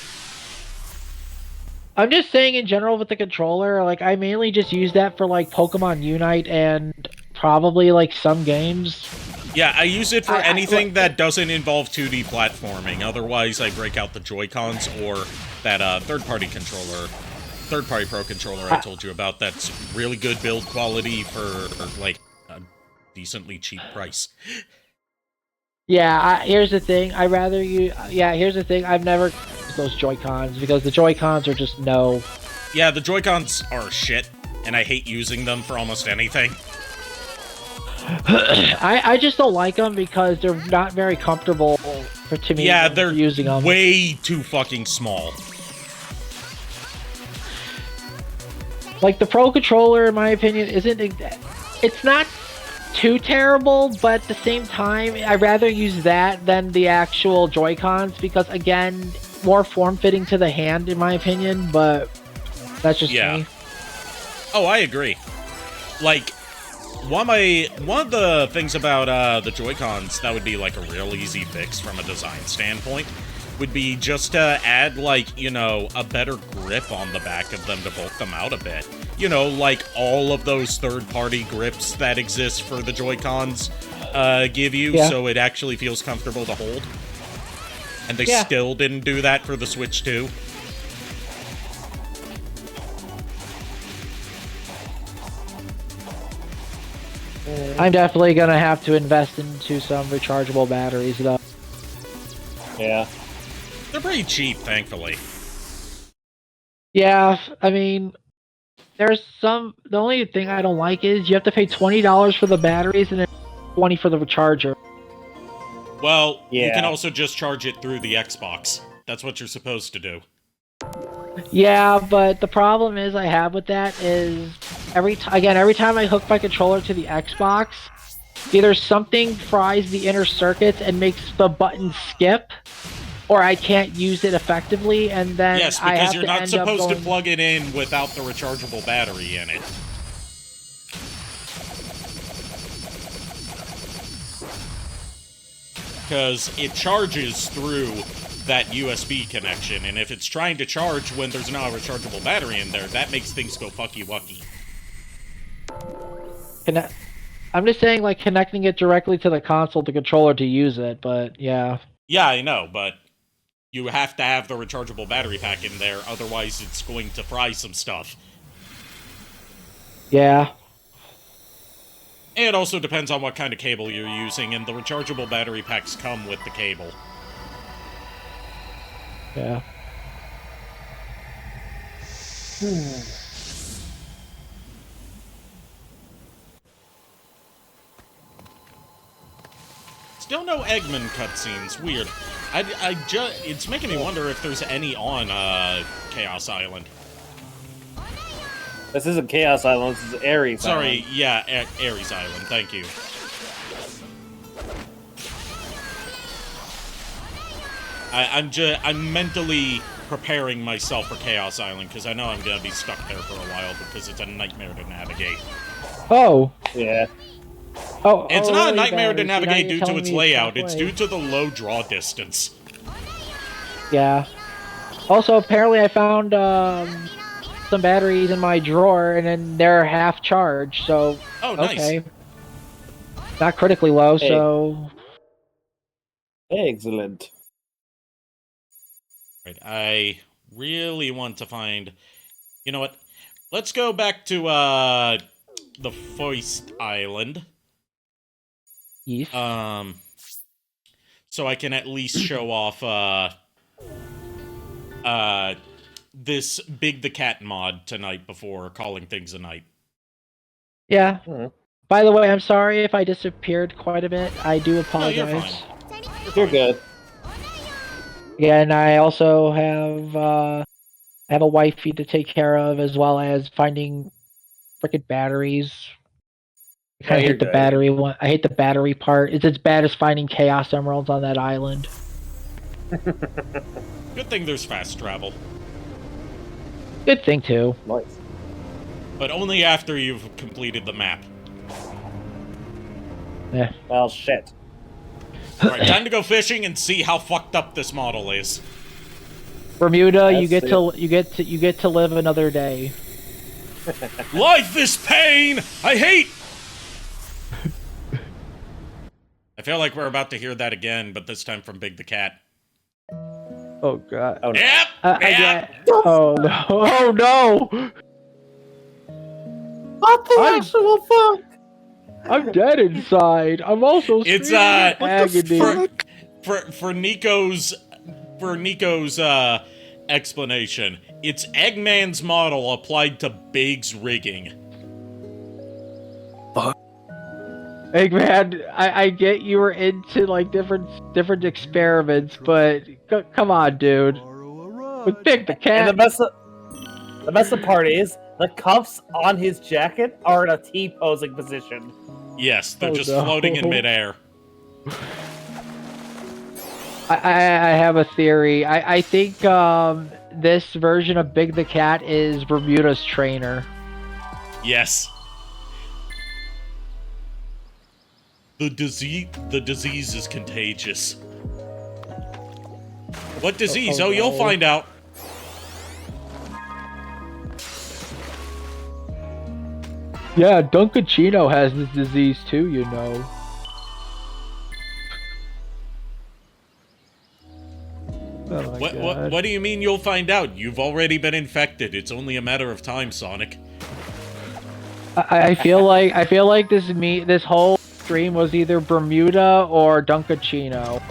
I'm just saying in general with the controller, like, I mainly just use that for, like, Pokemon Unite and probably, like, some games. Yeah, I use it for anything that doesn't involve 2D platforming. Otherwise, I break out the Joy-Cons or that third-party controller, third-party Pro controller I told you about. That's really good build quality for, like, a decently cheap price. Yeah, here's the thing. Here's the thing. I've never used those Joy-Cons because the Joy-Cons are just no. Yeah, the Joy-Cons are shit, and I hate using them for almost anything. I just don't like them because they're not very comfortable to me. Yeah, they're using them. Way too fucking small. Like the Pro controller, in my opinion, it's not too terrible, but at the same time, I'd rather use that than the actual Joy-Cons because, again, more form-fitting to the hand, in my opinion, but that's just me. Oh, I agree. Like, one of the things about the Joy-Cons that would be, like, a real easy fix from a design standpoint would be just to add, like, you know, a better grip on the back of them to bulk them out a bit. You know, like all of those third-party grips that exist for the Joy-Cons give you, so it actually feels comfortable to hold. And they still didn't do that for the Switch 2. I'm definitely gonna have to invest into some rechargeable batteries, though. Yeah. They're pretty cheap, thankfully. Yeah, I mean, there's some... The only thing I don't like is you have to pay $20 for the batteries and then $20 for the charger. Well, you can also just charge it through the Xbox. That's what you're supposed to do. Yeah, but the problem is I have with that is every time I hook my controller to the Xbox, either something fries the inner circuits and makes the button skip, or I can't use it effectively, and then yes, I have because you're to not end up supposed going... to plug it in without the rechargeable battery in it. because it charges through that USB connection, and if it's trying to charge when there's not a rechargeable battery in there, that makes things go fucky-wucky. I'm just saying, like, connecting it directly to the console, the controller, to use it, but yeah. Yeah, I know, but you have to have the rechargeable battery pack in there, otherwise it's going to fry some stuff. Yeah. It also depends on what kind of cable you're using, and the rechargeable battery packs come with the cable. Yeah. Still no Eggman cutscenes. Weird. It's making me wonder if there's any on Chaos Island. This isn't Chaos Island, this is Ares Sorry, Island. yeah, Ares Island. Thank you. I'm mentally preparing myself for Chaos Island because I know I'm gonna be stuck there for a while because it's a nightmare to navigate. Oh. Yeah. It's not a nightmare to guys, navigate due to its layout. It's halfway. due to the low draw distance. Yeah. Also, apparently I found some batteries in my drawer, and then they're half charged, so... Oh, nice. Okay. Not critically low, Hey. so... Excellent. Right, I really want to find... You know what? Let's go back to, the Foist Island. Yes. So I can at least show off, this Big the Cat mod tonight before calling things a night. Yeah. Mhm. By the way, I'm sorry if I disappeared quite a bit. I do No, apologize. you're fine. You're good. Yeah, and I also have a wifey to take care of, as well as finding frickin' batteries. I Yeah, kinda you're hate the good. battery one. I hate the battery part. It's as bad as finding Chaos Emeralds on that island. Good thing there's fast travel. Good thing too. Nice. But only after you've completed the map. Yeah. Well, shit. Alright, time to go fishing and see how fucked up this model is. Bermuda, you That's get to live another day. Life is pain! I hate! I feel like we're about to hear that again, but this time from Big the Cat. Oh god. Oh, no. Yep! Yep! Oh no! Oh no! What the actual fuck? I'm dead inside. I'm also It's, screaming in agony. for Nico's explanation, it's Eggman's model applied to Big's rigging. Eggman, I get you were into like different experiments, but come on, dude. With Big the Cat. And the best part is, the cuffs on his jacket are in a T-posing position. Yes, they're Oh, just no. floating in midair. I have a theory. I think this version of Big the Cat is Bermuda's trainer. Yes. The disease is contagious. What disease? Oh, you'll no. find out. Yeah, Dunkachino has this disease too, you know. Oh my God. What do you mean you'll find out? You've already been infected. It's only a matter of time, Sonic. I feel like this whole stream was either Bermuda or Dunkachino,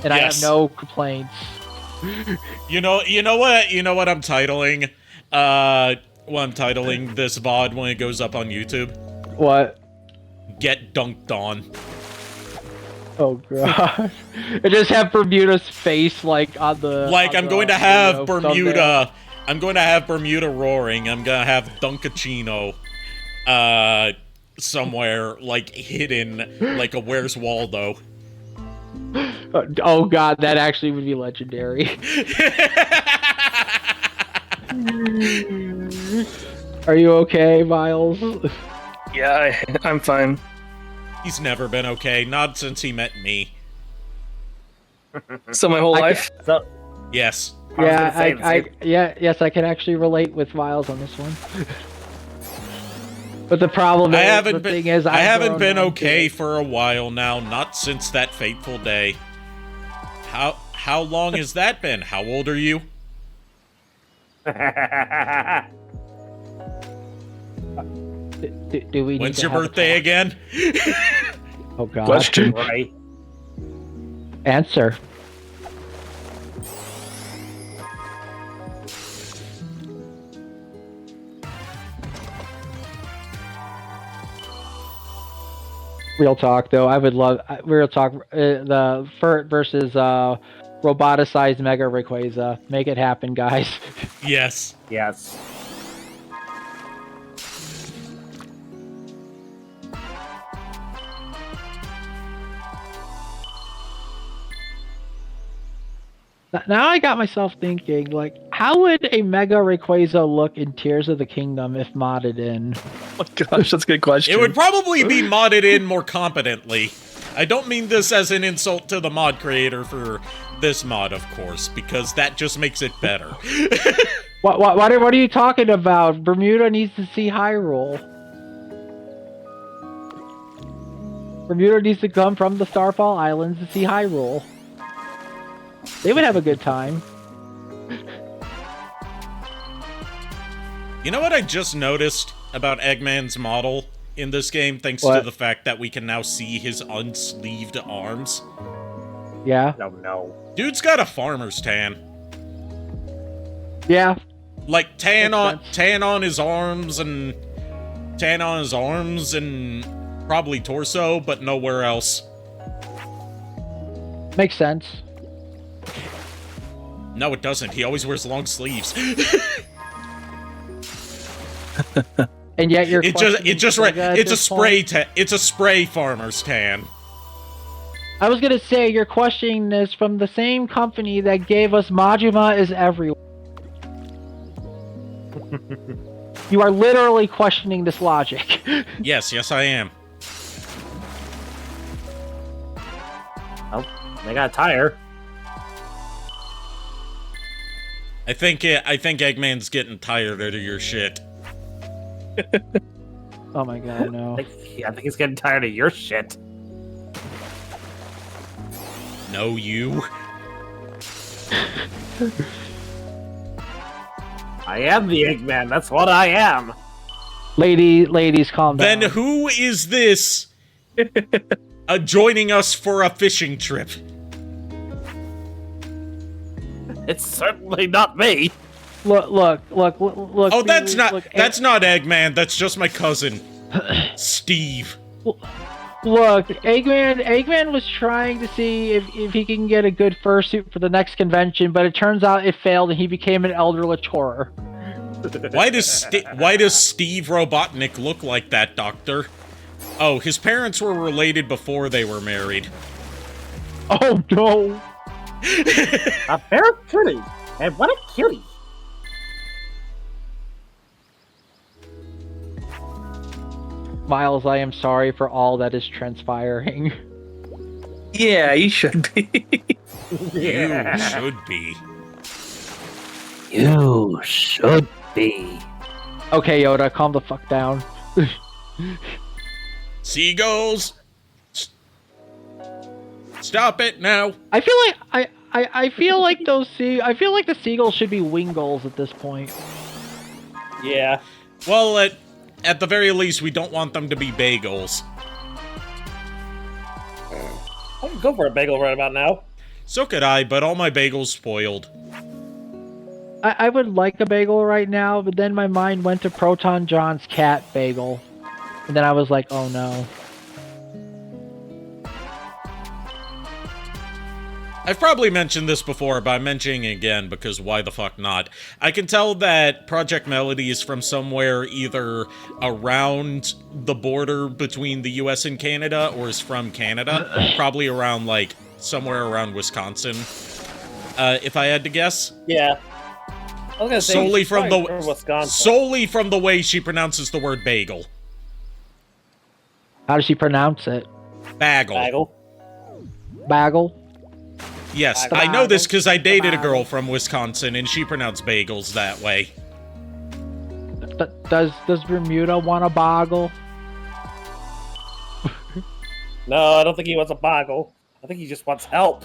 and I have Yes. no complaints. You know what I'm titling? What I'm titling this VOD when it goes up on YouTube? What? Get dunked on. Oh god! It just have Bermuda's face like on the. Like, on I'm the, going to have you know, Bermuda. thumbnail. I'm going to have Bermuda roaring. I'm gonna have Dunkachino, somewhere like hidden, like a Where's Waldo. Oh god, that actually would be legendary. Are you okay, Miles? Yeah, I'm fine. He's never been okay, not since he met me. So my whole life. So Yes. Yes, I can actually relate with Miles on this one. But the problem is, I haven't been grown okay for a while now, not since that fateful day. How long has that been? How old are you? Do we need When's to your have a birthday talk? again? Oh God. Question. right. Answer. Real talk, though, I would love real talk. The FERT versus roboticized Mega Rayquaza. Make it happen, guys. Yes. Yes. Now I got myself thinking, like, how would a Mega Rayquaza look in Tears of the Kingdom if modded in? Oh my gosh, that's a good question. It would probably be modded in more competently. I don't mean this as an insult to the mod creator for this mod, of course, because that just makes it better. What are you talking about? Bermuda needs to see Hyrule. Bermuda needs to come from the Starfall Islands to see Hyrule. They would have a good time. You know what I just noticed about Eggman's model in this game, thanks to What? the fact that we can now see his unsleeved arms? Yeah. No. Dude's got a farmer's tan. Yeah. Like tan Makes sense. on his arms and probably torso, but nowhere else. Makes sense. No, it doesn't. He always wears long sleeves. And yet you're It's a spray farmer's tan. I was gonna say you're questioning this from the same company that gave us Majima is everywhere. You are literally questioning this logic. Yes, I am. Oh, they got a tire. I think Eggman's getting tired of your shit. Oh my God, no. I think he's getting tired of your shit. No, you. I am the Eggman. That's what I am. Ladies, calm down. Then who is this joining us for a fishing trip? It's certainly not me. Look. Oh, that's please, not look, Eggman. That's just my cousin, Steve. Look, Eggman was trying to see if he can get a good fursuit for the next convention, but it turns out it failed and he became an elder Latour. Why does Steve Robotnik look like that, Doctor? Oh, his parents were related before they were married. Oh no! A very pretty. And what a cutie. Miles, I am sorry for all that is transpiring. Yeah, you should be. You should be. You should be. Okay, Yoda, calm the fuck down. Seagulls! Stop it now! I feel like I feel like the seagulls should be wingulls at this point. Yeah. Well, at the very least, we don't want them to be bagels. I can go for a bagel right about now. So could I, but all my bagels spoiled. I would like a bagel right now, but then my mind went to Proton John's cat bagel. And then I was like, oh no. I've probably mentioned this before, but I'm mentioning it again because why the fuck not? I can tell that Project Melody is from somewhere either around the border between the US and Canada or is from Canada. Probably around, like, somewhere around Wisconsin. If I had to guess. Yeah. I was gonna say Solely she's from probably Wisconsin. solely from the way she pronounces the word bagel. How does she pronounce it? Bagel. Bagel. Bagel? Yes, I know this because I dated a girl from Wisconsin, and she pronounced bagels that way. Does Bermuda want a boggle? No, I don't think he wants a boggle. I think he just wants help.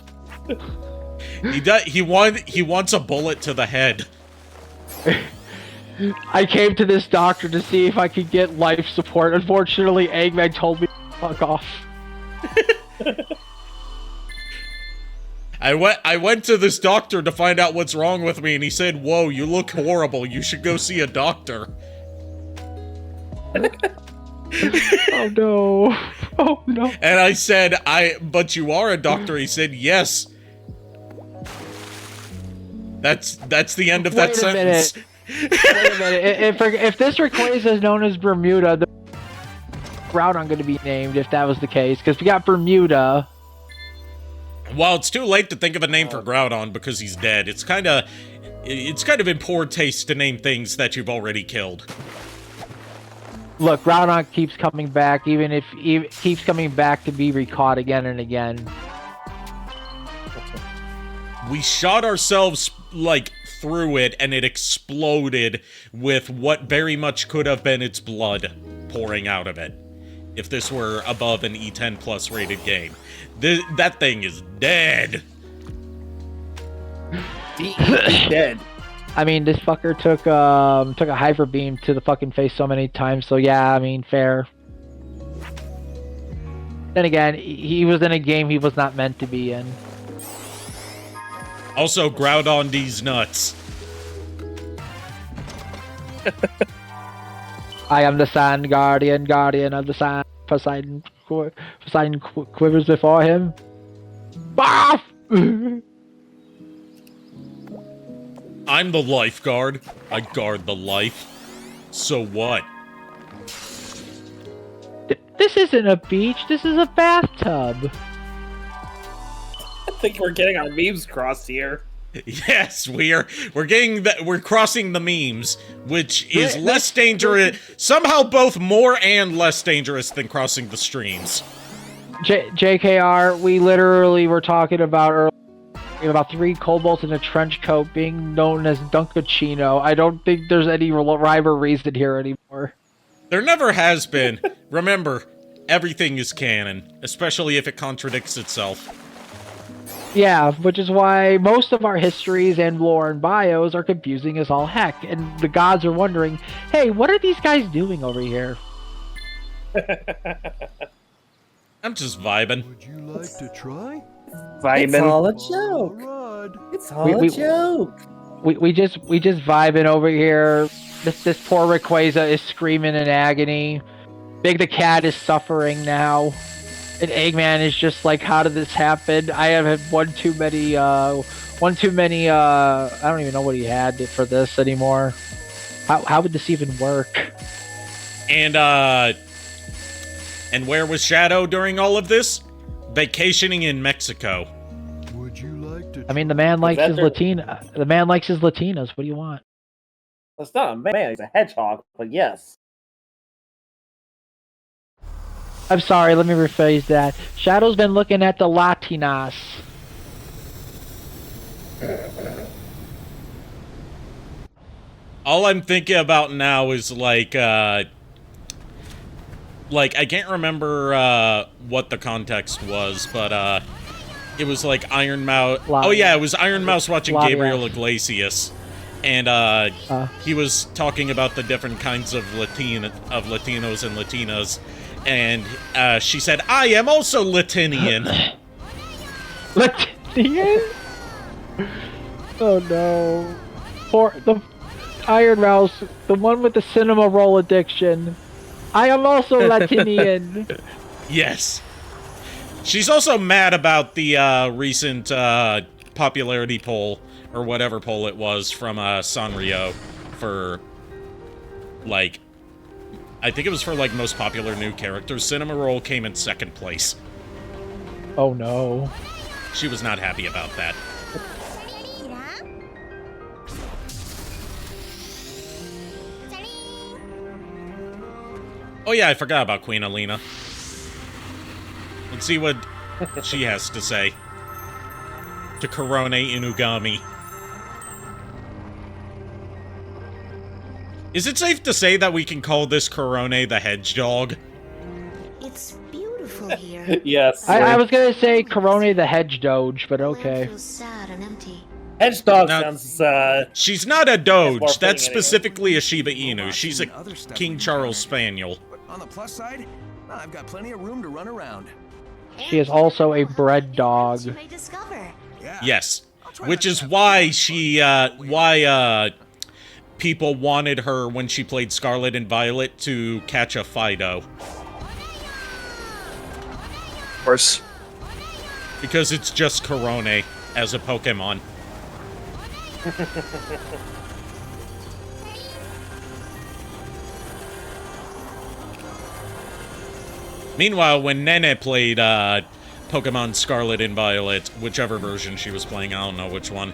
He wants a bullet to the head. I came to this doctor to see if I could get life support. Unfortunately, Eggman told me to fuck off. I went to this doctor to find out what's wrong with me, and he said, "Whoa, you look horrible. You should go see a doctor." Oh no. Oh no. And I said, but you are a doctor. He said, "Yes." That's the end of that sentence. Wait a minute. If this Rayquaza is known as Bermuda, the Groudon going to be named if that was the case, because we got Bermuda. Well, it's too late to think of a name for Groudon because he's dead. It's kind of in poor taste to name things that you've already killed. Look, Groudon keeps coming back, even if he keeps coming back to be recaught again and again. We shot ourselves, like, through it, and it exploded with what very much could have been its blood pouring out of it. If this were above an E10 plus rated game. That thing is dead. Dead. I mean, this fucker took a hyper beam to the fucking face so many times, so yeah, I mean, fair. Then again, he was in a game he was not meant to be in. Also, Groudon these nuts. I am the Sand Guardian, guardian of the Sand. Poseidon quivers before him. Boff! I'm the lifeguard. I guard the life. So what? This isn't a beach, this is a bathtub. I think we're getting our memes crossed here. Yes, we're crossing the memes, which is less dangerous, somehow both more and less dangerous than crossing the streams. JKR, we literally were talking about earlier about 3 kobolds in a trench coat being known as Dunkachino. I don't think there's any rhyme or reason here anymore. There never has been. Remember, everything is canon, especially if it contradicts itself. Yeah, which is why most of our histories and lore and bios are confusing as all heck, and the gods are wondering, hey, what are these guys doing over here? I'm just vibing. Would you like to try? It's all a joke. Alright. It's all a joke. We just vibing over here. This poor Rayquaza is screaming in agony. Big the cat is suffering now. And Eggman is just like, how did this happen? I have had one too many, I don't even know what he had for this anymore. How would this even work? And where was Shadow during all of this? Vacationing in Mexico. Would you like to? I mean, the man likes his Latina. The man likes his Latinas. What do you want? Well, it's not a man, he's a hedgehog, but yes. I'm sorry, let me rephrase that. Shadow's been looking at the Latinas. All I'm thinking about now is like I can't remember what the context was, but it was like Iron Mouse. Oh yeah, it was Iron Mouse watching Gabriel Iglesias, and he was talking about the different kinds of Latinos and Latinas. And she said, I am also Latinian. Latinian? Oh no. Poor the Iron Mouse, the one with the cinema roll addiction. I am also Latinian. Yes. She's also mad about the recent popularity poll, or whatever poll it was, from Sanrio for, like, I think it was for, like, most popular new characters. Cinnamoroll came in 2nd place. Oh, no. She was not happy about that. Oh yeah, I forgot about Queen Alina. Let's see what she has to say. to Korone Inugami. Is it safe to say that we can call this Korone the Hedgehog? It's beautiful here. Yes. I was gonna say Korone the Hedge Doge, but okay. Feels sad and empty. Hedge dog Now- sounds, She's not a more Doge, fitting that's anyway. specifically a Shiba Inu. She's a Other stuff King we can Charles find. Spaniel. But on the plus side, I've got plenty of room to run around. She is also a bred dog. You may discover. Yeah. Yes. I'll try Which not is to have why too much people wanted her when she played Scarlet and Violet to catch a Fido. Of course. Because it's just Korone as a Pokemon. Meanwhile, when Nene played Pokemon Scarlet and Violet, whichever version she was playing, I don't know which one,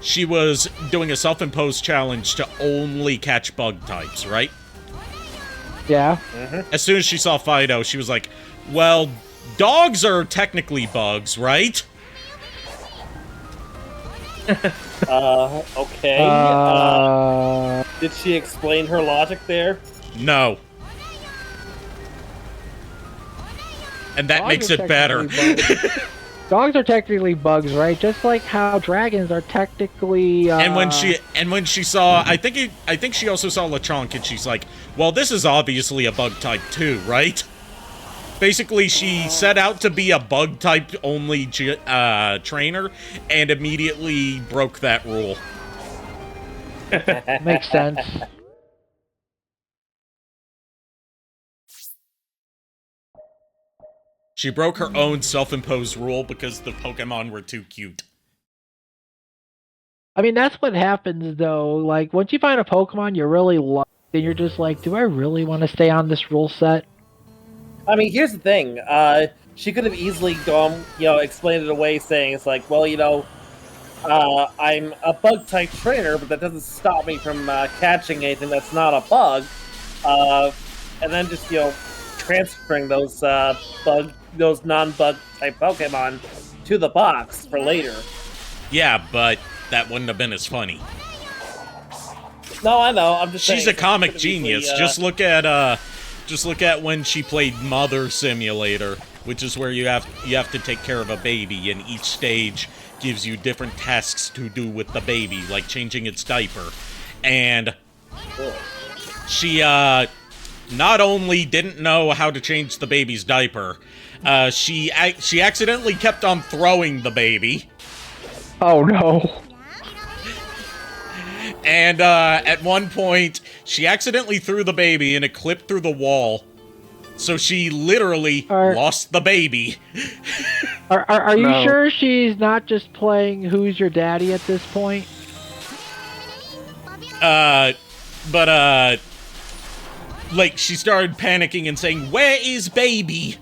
she was doing a self-imposed challenge to only catch bug types, right? Yeah. As soon as she saw Fido, she was like, well, dogs are technically bugs, right? okay. Did she explain her logic there? No. And that Dogs makes are it better. technically bugs. Dogs are technically bugs, right? Just like how dragons are technically. And when she saw, I think she also saw Lechonk, and she's like, well, this is obviously a bug type too, right? Basically, she set out to be a bug type only trainer, and immediately broke that rule. makes sense. She broke her own self-imposed rule because the Pokemon were too cute. I mean, that's what happens though. Like once you find a Pokemon you really love, then you're just like, do I really want to stay on this rule set? I mean, here's the thing. She could have easily gone, explained it away, saying it's like, well, I'm a bug type trainer, but that doesn't stop me from catching anything that's not a bug. And then just transferring those non-bug type Pokemon to the box for later. Yeah, but that wouldn't have been as funny. No, I know. I'm just saying. She's a comic She could have genius. easily, Just look at when she played Mother Simulator, which is where you have to take care of a baby, and each stage gives you different tasks to do with the baby, like changing its diaper. And she not only didn't know how to change the baby's diaper, she accidentally kept on throwing the baby. Oh no. And at one point, she accidentally threw the baby and it clipped through the wall. So she literally lost the baby. Are you No. sure she's not just playing Who's Your Daddy at this point? Like, she started panicking and saying, "Where is baby?"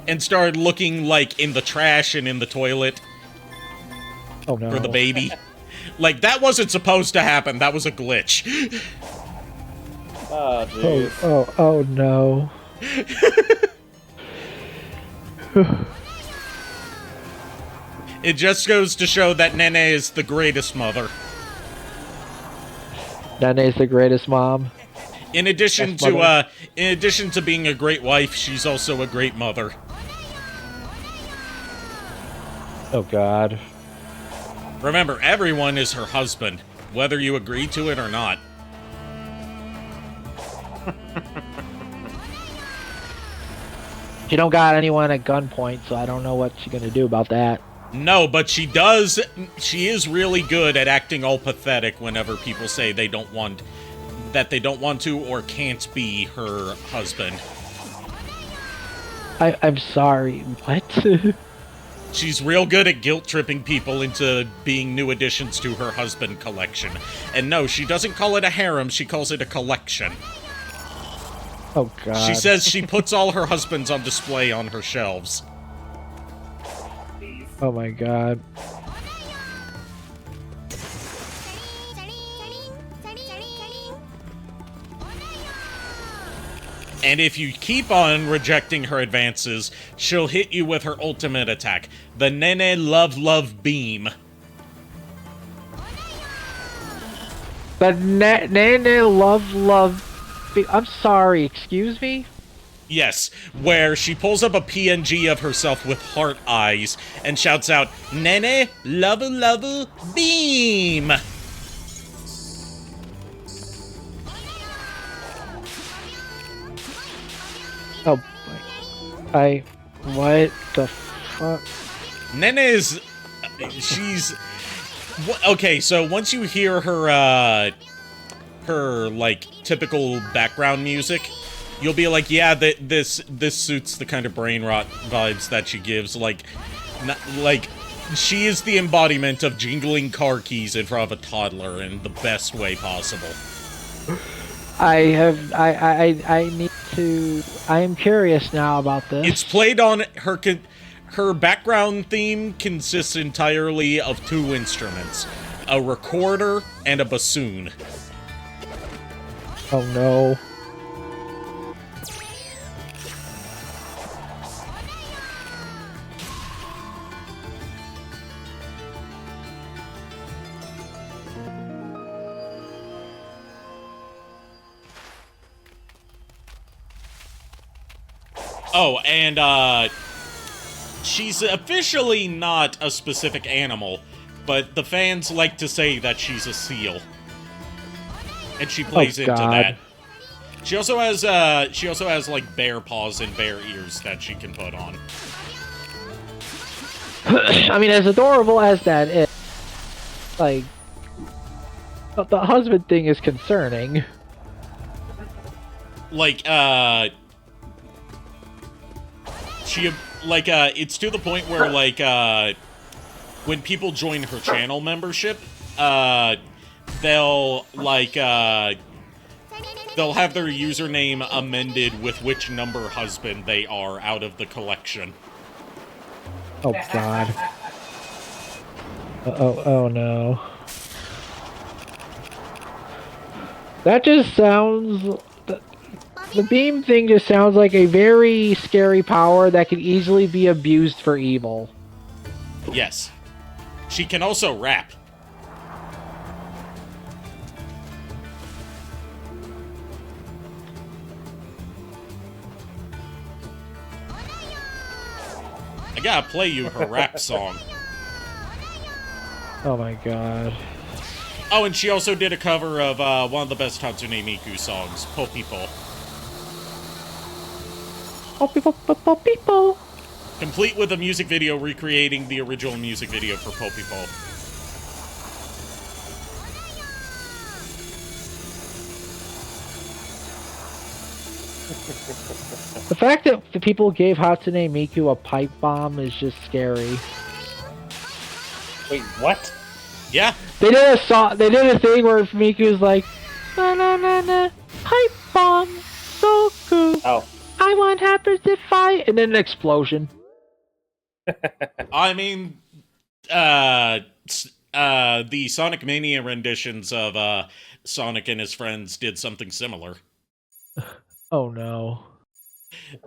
And started looking, like, in the trash and in the toilet Oh no. for the baby. Like, that wasn't supposed to happen. That was a glitch. Oh, jeez. Oh no. It just goes to show that Nene is the greatest mother. Nene's the greatest mom. In addition Best mother. to being a great wife, she's also a great mother. Oh god. Remember, everyone is her husband, whether you agree to it or not. She don't got anyone at gunpoint, so I don't know what she's gonna do about that. No, but she is really good at acting all pathetic whenever people say they don't want to or can't be her husband. I'm sorry. What? She's real good at guilt-tripping people into being new additions to her husband collection. And no, she doesn't call it a harem, she calls it a collection. Oh god. She says she puts all her husbands on display on her shelves. Oh my god. And if you keep on rejecting her advances, she'll hit you with her ultimate attack, the Nene Love Love Beam. The Nene Love. I'm sorry, excuse me? Yes, where she pulls up a PNG of herself with heart eyes and shouts out, Nene Love Love Beam! Oh, what the fuck? Nene is, she's, okay, so once you hear her, like, typical background music, you'll be like, yeah, this suits the kind of brain rot vibes that she gives, like, she is the embodiment of jingling car keys in front of a toddler in the best way possible. I am curious now about this. It's played on her background theme consists entirely of 2 instruments, a recorder and a bassoon. Oh no. Oh, and, she's officially not a specific animal, but the fans like to say that she's a seal. And she plays into that. She also has, like, bear paws and bear ears that she can put on. I mean, as adorable as that is, like, the husband thing is concerning. Like, it's to the point where, like, when people join her channel membership, they'll have their username amended with which number husband they are out of the collection. Oh god. Oh no. That just sounds... The beam thing just sounds like a very scary power that could easily be abused for evil. Yes. She can also rap. I gotta play you her rap song. Oh my god. Oh, and she also did a cover of one of the best Hatsune Miku songs, Popipo. Popipo. Complete with a music video recreating the original music video for Popipo. The fact that the people gave Hatsune Miku a pipe bomb is just scary. Wait, what? Yeah. They did a song. They did a thing where Miku's like, na na na na, pipe bomb, so cool. Oh. I want happens to fight, and then an explosion. I mean, the Sonic Mania renditions of Sonic and his friends did something similar. Oh no.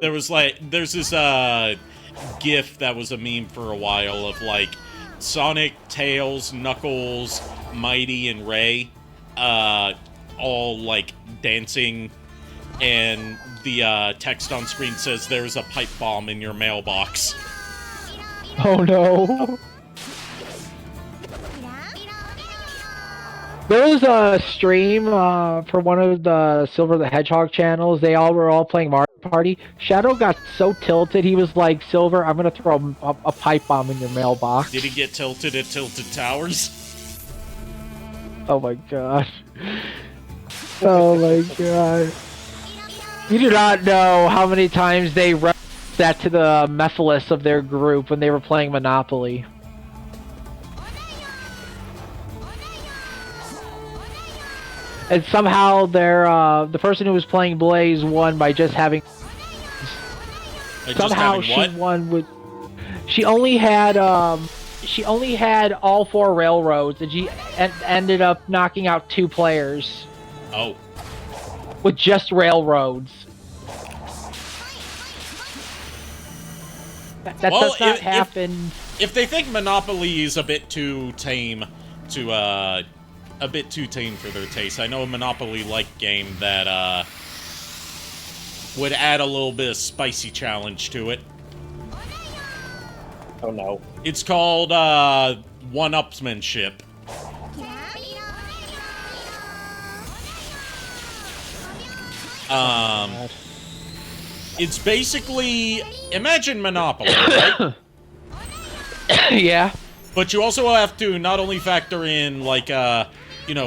There's this GIF that was a meme for a while of like Sonic, Tails, Knuckles, Mighty, and Ray, all like dancing, and the text on screen says there's a pipe bomb in your mailbox. Oh no. There was a stream for one of the Silver the Hedgehog channels. They all were all playing Mario Party. Shadow got so tilted, he was like, Silver, I'm gonna throw a pipe bomb in your mailbox. Did he get tilted at Tilted Towers? Oh my god. Oh my god. You do not know how many times they wrote that to the Mephiles of their group when they were playing Monopoly. And somehow the person who was playing Blaze won by just having... Somehow she won with... She only had all 4 railroads, and she ended up knocking out 2 players. Oh. With just railroads. That Well, does not if- happen. If they think Monopoly is a bit too tame for their taste, I know a Monopoly-like game that would add a little bit of spicy challenge to it. Oh no. It's called one-upsmanship. It's basically, imagine Monopoly, right? Yeah. But you also have to not only factor in, like,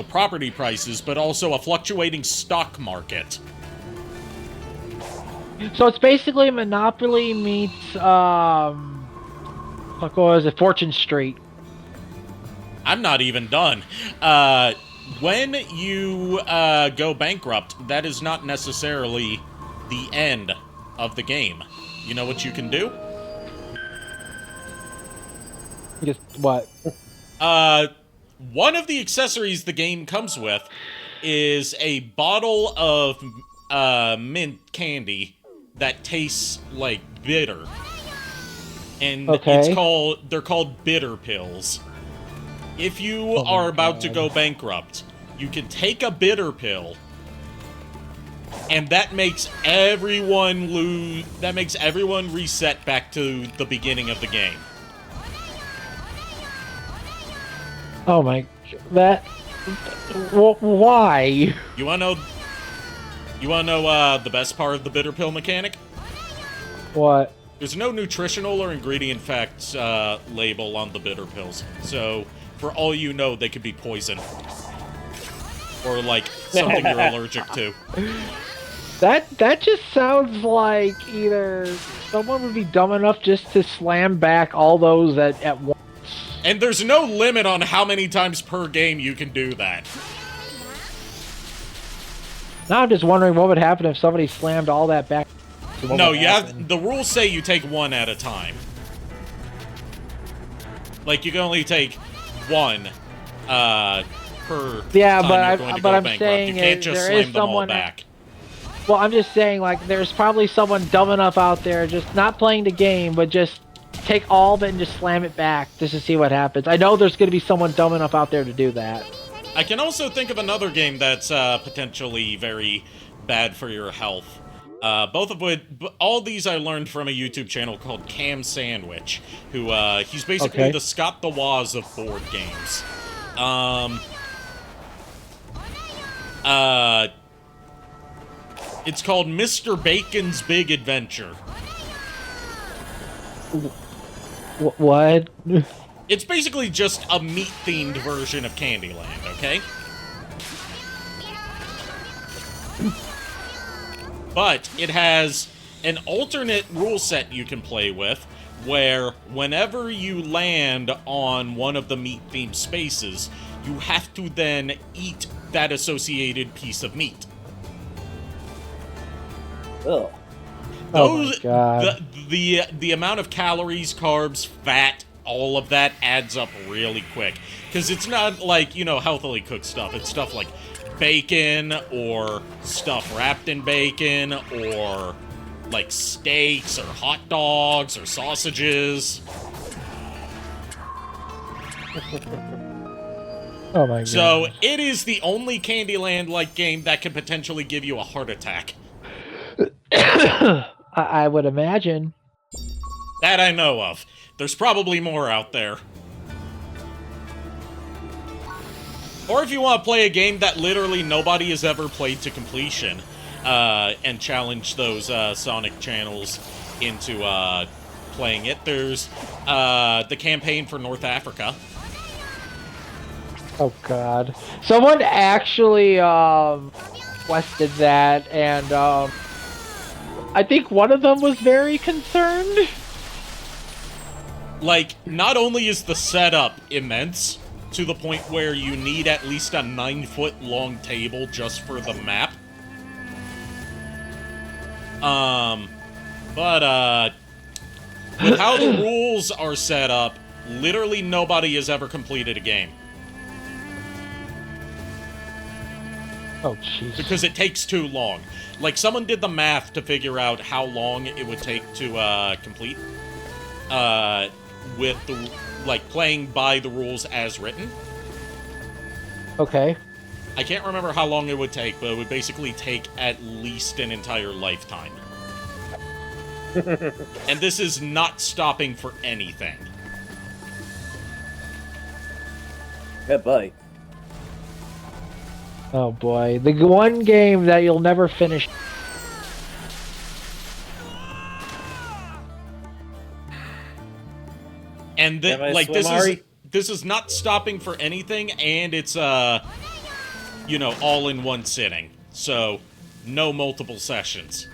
property prices, but also a fluctuating stock market. So it's basically Monopoly meets what was it? Fortune Street. I'm not even done. When you go bankrupt, that is not necessarily the end of the game. You know what you can do? Just what? One of the accessories the game comes with is a bottle of mint candy that tastes like bitter. And Okay. they're called bitter pills. If you are about to go bankrupt, you can take a bitter pill, and that makes everyone reset back to the beginning of the game. Oh my, why? You wanna know the best part of the bitter pill mechanic? What? There's no nutritional or ingredient facts label on the bitter pills, so for all you know, they could be poison. Or, like, something you're allergic to. That just sounds like either someone would be dumb enough just to slam back all those at once. And there's no limit on how many times per game you can do that. Now I'm just wondering what would happen if somebody slammed all that back. What No, would you happen? have, the rules say you take one at a time. Like, you can only take one, per Yeah, time but you're I- going to but go I'm bankrupt. saying You can't is just there slam is them all someone- back. Well, I'm just saying, like, there's probably someone dumb enough out there just not playing the game, but just take all of it and just slam it back just to see what happens. I know there's going to be someone dumb enough out there to do that. I can also think of another game that's potentially very bad for your health. Both of which, all these I learned from a YouTube channel called Cam Sandwich, who, he's basically Okay. the Scott the Woz of board games. It's called Mr. Bacon's Big Adventure. What? It's basically just a meat-themed version of Candyland, okay? But it has an alternate rule set you can play with, where whenever you land on one of the meat-themed spaces, you have to then eat that associated piece of meat. Ugh. Oh my God. The amount of calories, carbs, fat, all of that adds up really quick. Because it's not like, healthily cooked stuff. It's stuff like bacon, or stuff wrapped in bacon, or like steaks, or hot dogs, or sausages. Oh my God. So, it is the only Candyland-like game that could potentially give you a heart attack. I would imagine. That I know of. There's probably more out there. Or if you want to play a game that literally nobody has ever played to completion, and challenge those Sonic channels into playing it, there's the campaign for North Africa. Oh God. Someone actually requested that, and I think one of them was very concerned. Like, not only is the setup immense, to the point where you need at least a 9-foot-long table just for the map, but with how the rules are set up, literally nobody has ever completed a game. Oh jeez. Because it takes too long. Like, someone did the math to figure out how long it would take to complete. with the playing by the rules as written. Okay. I can't remember how long it would take, but it would basically take at least an entire lifetime. And this is not stopping for anything. Good boy. Oh boy, the one game that you'll never finish. And Can I swim, this Ari? is not stopping for anything, and it's all in one sitting. So no multiple sessions.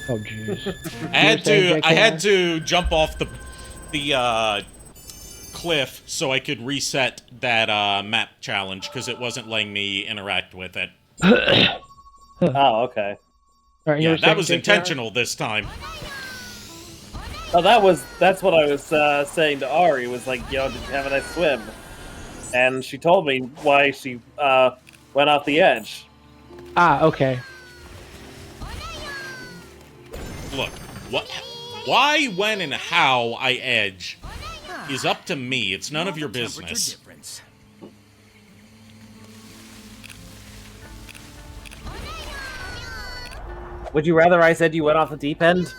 Oh jeez. I had to jump off the cliff so I could reset that map challenge because it wasn't letting me interact with it. Oh, okay. Alright, Yeah, that was intentional this time. Oh, that's what I was saying to Ari, was like, did you have a nice swim? And she told me why she went off the edge. Ah, okay. Look, why, when, and how I edge is up to me. It's none of your business. Difference. Would you rather I said you went off the deep end?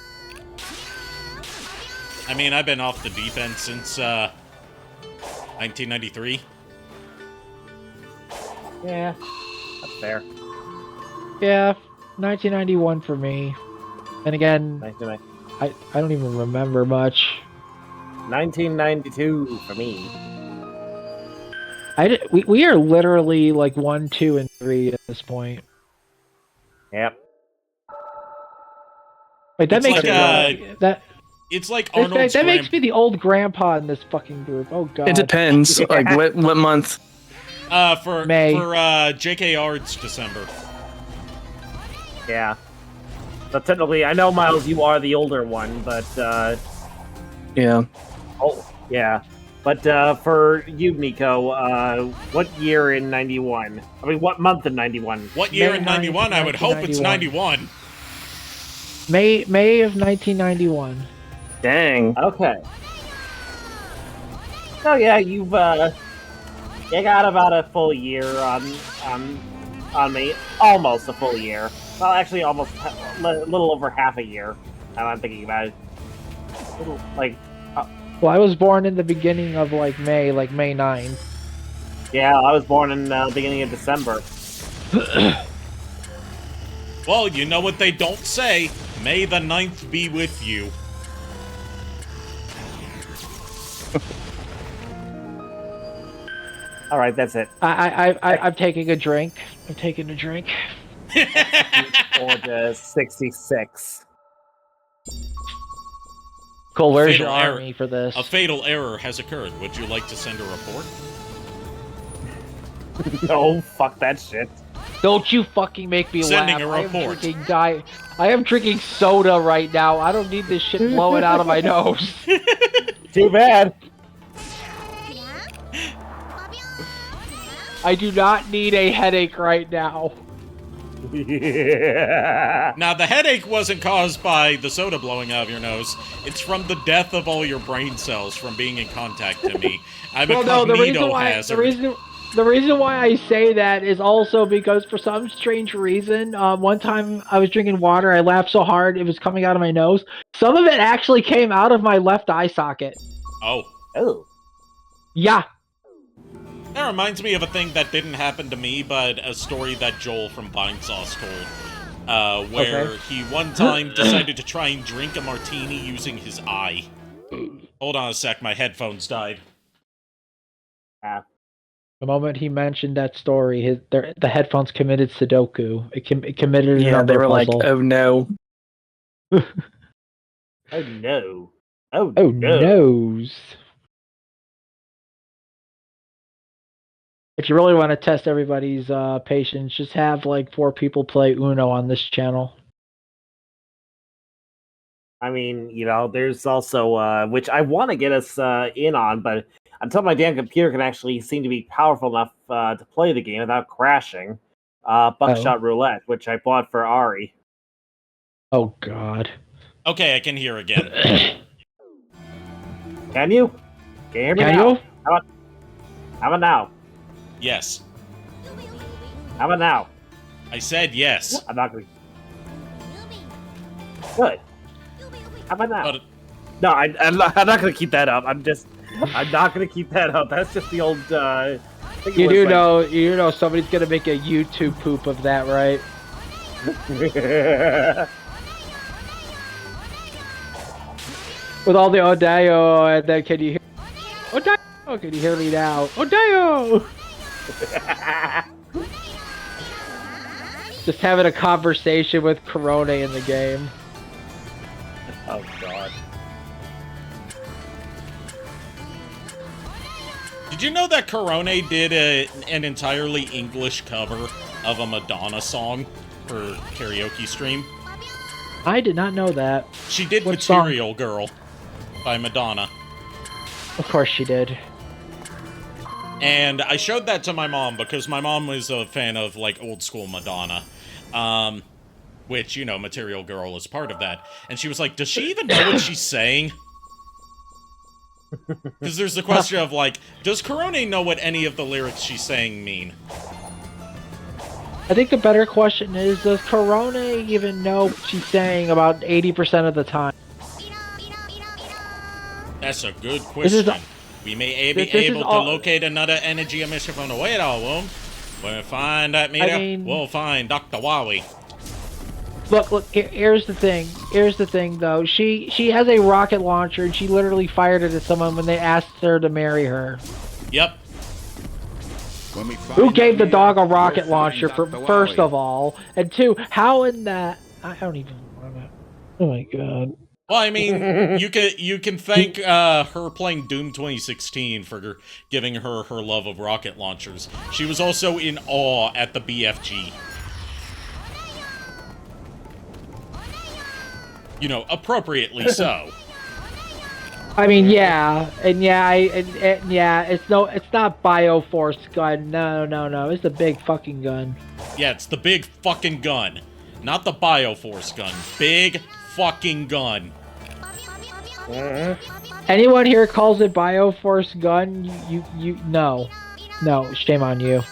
I mean, I've been off the deep end since 1993. Yeah, that's fair. Yeah, 1991 for me. And again, 1990 I don't even remember much. 1992 for me. We are literally like 1, 2, and 3 at this point. Yep. Wait, that It's makes like, me that It's like Arnold's that makes me the old grandpa in this fucking group. Oh god. It depends. Like what month? for May. for JK Arts December. Yeah. So technically, I know, Miles, you are the older one, but Yeah. oh, yeah. But for you, Nico, what year in 91? I mean, what month in 91? What year May in 91? I would hope it's 91. May of 1991. Dang. Okay. So yeah, you got about a full year on me, almost a full year. Well, actually, almost a little over half a year. Now I'm thinking about it. Well, I was born in the beginning of like May 9. Yeah, I was born in the beginning of December. Well, you know what they don't say. May the 9th be with you. All right, that's it. I'm taking a drink. I'm taking a drink. Or 66. Cool. Where's Fatal your error. army for this? A fatal error has occurred. Would you like to send a report? No, fuck that shit. Don't you fucking make me Sending laugh. a report. I am drinking soda right now. I don't need this shit blowing out of my nose. Too bad. I do not need a headache right now. Yeah. Now, the headache wasn't caused by the soda blowing out of your nose. It's from the death of all your brain cells from being in contact to me. I'm a cognito hazard. The reason why I say that is also because for some strange reason, one time I was drinking water, I laughed so hard it was coming out of my nose. Some of it actually came out of my left eye socket. Oh. Oh. Yeah. That reminds me of a thing that didn't happen to me, but a story that Joel from Vine Sauce told. Where he one time decided to try and drink a martini using his eye. Hold on a sec, my headphones died. The moment he mentioned that story, the headphones committed Sudoku. It committed Yeah, another they were like, puzzle. oh no. Oh no. Oh Oh, no. noes. If you really want to test everybody's patience, just have like 4 people play Uno on this channel. I mean, there's also, which I want to get us in on, but until my damn computer can actually seem to be powerful enough to play the game without crashing, Buckshot Roulette, which I bought for Ari. Oh, God. Okay, I can hear again. Can you? Can you hear me Can now? you? How about now? Yes. How about now? I said yes. I'm not gonna. Good. How about now? But No, I'm not gonna keep that up. I'm not gonna keep that up. That's just the old. I think it You was, do like- know somebody's gonna make a YouTube poop of that, right? With all the Odayo, and then can you hear? Odayo, can you hear me now? Odayo! Just having a conversation with Corona in the game. Oh God. did you know that Corone did an entirely English cover of a Madonna song for karaoke stream? I did not know that. She did What song? Material Girl by Madonna. Of course she did. And I showed that to my mom because my mom was a fan of, like, old school Madonna. Which, you know, Material Girl is part of that. And she was like, does she even know what she's saying? Because there's the question of, like, does Corone know what any of the lyrics she's saying mean? I think the better question is, does Corona even know what she's saying about 80% of the time? That's a good This is question. We may be this is able to all- locate another energy emission from the radar room. When we find that meter, I mean- we'll find Dr. Wowie. Look, here's the thing. Here's the thing, though. She has a rocket launcher, and she literally fired it at someone when they asked her to marry her. Yep. When we find Who gave the meter, dog a we'll rocket find launcher, Dr. first Wowie. of all? And two, how in that... I don't even want to... Oh my god. Well, I mean, you can thank her playing Doom 2016 for giving her her love of rocket launchers. She was also in awe at the BFG. You know, appropriately so. I mean, yeah, and yeah, and yeah, it's not Bioforce gun. No, it's the big fucking gun. Yeah, it's the big fucking gun. Not the Bioforce gun. Big fucking gun. Anyone here calls it Bioforce gun? No, shame on you.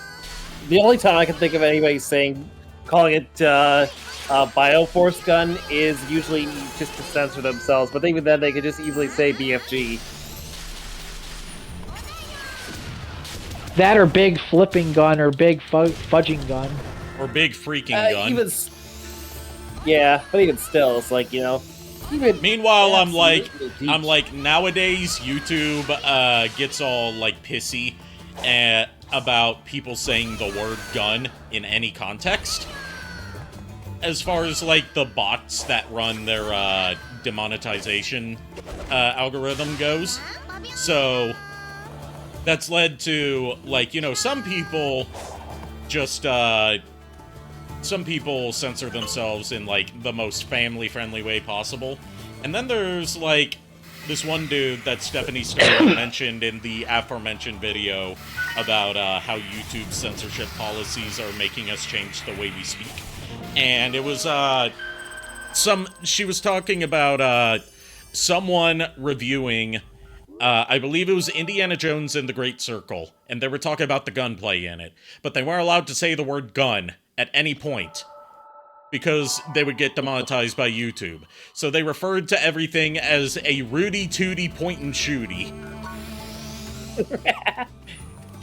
The only time I can think of anybody calling it Bioforce gun is usually just to censor themselves, but even then they could just easily say BFG. That or big flipping gun or big fudging gun. Or big freaking gun. Yeah, but even still, it's like, you know. Meanwhile, I'm like, absolutely deep. nowadays YouTube gets all like pissy about people saying the word gun in any context. As far as like the bots that run their demonetization algorithm goes. So that's led to, like, you know, some people just some people censor themselves in like the most family-friendly way possible. And then there's like this one dude that Stephanie Stone mentioned in the aforementioned video about how YouTube censorship policies are making us change the way we speak. And it was she was talking about someone reviewing I believe it was Indiana Jones and the Great Circle, and they were talking about the gunplay in it, but they weren't allowed to say the word gun at any point because they would get demonetized by YouTube. So they referred to everything as a Rudy Tooty point and shooty.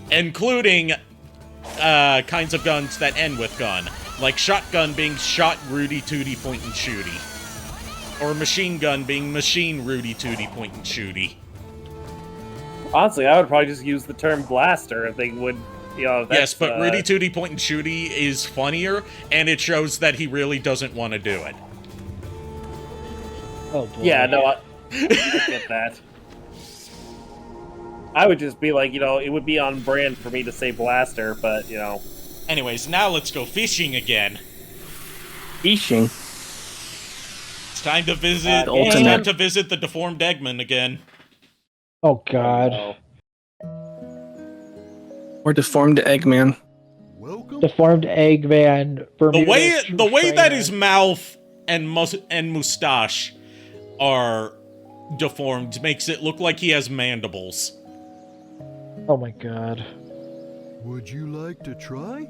Including kinds of guns that end with gun. Like shotgun being shot Rudy Tooty point and shooty. Or machine gun being machine Rudy Tooty point and shooty. Honestly, I would probably just use the term blaster if they would, you know. Yes, but Rudy Tooty point and shooty is funnier, and it shows that he really doesn't want to do it. Oh boy. Yeah, no, I get that. I would just be like, you know, it would be on brand for me to say blaster, but, you know. Anyways, now let's go fishing again. Fishing. It's time to visit. Ultimate. It's time to visit the deformed Eggman again. Oh god. Oh, Or deformed Eggman. Welcome. Deformed Eggman. The way Bermuda that trainer. his mouth and mustache are deformed makes it look like he has mandibles. Oh my god. Would you like to try?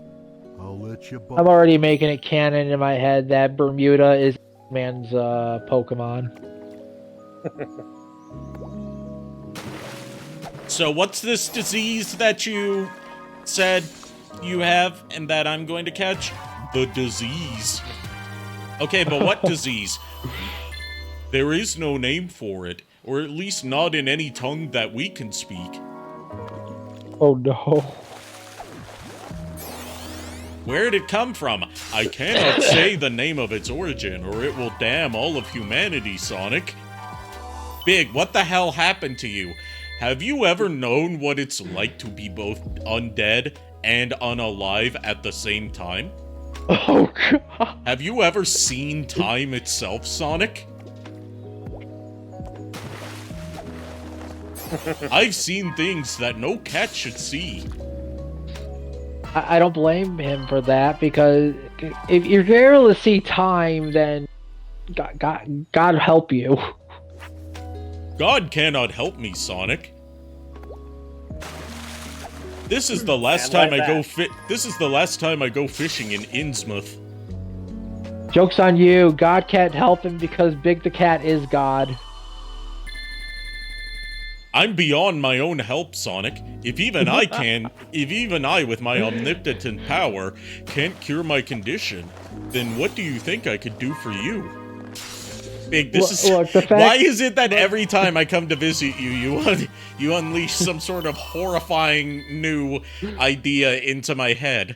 I'll let you buy. I'm already making it canon in my head that Bermuda is Eggman's Pokemon. So what's this disease that you said you have and that I'm going to catch? The disease. Okay, but what disease? There is no name for it, or at least not in any tongue that we can speak. Oh no. Where did it come from? I cannot say the name of its origin, or it will damn all of humanity, Sonic. Big, what the hell happened to you? Have you ever known what it's like to be both undead and unalive at the same time? Oh god. Have you ever seen time itself, Sonic? I've seen things that no cat should see. I don't blame him for that, because if you're able to see time, then God help you. God cannot help me, Sonic. This is the last Stand time like I go that. This is the last time I go fishing in Innsmouth. Joke's on you. God can't help him because Big the Cat is God. I'm beyond my own help, Sonic. If even I with my omnipotent power can't cure my condition, then what do you think I could do for you? Big, why is it that every time I come to visit you, you unleash some sort of horrifying new idea into my head?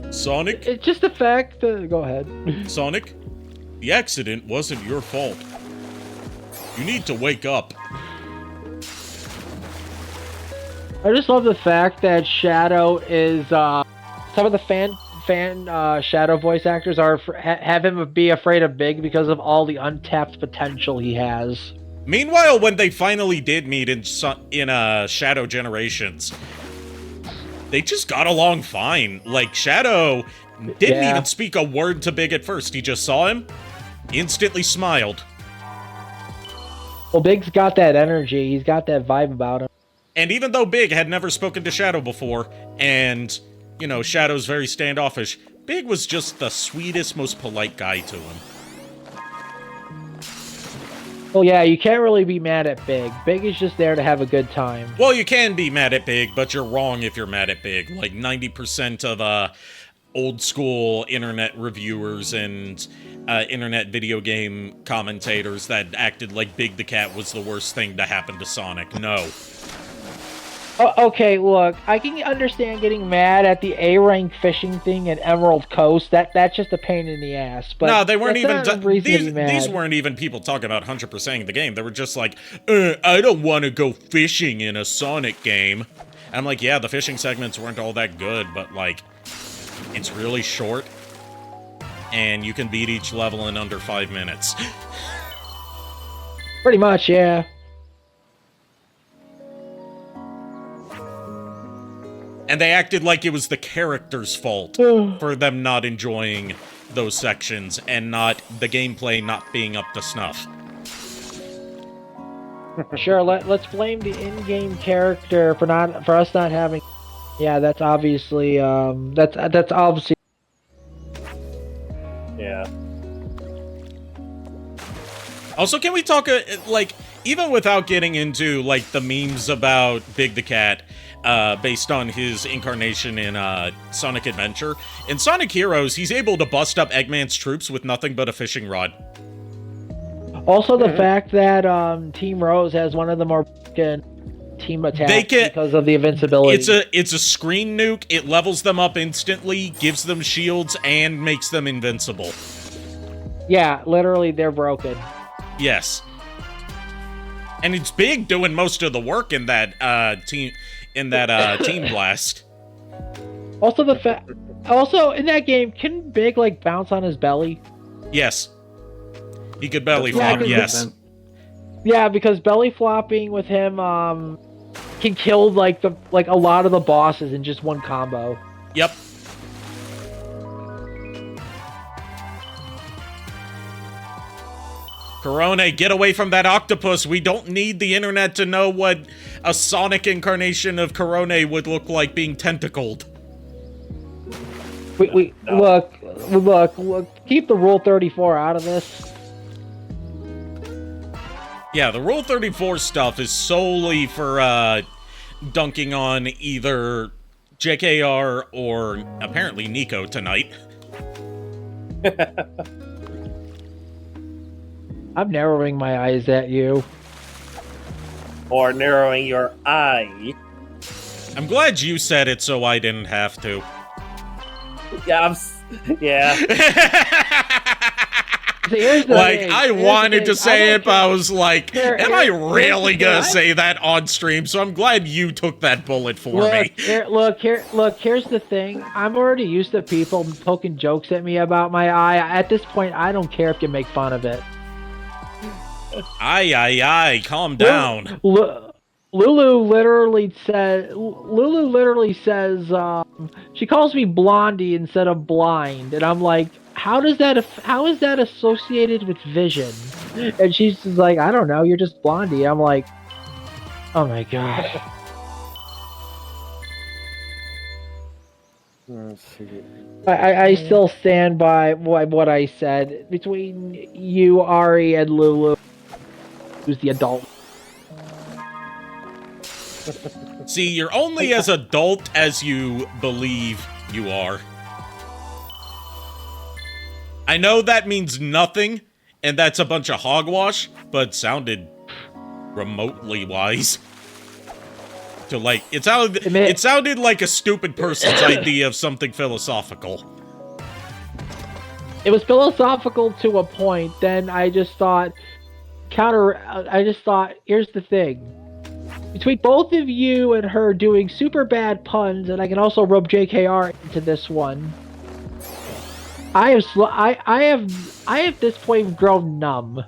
Sonic? It's just the fact that... Go ahead. Sonic, the accident wasn't your fault. You need to wake up. I just love the fact that Shadow is, some of the fan Shadow voice actors have him be afraid of Big because of all the untapped potential he has. Meanwhile, when they finally did meet in Shadow Generations, they just got along fine. Like, Shadow didn't even speak a word to Big at first. He just saw him, instantly smiled. Well, Big's got that energy. He's got that vibe about him. And even though Big had never spoken to Shadow before, and, you know, Shadow's very standoffish, Big was just the sweetest, most polite guy to him. Well, yeah, you can't really be mad at Big. Big is just there to have a good time. Well, you can be mad at Big, but you're wrong if you're mad at Big. Like, 90% of, old school internet reviewers and, internet video game commentators that acted like Big the Cat was the worst thing to happen to Sonic. No. Okay, look, I can understand getting mad at the A-rank fishing thing at Emerald Coast. That's just a pain in the ass. But no, they weren't even. These weren't even people talking about 100%ing the game. They were just like, I don't want to go fishing in a Sonic game. And I'm like, yeah, the fishing segments weren't all that good, but like, it's really short, and you can beat each level in under 5 minutes. Pretty much, yeah. And they acted like it was the character's fault for them not enjoying those sections and not the gameplay not being up to snuff. Sure, let's blame the in-game character for us not having. Yeah, that's obviously that's obviously. Yeah. Also, can we talk like even without getting into like the memes about Big the Cat? Based on his incarnation in Sonic Adventure. In Sonic Heroes, he's able to bust up Eggman's troops with nothing but a fishing rod. Also, the fact that Team Rose has one of the more team attacks because of the invincibility. It's a screen nuke. It levels them up instantly, gives them shields, and makes them invincible. Yeah, literally, they're broken. Yes. And it's Big doing most of the work in that team blast. Also in that game, can Big like bounce on his belly? Yes. He could belly flop, yes. Yeah, because belly flopping with him can kill like a lot of the bosses in just one combo. Yep. Corone, get away from that octopus. We don't need the internet to know what a Sonic incarnation of Corone would look like being tentacled. Look, keep the Rule 34 out of this. Yeah, the Rule 34 stuff is solely for, dunking on either JKR or apparently Nico tonight. I'm narrowing my eyes at you. Or narrowing your eye. I'm glad you said it so I didn't have to. Yeah, yeah. I wanted to say it, but I was like, am I really gonna say that on stream? So I'm glad you took that bullet for me. Here's the thing. I'm already used to people poking jokes at me about my eye. At this point, I don't care if you make fun of it. Aye, calm down. Lulu literally says, she calls me Blondie instead of blind, and I'm like, how is that associated with vision? And she's just like, I don't know, you're just Blondie. I'm like, oh my god. I still stand by what I said. Between you, Ari, and Lulu, who's the adult? See, you're only as adult as you believe you are. I know that means nothing, and that's a bunch of hogwash, but it sounded remotely wise. So, like, it sounded like a stupid person's idea of something philosophical. It was philosophical to a point, then I just thought, here's the thing. Between both of you and her doing super bad puns, and I can also rub JKR into this one, I have at this point grown numb.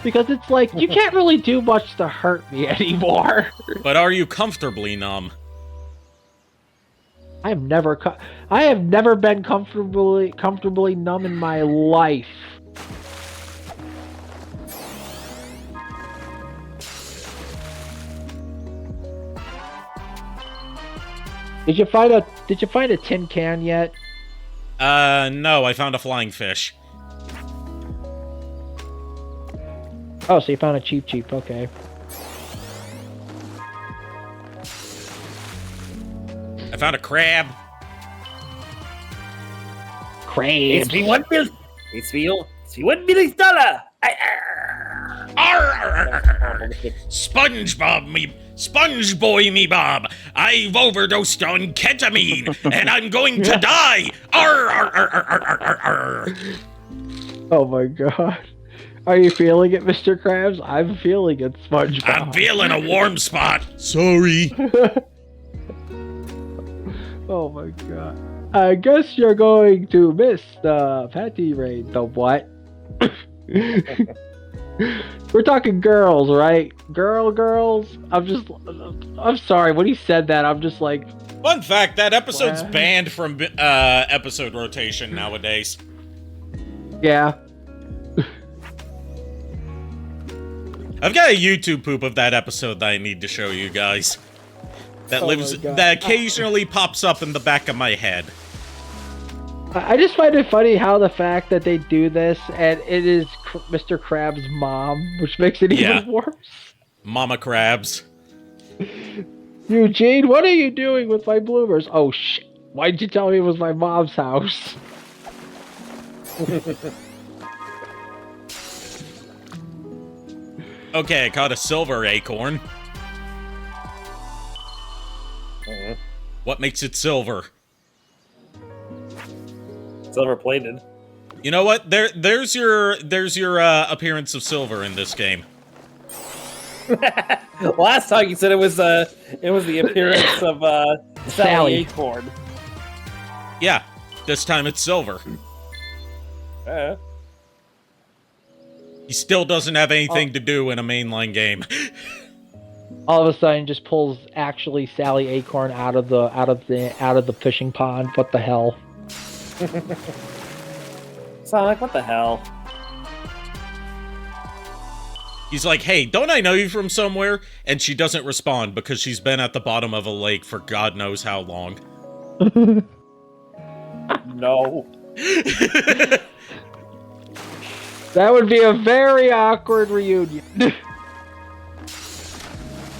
Because it's like, you can't really do much to hurt me anymore. But are you comfortably numb? I have never been comfortably numb in my life. Did you find a tin can yet? No, I found a flying fish. Oh, so you found a cheap, okay. I found a crab. Crabs. It's me $1 million. Sponge boy me Bob. I've overdosed on ketamine, and I'm going to die. Arr, arr, arr, arr, arr, arr, arr. Oh my god. Are you feeling it, Mr. Krabs? I'm feeling it, SpongeBob. I'm feeling a warm spot. Sorry. Oh my god. I guess you're going to miss the panty raid. The what? We're talking girls, right? Girls? I'm sorry, when he said that, I'm just like... Fun fact, that episode's banned from episode rotation nowadays. Yeah. I've got a YouTube poop of that episode that I need to show you guys. That occasionally pops up in the back of my head. I just find it funny how the fact that they do this, and it is Mr. Krabs' mom, which makes it even worse. Mama Krabs. Eugene, what are you doing with my bloomers? Oh, shit. Why'd you tell me it was my mom's house? Okay, I caught a silver acorn. What makes it silver? Silver plated. You know what? There's your appearance of silver in this game. Last time you said it was the appearance of Sally Acorn. Yeah, this time it's silver. He still doesn't have anything to do in a mainline game. All of a sudden, just pulls actually Sally Acorn out of the fishing pond. What the hell? Sonic, what the hell? He's like, hey, don't I know you from somewhere? And she doesn't respond because she's been at the bottom of a lake for God knows how long. No. That would be a very awkward reunion.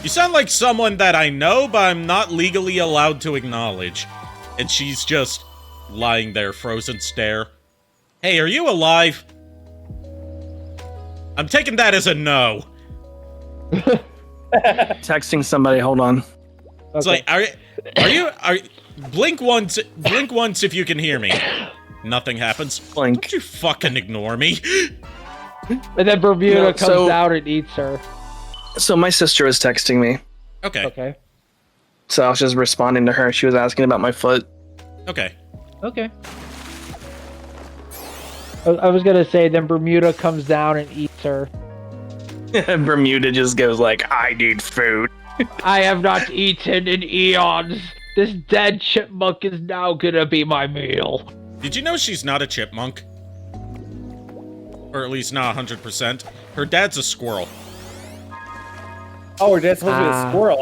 You sound like someone that I know, but I'm not legally allowed to acknowledge. And she's just lying there, frozen stare. Hey, are you alive? I'm taking that as a no. Texting somebody. Hold on. It's like, are you blink once if you can hear me. Nothing happens. Blink. Don't you fucking ignore me. And then Bermuda No, comes so- out and eats her. So my sister was texting me. Okay. Okay. So I was just responding to her. She was asking about my foot. Okay. Okay. I was gonna say, then Bermuda comes down and eats her. Bermuda just goes like, I need food. I have not eaten in eons. This dead chipmunk is now gonna be my meal. Did you know she's not a chipmunk? Or at least not 100%. Her dad's a squirrel. Oh, her dad's supposed to be a squirrel.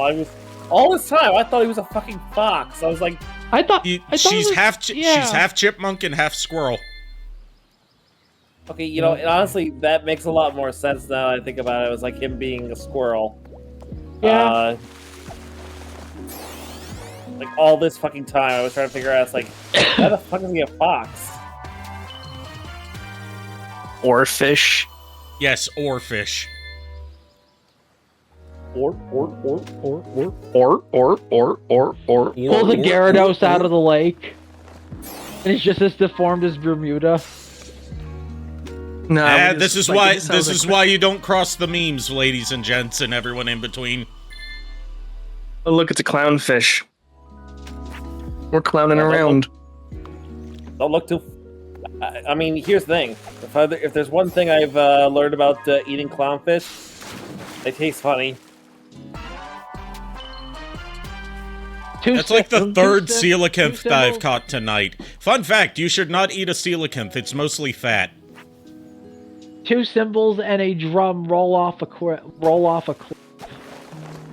All this time I thought he was a fucking fox. I was like, I thought She's half chipmunk and half squirrel. okay, and honestly, that makes a lot more sense now that I think about it. It was like him being a squirrel. Yeah. Like all this fucking time, I was trying to figure out, it's like, how the fuck is he a fox? Or fish. Yes, or fish. Or. Pull the Gyarados out of the lake. And he's just as deformed as Bermuda. No. This is why you don't cross the memes, ladies and gents, and everyone in between. Oh, look, it's a clownfish. We're clowning around. Don't look too. I mean, here's the thing. If there's one thing I've learned about eating clownfish, they taste funny. That's like the third coelacanth I've caught tonight. Fun fact, you should not eat a coelacanth. It's mostly fat. 2 cymbals and a drum roll off a cliff.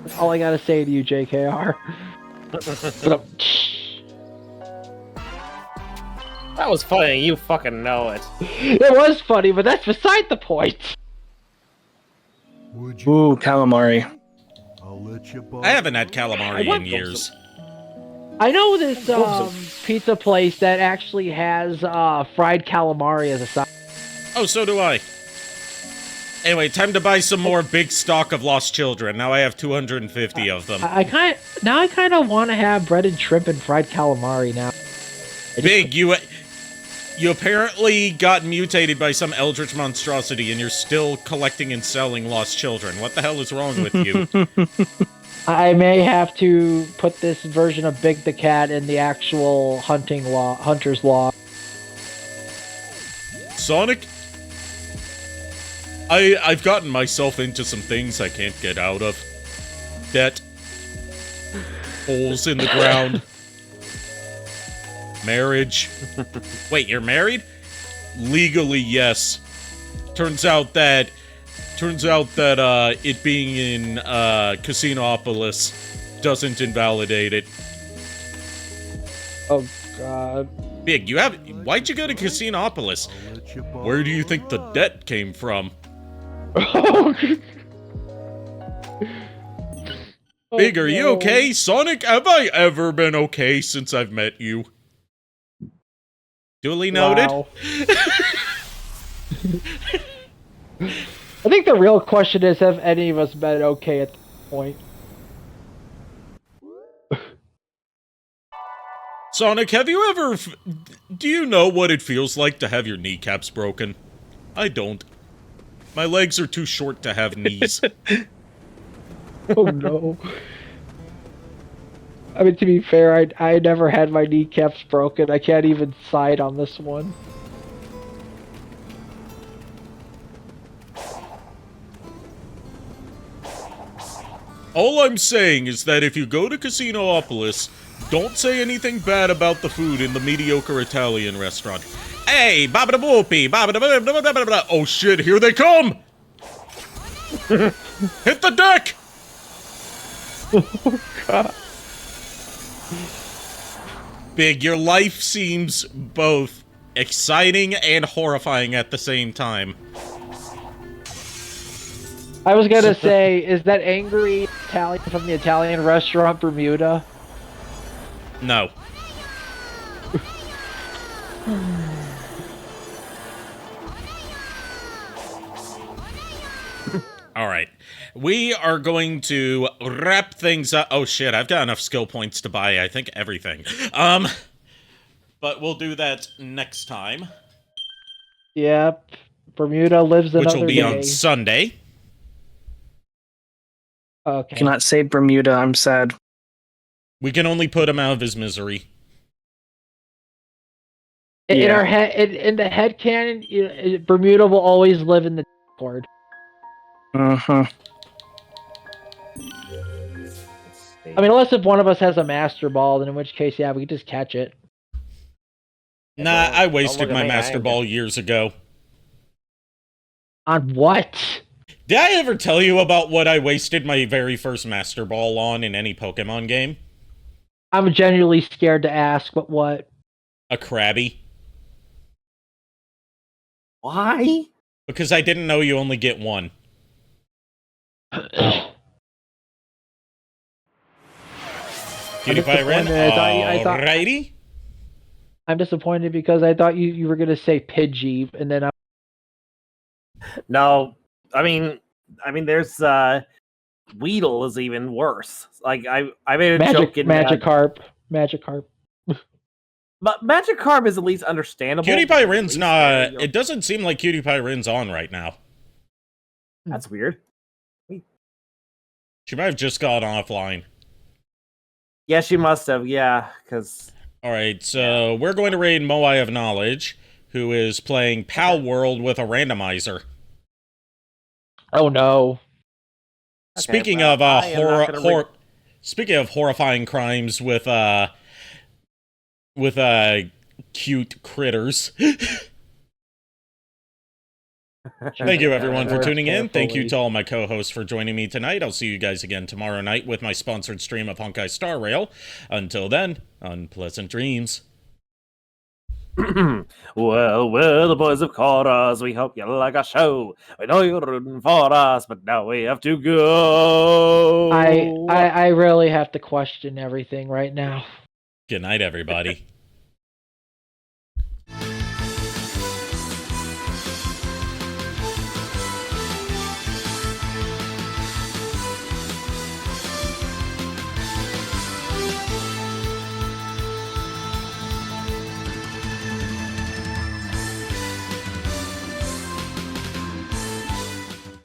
That's all I gotta say to you, JKR. That was funny. You fucking know it. It was funny, but that's beside the point. Would you? Ooh, calamari. I'll let you buy. I haven't had calamari in years. I know this pizza place that actually has fried calamari as a side. Oh, so do I. Anyway, time to buy some more big stock of lost children. Now I have 250 of them. I kind of want to have breaded shrimp and fried calamari now. Big, you apparently got mutated by some eldritch monstrosity and you're still collecting and selling lost children. What the hell is wrong with you? I may have to put this version of Big the Cat in the actual hunter's log. Sonic? I've gotten myself into some things I can't get out of. Debt. Holes in the ground. Marriage. Wait, you're married? Legally, yes. Turns out that it being in Casinopolis doesn't invalidate it. Oh God. Big, why'd you go to Casinopolis? Where do you think the debt came from? Big, are you okay? Sonic, have I ever been okay since I've met you? Duly noted. Wow. I think the real question is, have any of us been okay at this point? Sonic, have you ever... do you know what it feels like to have your kneecaps broken? I don't. My legs are too short to have knees. Oh no. I mean, to be fair, I never had my kneecaps broken. I can't even side on this one. All I'm saying is that if you go to Casinopolis, don't say anything bad about the food in the mediocre Italian restaurant. Hey, babada boopy, babada. Oh shit, here they come! Hit the deck! God. Big, your life seems both exciting and horrifying at the same time. I was gonna say, is that angry Italian from the Italian restaurant Bermuda? No. All right. We are going to wrap things up. Oh shit, I've got enough skill points to buy, I think, everything. But we'll do that next time. Yep. Bermuda lives another Which will be day. on Sunday. Okay. Cannot say Bermuda. I'm sad. We can only put him out of his misery. In our head, in the head canon, Bermuda will always live in the Discord. Uh-huh. I mean, unless if one of us has a Master Ball, then in which case, yeah, we can just catch it. Nah, I wasted look at my me, Master Ball years ago. On what? Did I ever tell you about what I wasted my very first Master Ball on in any Pokemon game? I'm genuinely scared to ask, but what? A Krabby. Why? Because I didn't know you only get one. Cutie Pie Ren, alrighty. I'm disappointed because I thought you were gonna say Pidgey, and then No, I mean, there's Weedle is even worse. Like I made a joke in Magikarp. but Magikarp is at least understandable. Cutie Pie Ren's not. It doesn't seem like Cutie Pie Ren's on right now. That's weird. She might have just got offline. Yeah, she must have. Yeah, because. All right, so we're going to raid Moai of Knowledge, who is playing Pal World with a randomizer. Oh no! Speaking well, of speaking of horrifying crimes with cute critters. Thank you everyone for tuning in. Thank you to all my co-hosts for joining me tonight. I'll see you guys again tomorrow night with my sponsored stream of Honkai Star Rail. Until then, unpleasant dreams. Well, we're the boys of Chorus. We hope you like our show. We know you're rooting for us, but now we have to go. I really have to question everything right now. Good night, everybody.